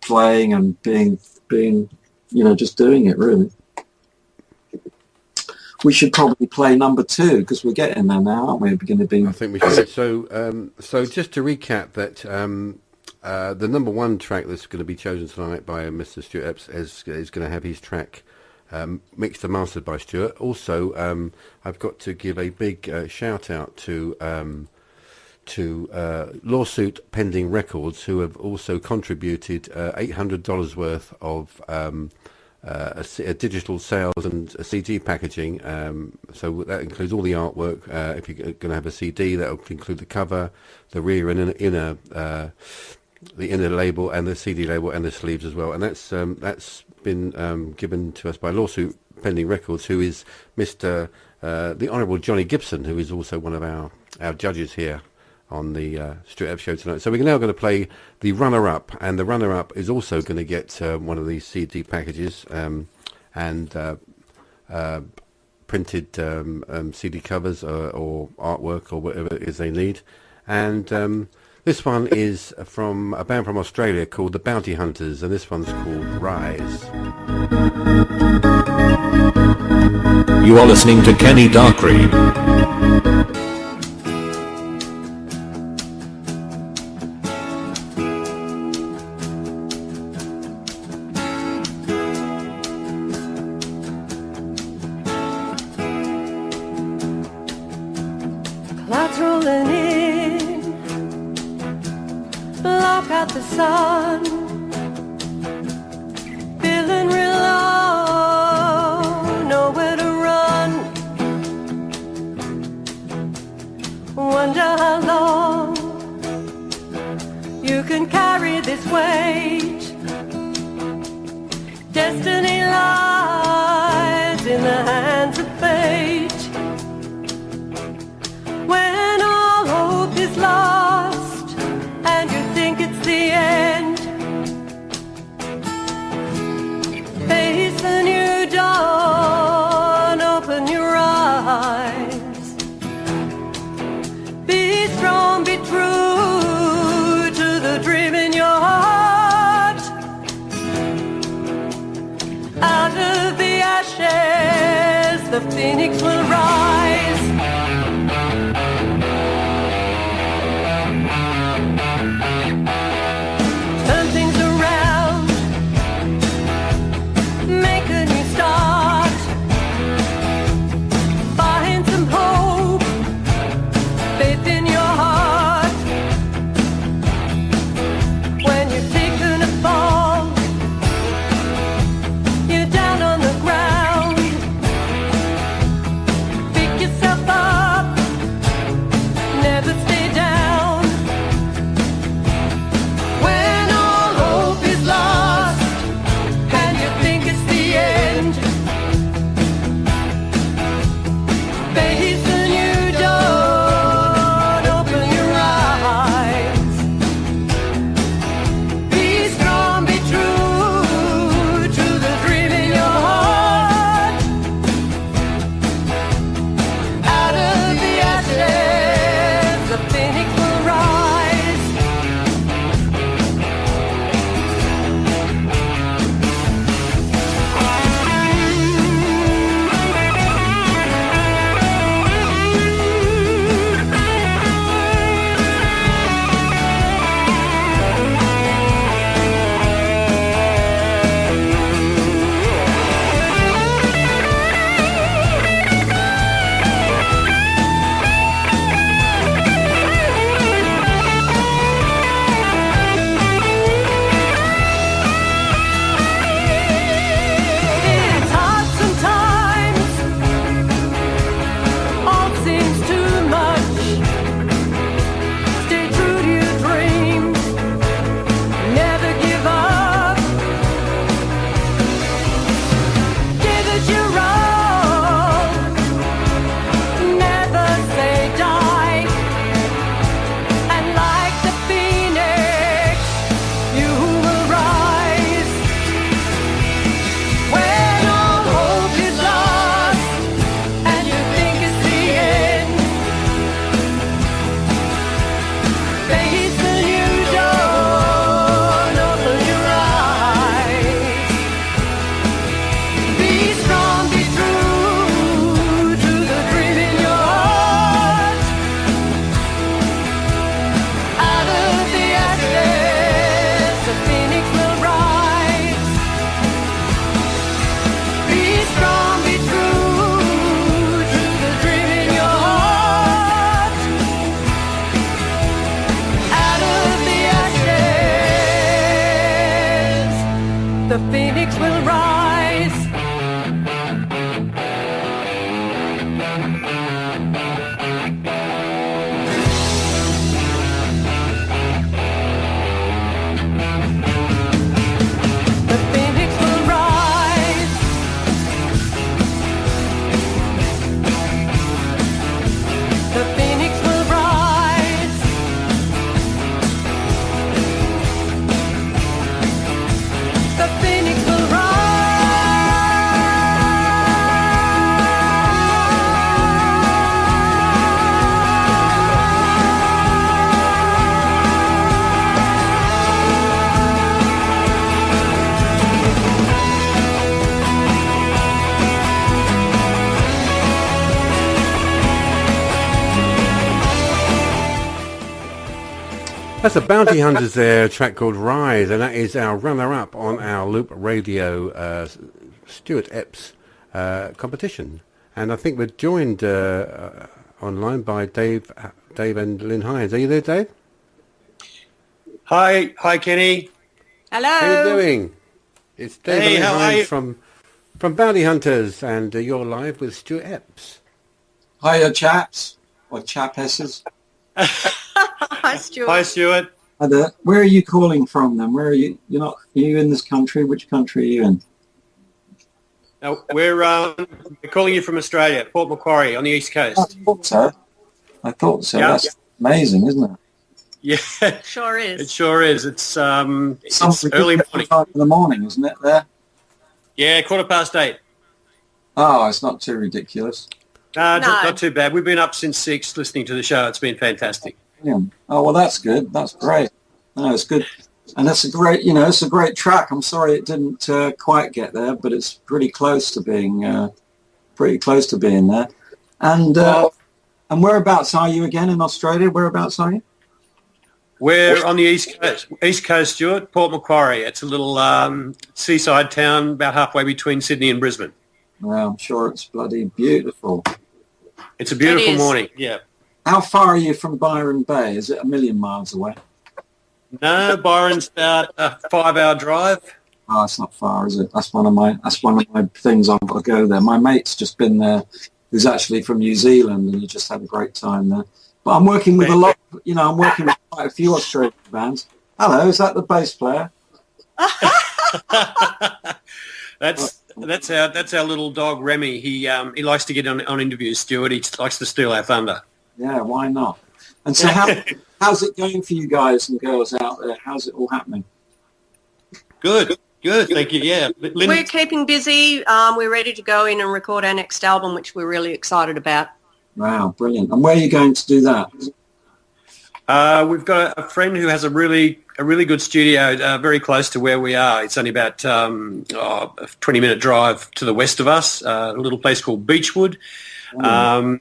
playing and being, you know, just doing it, really. We should probably play number 2, because we're getting there now, aren't we? We're going to be. I think we should. So just to recap, that the number 1 track that's going to be chosen tonight by Mr. Stuart Epps is going to have his track mixed and mastered by Stuart. Also, I've got to give a big shout out to Lawsuit Pending Records, who have also contributed $800 worth of a digital sales and a CD packaging. So that includes all the artwork. If you're going to have a CD, that will include the cover, the rear and inner, the inner label, and the CD label, and the sleeves as well. And that's been given to us by Lawsuit Pending Records, who is Mr. The Honourable Johnny Gibson, who is also one of our judges here on the Stuart Epps show tonight. So we're now going to play the runner-up, and the runner-up is also going to get one of these CD packages and printed CD covers or artwork or whatever it is they need. And This one is from a band from Australia called the Bounty Hunters, and this one's called Rise. You are listening to Kenny Darkreed. Clouds rolling in, block out the sun, feeling real low, nowhere to run. Wonder how long you can carry this weight. Destiny lies in the hands of fate. When all hope is lost and you think it's the end, face the new dawn, open your eyes. Be strong, be true to the dream in your heart. Out of the ashes, the phoenix will rise. Turn things around, make a new start, find some hope, faith in your heart. When you've taken a fall, you're down on the ground, be That's the Bounty Hunters there, a track called Rise, and that is our runner-up on our Loop Radio Stuart Epps competition. And I think we're joined online by Dave and Lynn Hines. Are you there, Dave? Hi, Kenny. Hello. How are you doing? It's Dave and Lynn Hines from Bounty Hunters, and you're live with Stuart Epps. Hiya, chaps, or chapesses. Hi, Stuart. Hi, Stuart. Hi there. Where are you calling from then? Where are you? Are you in this country? Which country are you in? Now, we're calling you from Australia, Port Macquarie on the East Coast. I thought so. Yeah. That's amazing, isn't it? Yeah, Sure is. it sure is. It's early morning. Time in the morning, isn't it? There. Yeah, 8:15. Oh, it's not too ridiculous. No, No. not too bad. We've been up since 6 listening to the show. It's been fantastic. Yeah. Oh well, that's good. That's great. No, it's good, and that's a great. It's a great track. I'm sorry it didn't quite get there, but it's pretty close to being there. And whereabouts are you again in Australia? Whereabouts are you? We're on the East Coast, Stuart, Port Macquarie. It's a little seaside town about halfway between Sydney and Brisbane. Well, I'm sure it's bloody beautiful. It's a beautiful It is. morning. Yeah. How far are you from Byron Bay? Is it 1,000,000 miles away? No, Byron's about a 5-hour drive. Oh, it's not far, is it? That's one of my things. I've got to go there. My mate's just been there, who's actually from New Zealand, and he just had a great time there. But I'm working with I'm working with quite a few Australian bands. Hello, is that the bass player? That's our little dog Remy. He likes to get on interviews, Stuart. He likes to steal our thunder. Yeah, why not? And so how's it going for you guys and girls out there? How's it all happening? Good. Thank you. Yeah, Lynn, We're keeping busy. We're ready to go in and record our next album, which we're really excited about. Wow, brilliant. And where are you going to do that? we've got a friend who has a really good studio very close to where we are. It's only about a 20-minute drive to the west of us. A little place called Beechwood. And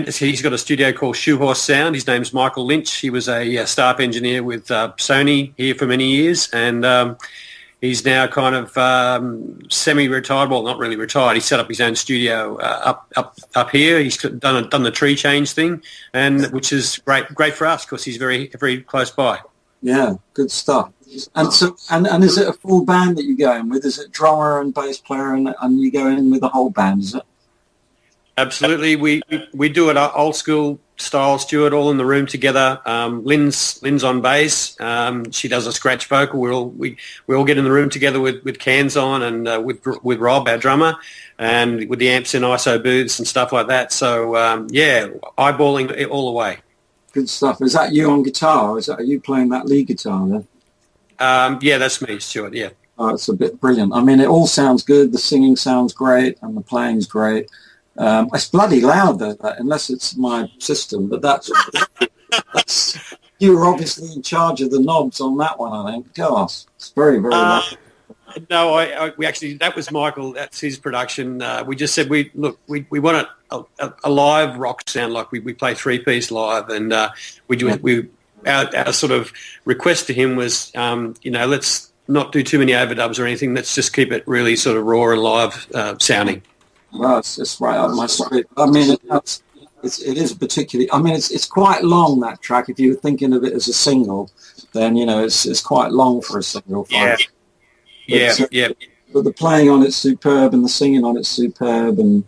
he's got a studio called Shoehorse Sound. His name's Michael Lynch. He was a staff engineer with Sony here for many years, and he's now kind of semi-retired. Well, not really retired. He set up his own studio up here. He's done the tree change thing, and which is great for us because he's very very close by. Yeah, good stuff. And so, and is it a full band that you go in with? Is it drummer and bass player, and you go in with the whole band? Is it? Absolutely, we do it old school style, Stuart, all in the room together. Lynn's on bass. She does a scratch vocal. We all get in the room together with cans on, and with Rob, our drummer, and with the amps in ISO booths and stuff like that. So eyeballing it all the way. Good stuff. Is that you on guitar? Are you playing that lead guitar then? Yeah, that's me, Stuart. Yeah. Oh, it's a bit brilliant. I mean, it all sounds good. The singing sounds great, and the playing's great. It's bloody loud though, unless it's my system, but that's you were obviously in charge of the knobs on that one, I think. Gosh, it's very, very loud. No, we actually, that was Michael. That's his production. We just said we want a live rock sound, like we play 3-piece live, and our sort of request to him was, let's not do too many overdubs or anything. Let's just keep it really sort of raw and live sounding. Well, it's right up my street. I mean, it is particularly. I mean, it's quite long, that track. If you were thinking of it as a single, then it's quite long for a single. Yeah. But the playing on it's superb, and the singing on it's superb, and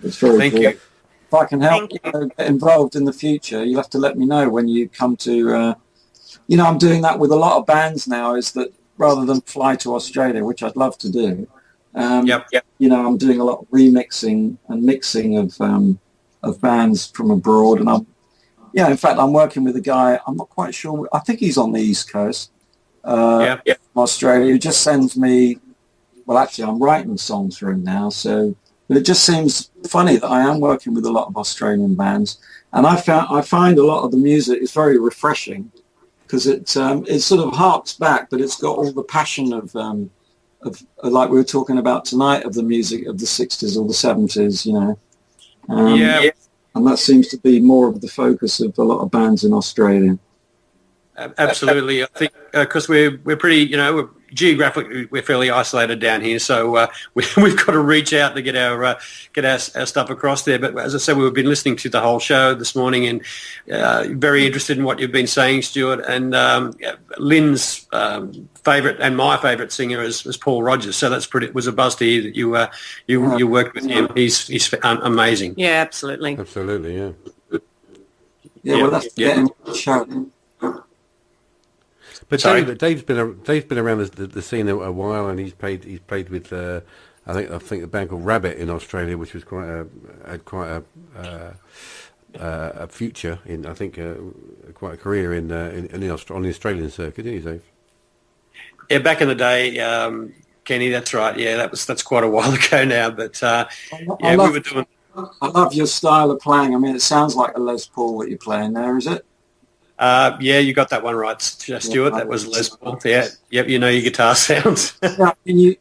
it's very Thank good. you. If I can help get involved in the future, you'll have to let me know when you come to. I'm doing that with a lot of bands now. Is that rather than fly to Australia, which I'd love to do. I'm doing a lot of remixing and mixing of bands from abroad, and in fact, I'm working with a guy. I'm not quite sure. I think he's on the East Coast, from Australia. Who just sends me. Well, actually, I'm writing songs for him now. So, but it just seems funny that I am working with a lot of Australian bands, and I find a lot of the music is very refreshing because it sort of harks back, but it's got all the passion of like we were talking about tonight, of the music of the 60s or the 70s, and that seems to be more of the focus of a lot of bands in Australia. Absolutely. I think because we're pretty, we're geographically we're fairly isolated down here, so we've got to reach out to get our stuff across there. But as I said, we've been listening to the whole show this morning, and very interested in what you've been saying, Stuart. And Lynn's favourite and my favourite singer is Paul Rodgers. So it was a buzz to hear that you worked with him. He's amazing. Yeah, absolutely. Absolutely, yeah. Yeah, well, that's getting the show. But Dave's been around the scene a while, and he's played with I think a band called Rabbit in Australia, which was had quite a future in quite a career on the Australian circuit, didn't he, Dave? Yeah, back in the day, Kenny. That's right. Yeah, that's quite a while ago now. But we were doing. I love your style of playing. I mean, it sounds like a Les Paul that you're playing there, is it? Yeah, you got that one right, Stuart. That was Les Paul. Yeah, yep. You know your guitar sounds. Yeah,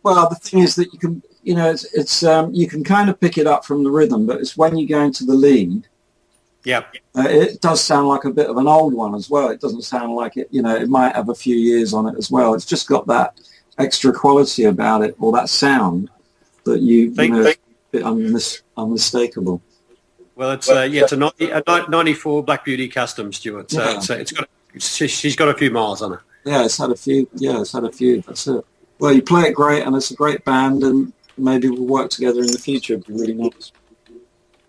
well, the thing is that you can, it's you can kind of pick it up from the rhythm, but it's when you go into the lead. Yeah. It does sound like a bit of an old one as well. It doesn't sound like it. It might have a few years on it as well. It's just got that extra quality about it, or that sound that unmistakable. Well, it's it's a 94 Black Beauty custom, Stuart. So, she's got a few miles on her. Yeah, it's had a few. That's it. Well, you play it great, and it's a great band, and maybe we'll work together in the future. It'd be really nice.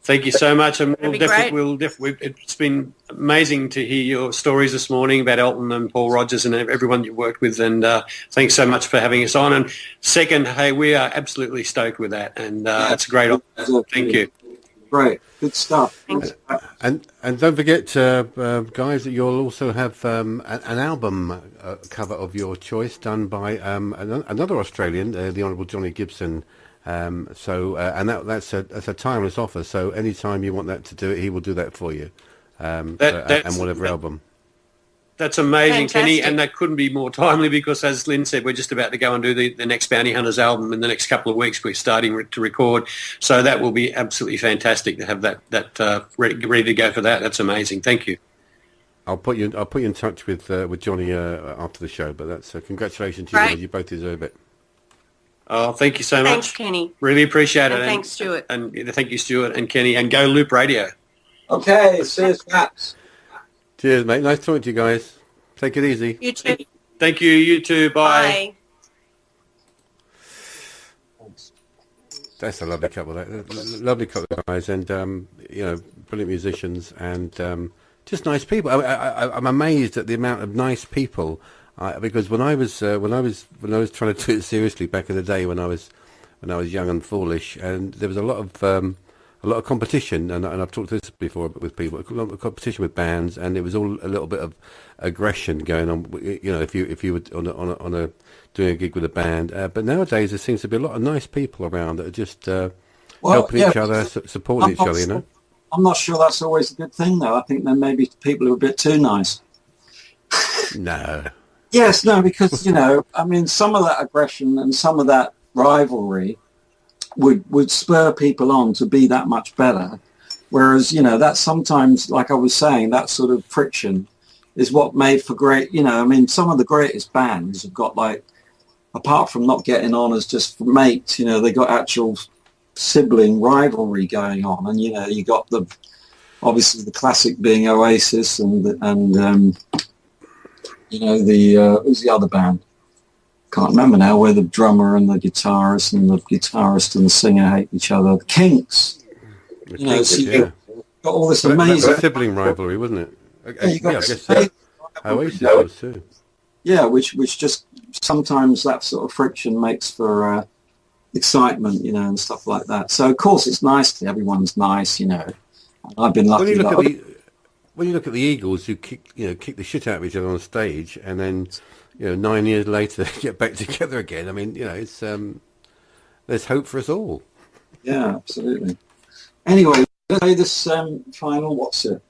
Thank you so much, and That'd be it's been amazing to hear your stories this morning about Elton and Paul Rodgers and everyone you worked with, and thanks so much for having us on. And second, hey, we are absolutely stoked with that, and it's a great honor. Thank you. Great, good stuff. And don't forget, guys, that you'll also have an album cover of your choice done by another Australian, the Honourable Johnny Gibson. And that's a timeless offer. So anytime you want that to do it, he will do that for you. And whatever album. That's amazing, Fantastic. Kenny, and that couldn't be more timely because, as Lynn said, we're just about to go and do the next Bounty Hunters album in the next couple of weeks. We're starting to record, so that will be absolutely fantastic to have that ready to go for that. That's amazing. Thank you. I'll put you in touch with Johnny after the show. But that's congratulations to you Right. guys. You both deserve it. Oh, thank you so much. Thanks, Kenny. Really appreciate it. And thanks, Stuart. And thank you, Stuart and Kenny. And go Loop Radio. Okay, cheers, Matt. Cheers, mate. Nice talking to you guys. Take it easy. You too. Thank you. You too. Bye. Bye. That's a lovely couple. Lovely couple of guys, and brilliant musicians, and just nice people. I'm amazed at the amount of nice people. Because when I was trying to do it seriously back in the day, when I was young and foolish, and there was a lot of competition, and I've talked this before with people, a lot of competition with bands, and it was all a little bit of aggression going on. If you were on a doing a gig with a band, but nowadays there seems to be a lot of nice people around that are just helping each other, supporting each other. I'm not sure that's always a good thing, though. I think there may be people who are a bit too nice. No. Yes, no, because some of that aggression and some of that rivalry would spur people on to be that much better. Whereas, that sometimes, like I was saying, that sort of friction is what made for great, some of the greatest bands have got, like, apart from not getting on as just mates, they got actual sibling rivalry going on. And, you got obviously the classic being Oasis and who's the other band? Can't remember now, where the drummer and the guitarist and the singer hate each other. The Kinks. Got all this amazing sibling rivalry, wasn't it? I guess so. Oasis was too. Yeah, which just sometimes that sort of friction makes for excitement, and stuff like that. So of course it's nice. Everyone's nice, I've been lucky. When you look at the Eagles, who kick the shit out of each other on stage, and then 9 years later get back together again. I mean, it's there's hope for us all. Yeah, absolutely. Anyway, let's play this final What's It.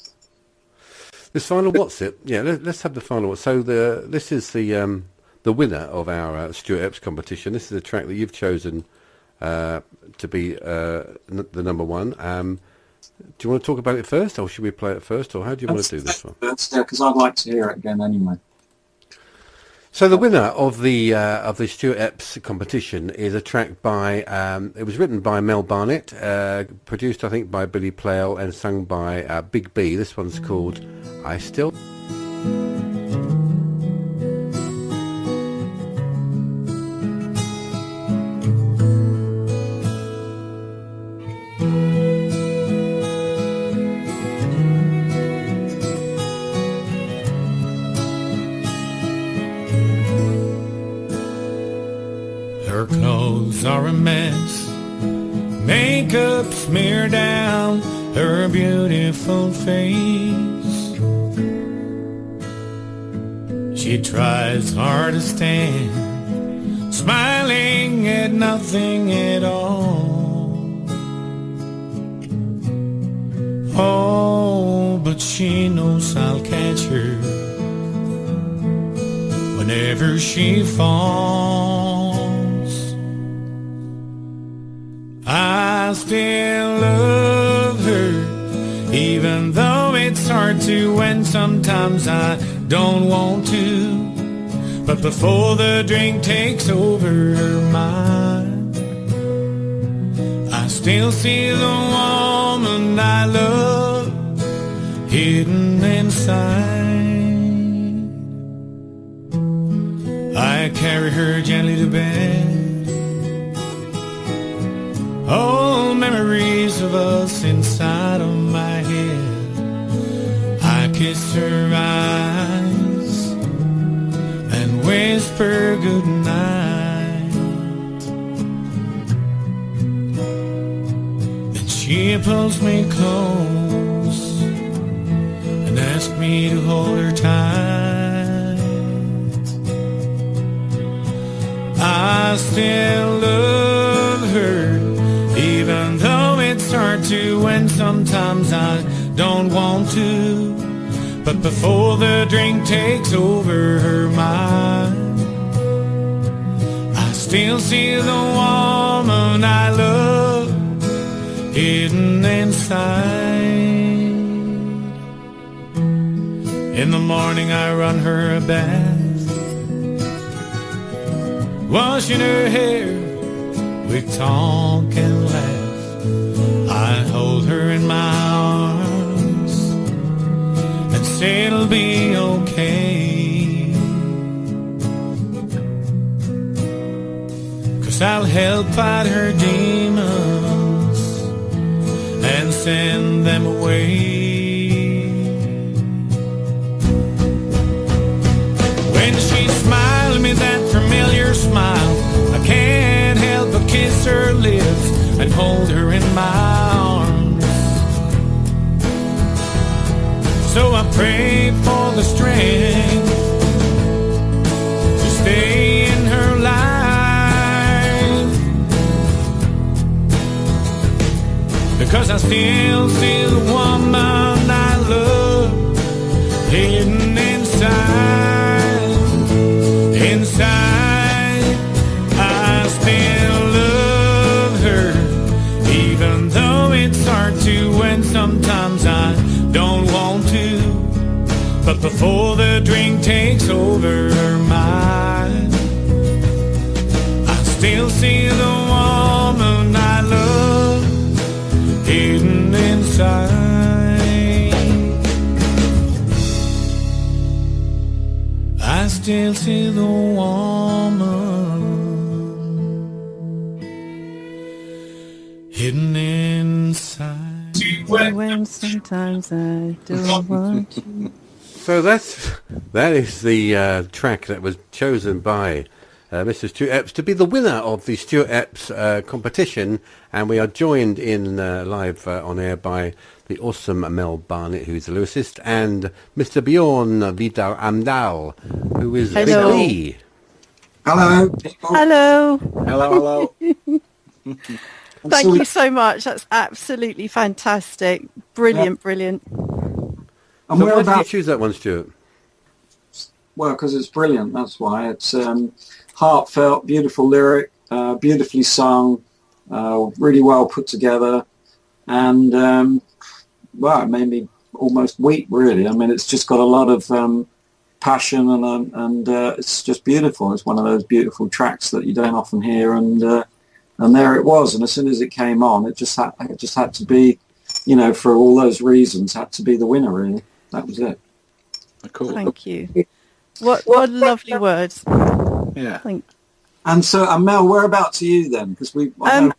This final What's It? Yeah, let's have the final. So this is the winner of our Stuart Epps competition. This is the track that you've chosen to be the number one. Do you want to talk about it first, or should we play it first, or how do you want to do this one? Yeah, because I'd like to hear it again anyway. So the winner of the Stuart Epps competition is a track by it was written by Mel Barnett, produced I think by Billy Plough and sung by Big B. This one's called I Still. Her clothes are a mess, makeup smeared down her beautiful face. She tries hard to stand, smiling at nothing at all. Oh, but she knows I'll catch her whenever she falls. I still love her, even though it's hard to, and sometimes I don't want to. But before the drink takes over her mind, I still see the woman I love hidden inside. I carry her gently to bed. Old memories of us inside of my head. I kiss her eyes and whisper goodnight. And she pulls me close and asks me to hold her tight. I still love her, even though it's hard to, and sometimes I don't want to. But before the drink takes over her mind, I still see the woman I love hidden inside. In the morning I run her a bath, washing her hair. We talk and laugh. I hold her in my arms and say it'll be okay, 'cause I'll help fight her demons and send them away. When she smiles at me that familiar smile, I can't help but kiss her lips and hold her in my arms. So I pray for the strength to stay in her life, because I still see the woman I love hidden inside. Inside, I still love her, even though it's hard to, and sometimes I don't want to. But before the drink takes over her mind, I still see the woman I love hidden inside. I still see the woman hidden inside. When sometimes I don't want to. So that is the track that was chosen by Mr. Stuart Epps to be the winner of the Stuart Epps competition, and we are joined in live on air by the awesome Mel Barnett, who's the lyricist, and Mr. Bjorn Vidal Amdahl, who is Hello. Big B. Hello. Hello. Hello. Thank you so much. That's absolutely fantastic. Brilliant, brilliant. And So we're why did you about, choose that one, Stuart? well, because it's brilliant. That's why. It's heartfelt, beautiful lyric, beautifully sung, really well put together, and well, it made me almost weep. Really, I mean, it's just got a lot of passion, and it's just beautiful. It's one of those beautiful tracks that you don't often hear, and there it was. And as soon as it came on, it just had to be, you know, for all those reasons, had to be the winner. Really, that was it. Cool. Thank you. What lovely words. Yeah. And so, Mel, whereabouts are you then? Because I'm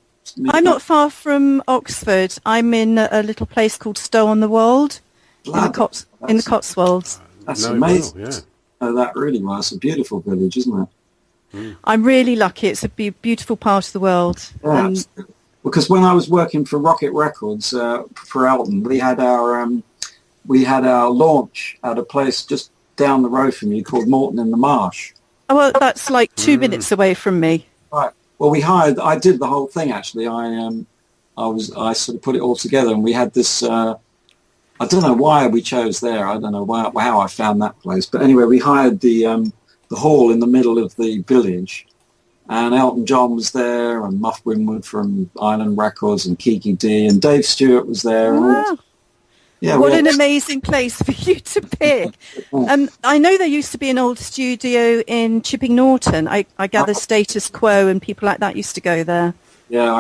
not far from Oxford. I'm in a little place called Stow-on-the-Wold in the Cotswolds. That's No, amazing. well, yeah. Oh, that really was. It's a beautiful village, isn't it? I'm really lucky. It's a beautiful part of the world. Yeah, And because when I was working for Rocket Records for Elton, we had our launch at a place just down the road from you called Morton in the Marsh. oh, well, that's like 2 minutes away from me. Right. Well, I did the whole thing actually. I sort of put it all together, and we had this. I don't know why we chose there. I don't know how I found that place. But anyway, we hired the hall in the middle of the village, and Elton John was there, and Muff Winwood from Island Records, and Kiki D, and Dave Stewart was there. Wow. Yeah, What an amazing place for you to pick. I know there used to be an old studio in Chipping Norton. I gather Status Quo and people like that used to go there. Yeah, I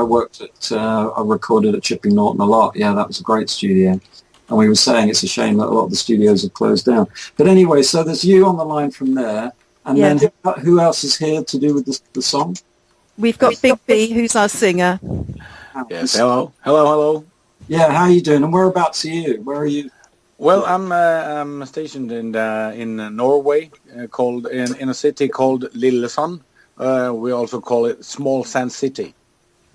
recorded at Chipping Norton a lot. Yeah, that was a great studio. And we were saying it's a shame that a lot of the studios have closed down. But anyway, so there's you on the line from there. And then who else is here to do with the song? We've got Big B, who's our singer. Yes. Hello. Yeah, how are you doing? And whereabouts are you? Where are you? Well, I'm stationed in Norway, called in a city called Lillesand. We also call it Small Sand City.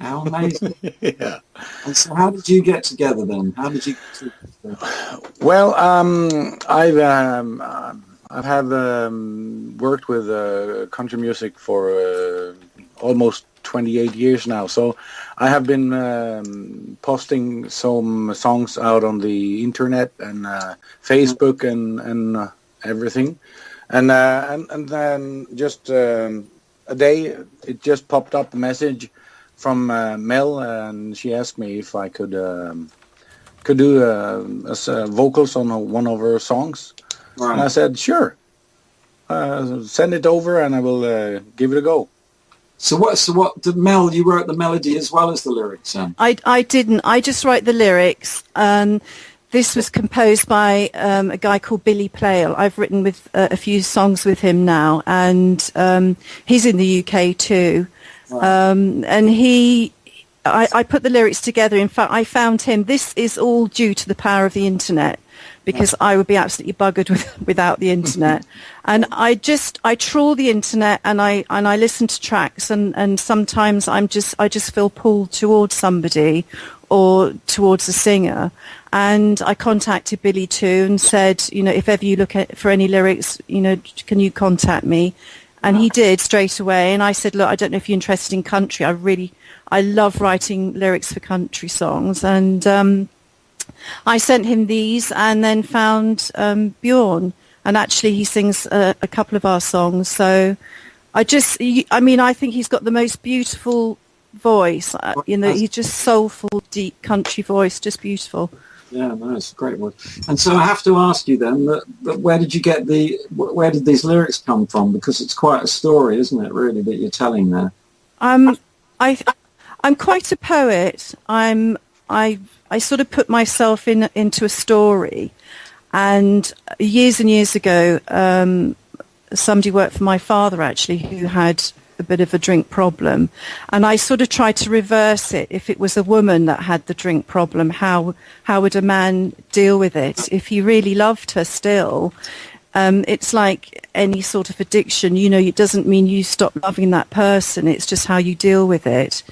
How amazing! Yeah. And so, how did you get together then? How did you get together? Well, I've had worked with country music for almost 28 years now. So I have been posting some songs out on the internet and Facebook and everything, and then just a day it just popped up a message from Mel, and she asked me if I could do vocals on one of her songs. Right. And I said, sure. Send it over, and I will give it a go. So what? Did Mel? You wrote the melody as well as the lyrics, then? I didn't. I just write the lyrics. This was composed by a guy called Billy Plale. I've written with a few songs with him now, and he's in the UK too. Right. And I put the lyrics together. In fact, I found him. This is all due to the power of the internet, because I would be absolutely buggered without the internet. And I trawl the internet and I listen to tracks, and sometimes I just feel pulled towards somebody or towards a singer. And I contacted Billy too and said, if ever you look for any lyrics, can you contact me? And he did straight away. And I said, look, I don't know if you're interested in country. I love writing lyrics for country songs. And I sent him these, and then found Bjorn, and actually he sings a couple of our songs. So I think he's got the most beautiful voice. He's just soulful, deep country voice, just beautiful. Yeah, no, it's a great word. And so I have to ask you then, that where did these lyrics come from? Because it's quite a story, isn't it, really, that you're telling there? I'm quite a poet. I sort of put myself into a story, and years and years ago, somebody worked for my father actually who had a bit of a drink problem, and I sort of tried to reverse it. If it was a woman that had the drink problem, how would a man deal with it if he really loved her still? It's like any sort of addiction, it doesn't mean you stop loving that person, it's just how you deal with it.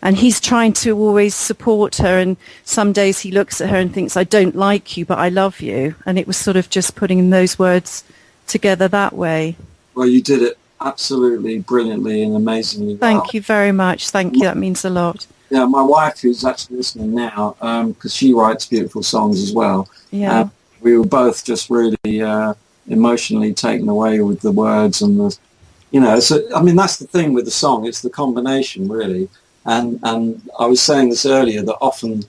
And he's trying to always support her, and some days he looks at her and thinks, I don't like you, but I love you. And it was sort of just putting those words together that way. Well, you did it absolutely brilliantly and amazingly well. Thank you very much. Thank you. That means a lot. Yeah, my wife, who's actually listening now, because she writes beautiful songs as well. Yeah. We were both just really emotionally taken away with the words and that's the thing with the song. It's the combination, really. And I was saying this earlier, that often,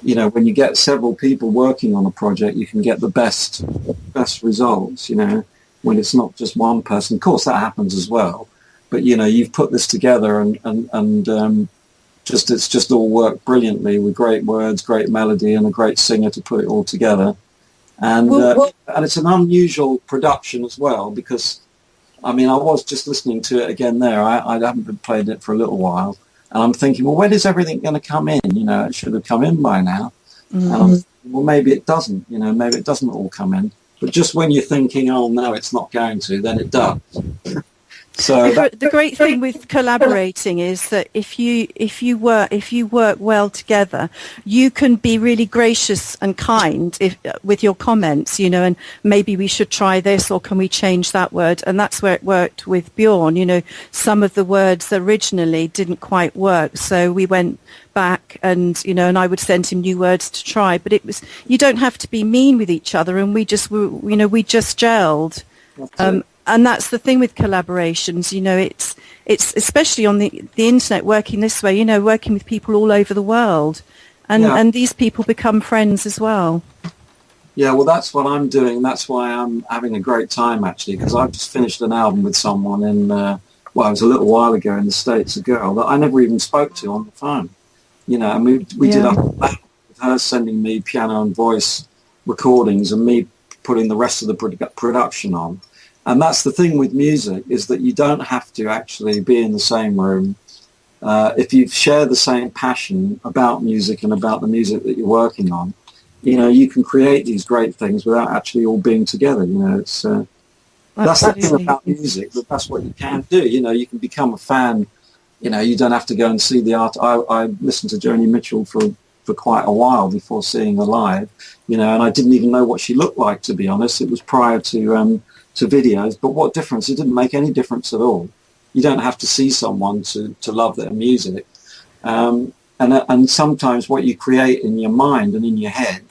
when you get several people working on a project, you can get the best results, when it's not just one person. Of course, that happens as well. But, you know, you've put this together and it's just all worked brilliantly with great words, great melody, and a great singer to put it all together. And and it's an unusual production as well, because, I mean, I was just listening to it again there. I haven't been playing it for a little while. And I'm thinking, well, when is everything going to come in? You know, it should have come in by now. And I'm thinking, well, maybe it doesn't. You know, maybe it doesn't all come in. But just when you're thinking, oh, no, it's not going to, then it does. So the great thing with collaborating is that if you work well together, you can be really gracious and kind with your comments, you know, and maybe we should try this, or can we change that word? And that's where it worked with Bjorn. You know, some of the words originally didn't quite work, so we went back and, you know, and I would send him new words to try. But it was, you don't have to be mean with each other, and we just gelled. And that's the thing with collaborations, you know, it's especially on the internet, working this way, you know, working with people all over the world, and these people become friends as well. Yeah, well, that's what I'm doing. That's why I'm having a great time, actually, because I've just finished an album with someone in, it was a little while ago in the States, a girl that I never even spoke to on the phone, you know, and we did a whole album with her sending me piano and voice recordings and me putting the rest of the production on. And that's the thing with music, is that you don't have to actually be in the same room. If you share the same passion about music and about the music that you're working on, you know, you can create these great things without actually all being together. You know, it's that's the thing about music, that that's what you can do. You know, you can become a fan. You know, you don't have to go and see the art. I listened to Joni Mitchell for quite a while before seeing her live, you know, and I didn't even know what she looked like, to be honest. It was prior to videos, but what difference? It didn't make any difference at all. You don't have to see someone to love their music. And sometimes what you create in your mind and in your head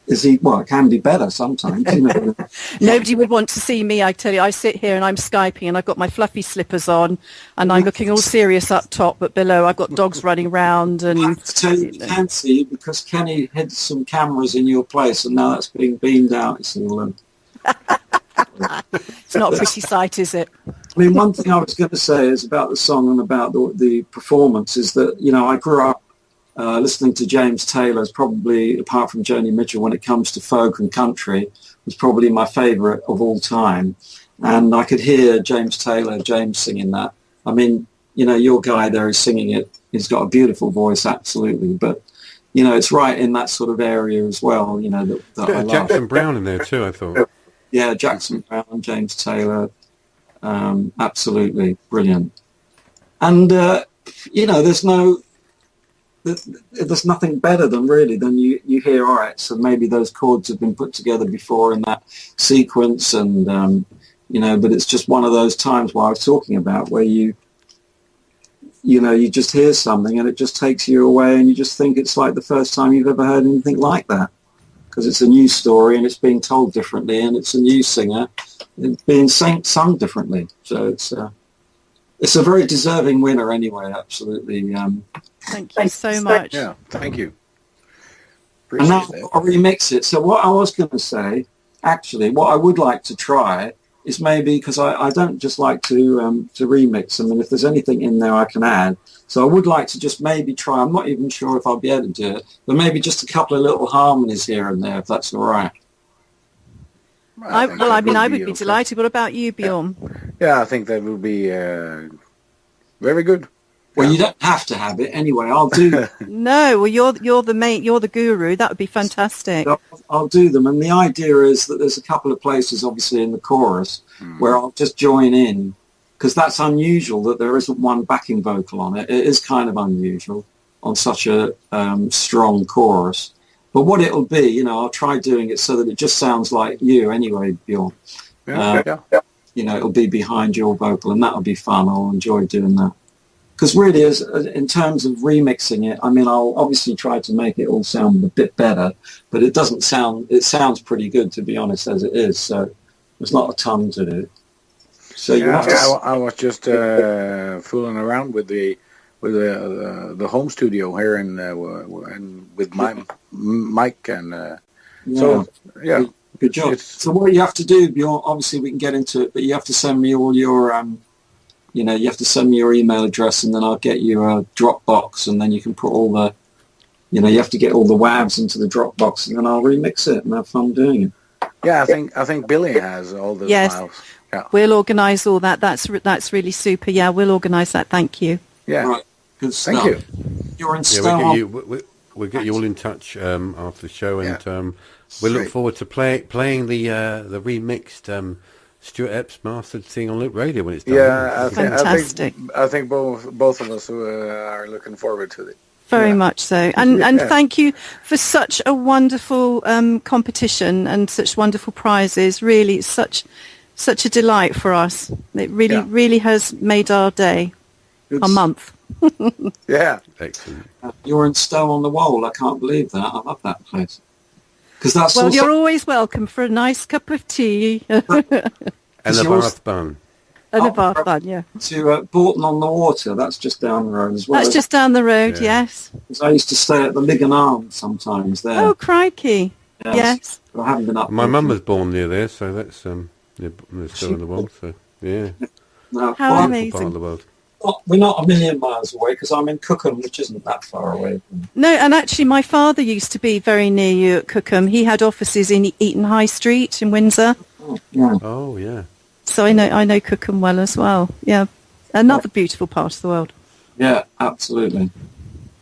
it can be better sometimes. You know. Nobody would want to see me, I tell you. I sit here and I'm Skyping and I've got my fluffy slippers on and I'm looking all serious up top, but below I've got dogs running around. And I have to tell you, you can't see, because Kenny hid some cameras in your place and now that's being beamed out. It's all, it's not a pretty sight, is it? I mean, one thing I was going to say is about the song and about the performance is that, you know, I grew up listening to James Taylor's, probably, apart from Joni Mitchell, when it comes to folk and country, was probably my favourite of all time. And I could hear James singing that. I mean, you know, your guy there is singing it. He's got a beautiful voice, absolutely. But, you know, it's right in that sort of area as well, you know, that I love. Jackson Browne in there too, I thought. Yeah, Jackson Browne, James Taylor, absolutely brilliant. And, you know, there's nothing better than you hear, all right, so maybe those chords have been put together before in that sequence, and you know, but it's just one of those times where I was talking about where you just hear something and it just takes you away and you just think it's like the first time you've ever heard anything like that, because it's a new story and it's being told differently and it's a new singer, it's being sung differently. So it's a very deserving winner anyway, absolutely. Thank you so much. Yeah, thank you. And now I'll remix it. So what I was going to say, actually, what I would like to try is maybe, because I don't just like to remix them, and if there's anything in there I can add. So I would like to just maybe try, I'm not even sure if I'll be able to do it, but maybe just a couple of little harmonies here and there, if that's all right. I would be delighted. What about you, Bjorn? Yeah, I think that will be very good. Well, you don't have to have it anyway. I'll do. No, well, you're the guru. That would be fantastic. I'll do them, and the idea is that there's a couple of places, obviously, in the chorus where I'll just join in, because that's unusual that there isn't one backing vocal on it. It is kind of unusual on such a strong chorus. But what it'll be, you know, I'll try doing it so that it just sounds like you anyway, Bjorn. Yeah. You know, it'll be behind your vocal, and that'll be fun. I'll enjoy doing that. Because really, in terms of remixing it, I mean, I'll obviously try to make it all sound a bit better, but it doesn't sound, it sounds pretty good, to be honest, as it is. So there's not a ton to do. So you have to... I was just fooling around with the home studio here and with my mic, and so yeah, Good job. So what you have to do, Bjorn, obviously we can get into it, but you have to send me all your, you have to send me your email address, and then I'll get you a Dropbox, and then you can put all the, you have to get all the WAVs into the Dropbox, and then I'll remix it and have fun doing it. Yeah, I think Billy has all those Yes. files. Yeah. We'll organise all that. That's really super. Yeah, we'll organise that. Thank you. Yeah. Right. Good stuff. Thank you. You're in We'll get you all in touch after the show, and we look forward to playing the remixed Stuart Epps mastered thing on Loop Radio when it's done. Yeah, Fantastic. I think both of us are looking forward to it. Very much so. And thank you for such a wonderful competition and such wonderful prizes. Really, it's such a delight for us. It really has made our day, our month. Yeah. Excellent. You're in Stow on the Wold. I can't believe that. I love that place. Because that's Well, also, you're always welcome for a nice cup of tea. And a yours- bath bun. And a bath bun, yeah. to Bourton on the Water. That's just down the road as well. That's just down the road, yes. 'Cause I used to stay at the Lig and Arms sometimes there. Oh, crikey. Yes. Yes. But I haven't been up My there. mum was born near there, so that's still in the world. So yeah, No, How well, amazing. part of the world. we're not a million miles away because I'm in Cookham, which isn't that far away. No, and actually my father used to be very near you at Cookham. He had offices in Eaton High Street in Windsor. Yeah. Oh yeah. So I know Cookham well as well. Yeah. Another beautiful part of the world. Yeah, absolutely.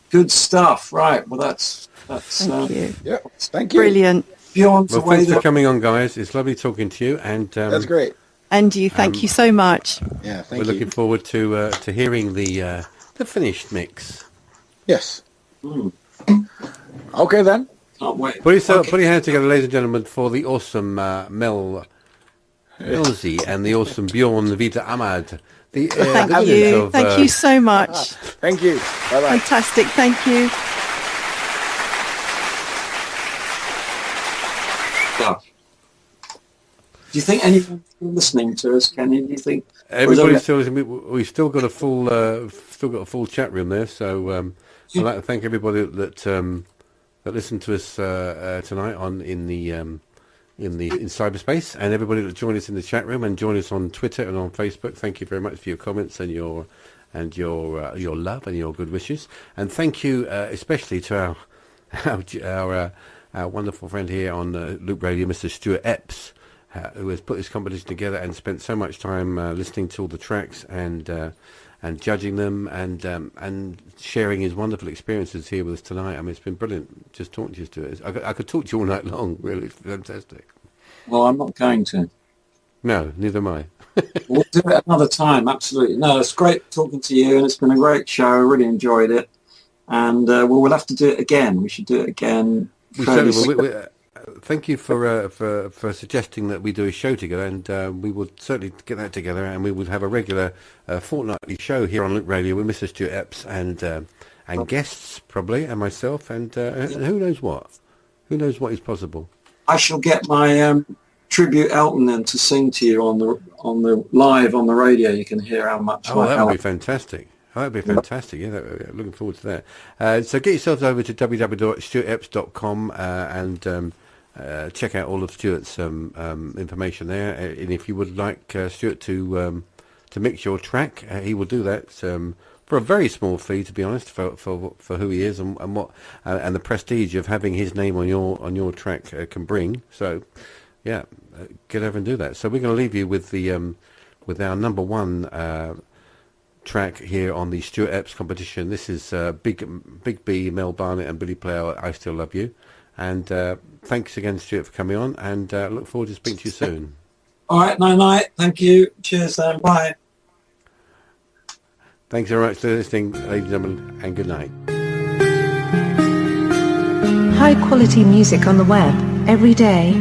Good stuff. Right. Well, that's Thank you. Yeah, thank you. Brilliant. Beyond Well, thanks for coming on, guys. It's lovely talking to you, and That's great. And you, thank you so much. Yeah, thank we're you. looking forward to hearing the finished mix. Yes. Okay then. Can't wait. Put your hands together, ladies and gentlemen, for the awesome Mel Milsey and the awesome Bjorn Vida Ahmad. The, Thank you. Thank you so much. Thank you. Bye bye. Fantastic. Thank you. Stuff. Do you think anyone's listening to us, Kenny? Do you think Everybody's still listening. We've still got a full chat room there. So I'd like to thank everybody that listened to us tonight in cyberspace, and everybody that joined us in the chat room and joined us on Twitter and on Facebook. Thank you very much for your comments and your love and your good wishes. And thank you especially to our wonderful friend here on Loop Radio, Mr. Stuart Epps, who has put this competition together and spent so much time listening to all the tracks and judging them and sharing his wonderful experiences here with us tonight. I mean, it's been brilliant just talking to you, Stuart. I could talk to you all night long. Really, it's fantastic. Well, I'm not going to. No, neither am I. We'll do it another time. Absolutely. No, it's great talking to you, and it's been a great show. I really enjoyed it, and we'll have to do it again. We should do it again. Thank you for suggesting that we do a show together, and we will certainly get that together, and we will have a regular fortnightly show here on Loop Radio with Mr. Stuart Epps and guests probably, and myself, and who knows what is possible. I shall get my tribute Elton then to sing to you on the live on the radio. You can hear how much. Oh, that would be fantastic. That would be fantastic. Yeah, looking forward to that. So get yourselves over to www.stuartepps.com and check out all of Stuart's information there. And if you would like Stuart to mix your track, he will do that for a very small fee, to be honest, for who he is and what and the prestige of having his name on your track can bring. So, yeah, get over and do that. So we're going to leave you with the with our number one track here on the Stuart Epps competition. This is Big B, Mel Barnett and Billy Player, I Still Love You. And thanks again, Stuart, for coming on, and look forward to speaking to you soon. All right, night. Thank you. Cheers then. Bye. Thanks very much for listening, ladies and gentlemen, and good night. High quality music on the web, every day.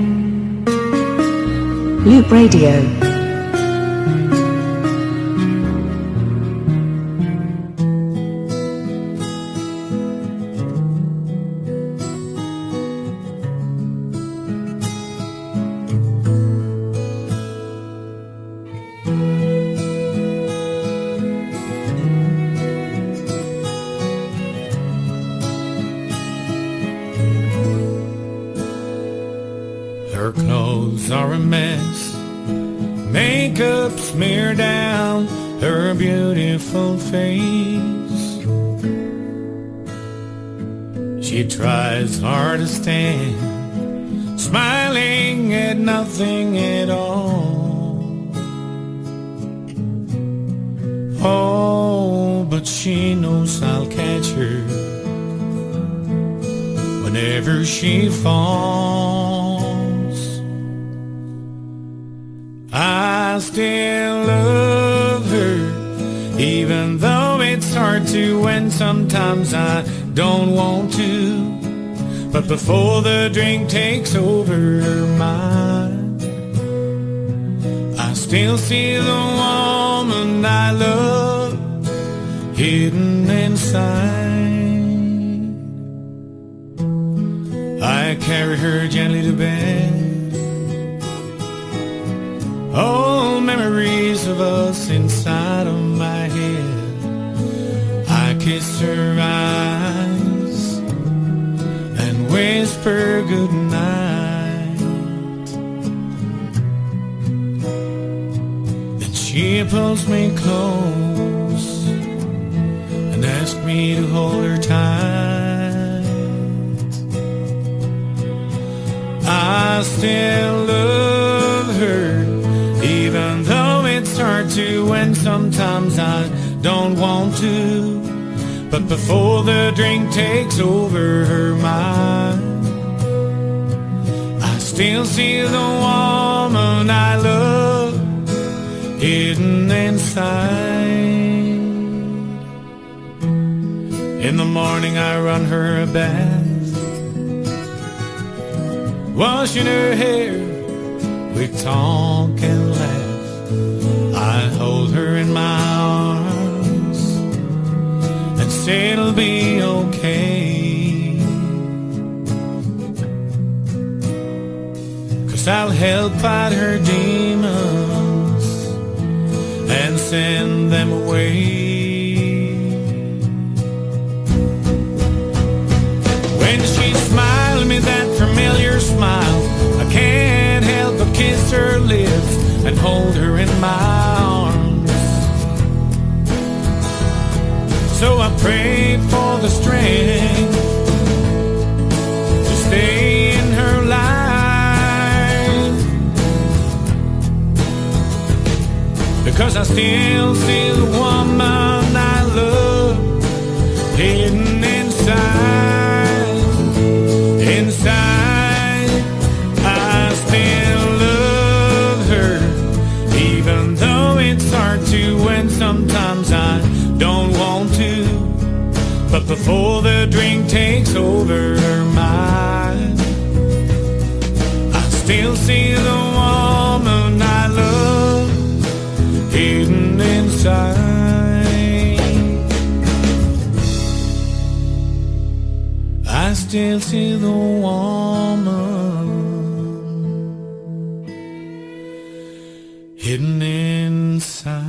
Loop Radio. Her clothes are a mess, makeup smeared down her beautiful face. She tries hard to stand, smiling at nothing at all. Oh, but she knows I'll catch her whenever she falls. I still love her, even though it's hard to, and sometimes I don't want to. But before the drink takes over her mind, I still see the woman I love hidden inside. I carry her gently to bed, old memories of us inside of my head. I kiss her eyes and whisper goodnight. Then she pulls me close and asks me to hold her tight. I still love her, even though it's hard to, and sometimes I don't want to. But before the drink takes over her mind, I still see the woman I love hidden inside. In the morning I run her a bath, washing her hair, we talk and laugh. I hold her in my arms and say it'll be okay, 'cause I'll help fight her demons and send them away. When she smiled at me that familiar smile, I can't help but kiss her lips and hold her in my arms. So I pray for the strength to stay in her life, because I still see the woman I love hidden inside. Inside, I still love her, even though it's hard to, and sometimes I don't want to. But before the drink takes over her mind, I still see the woman I love hidden inside. I still see the woman hidden inside.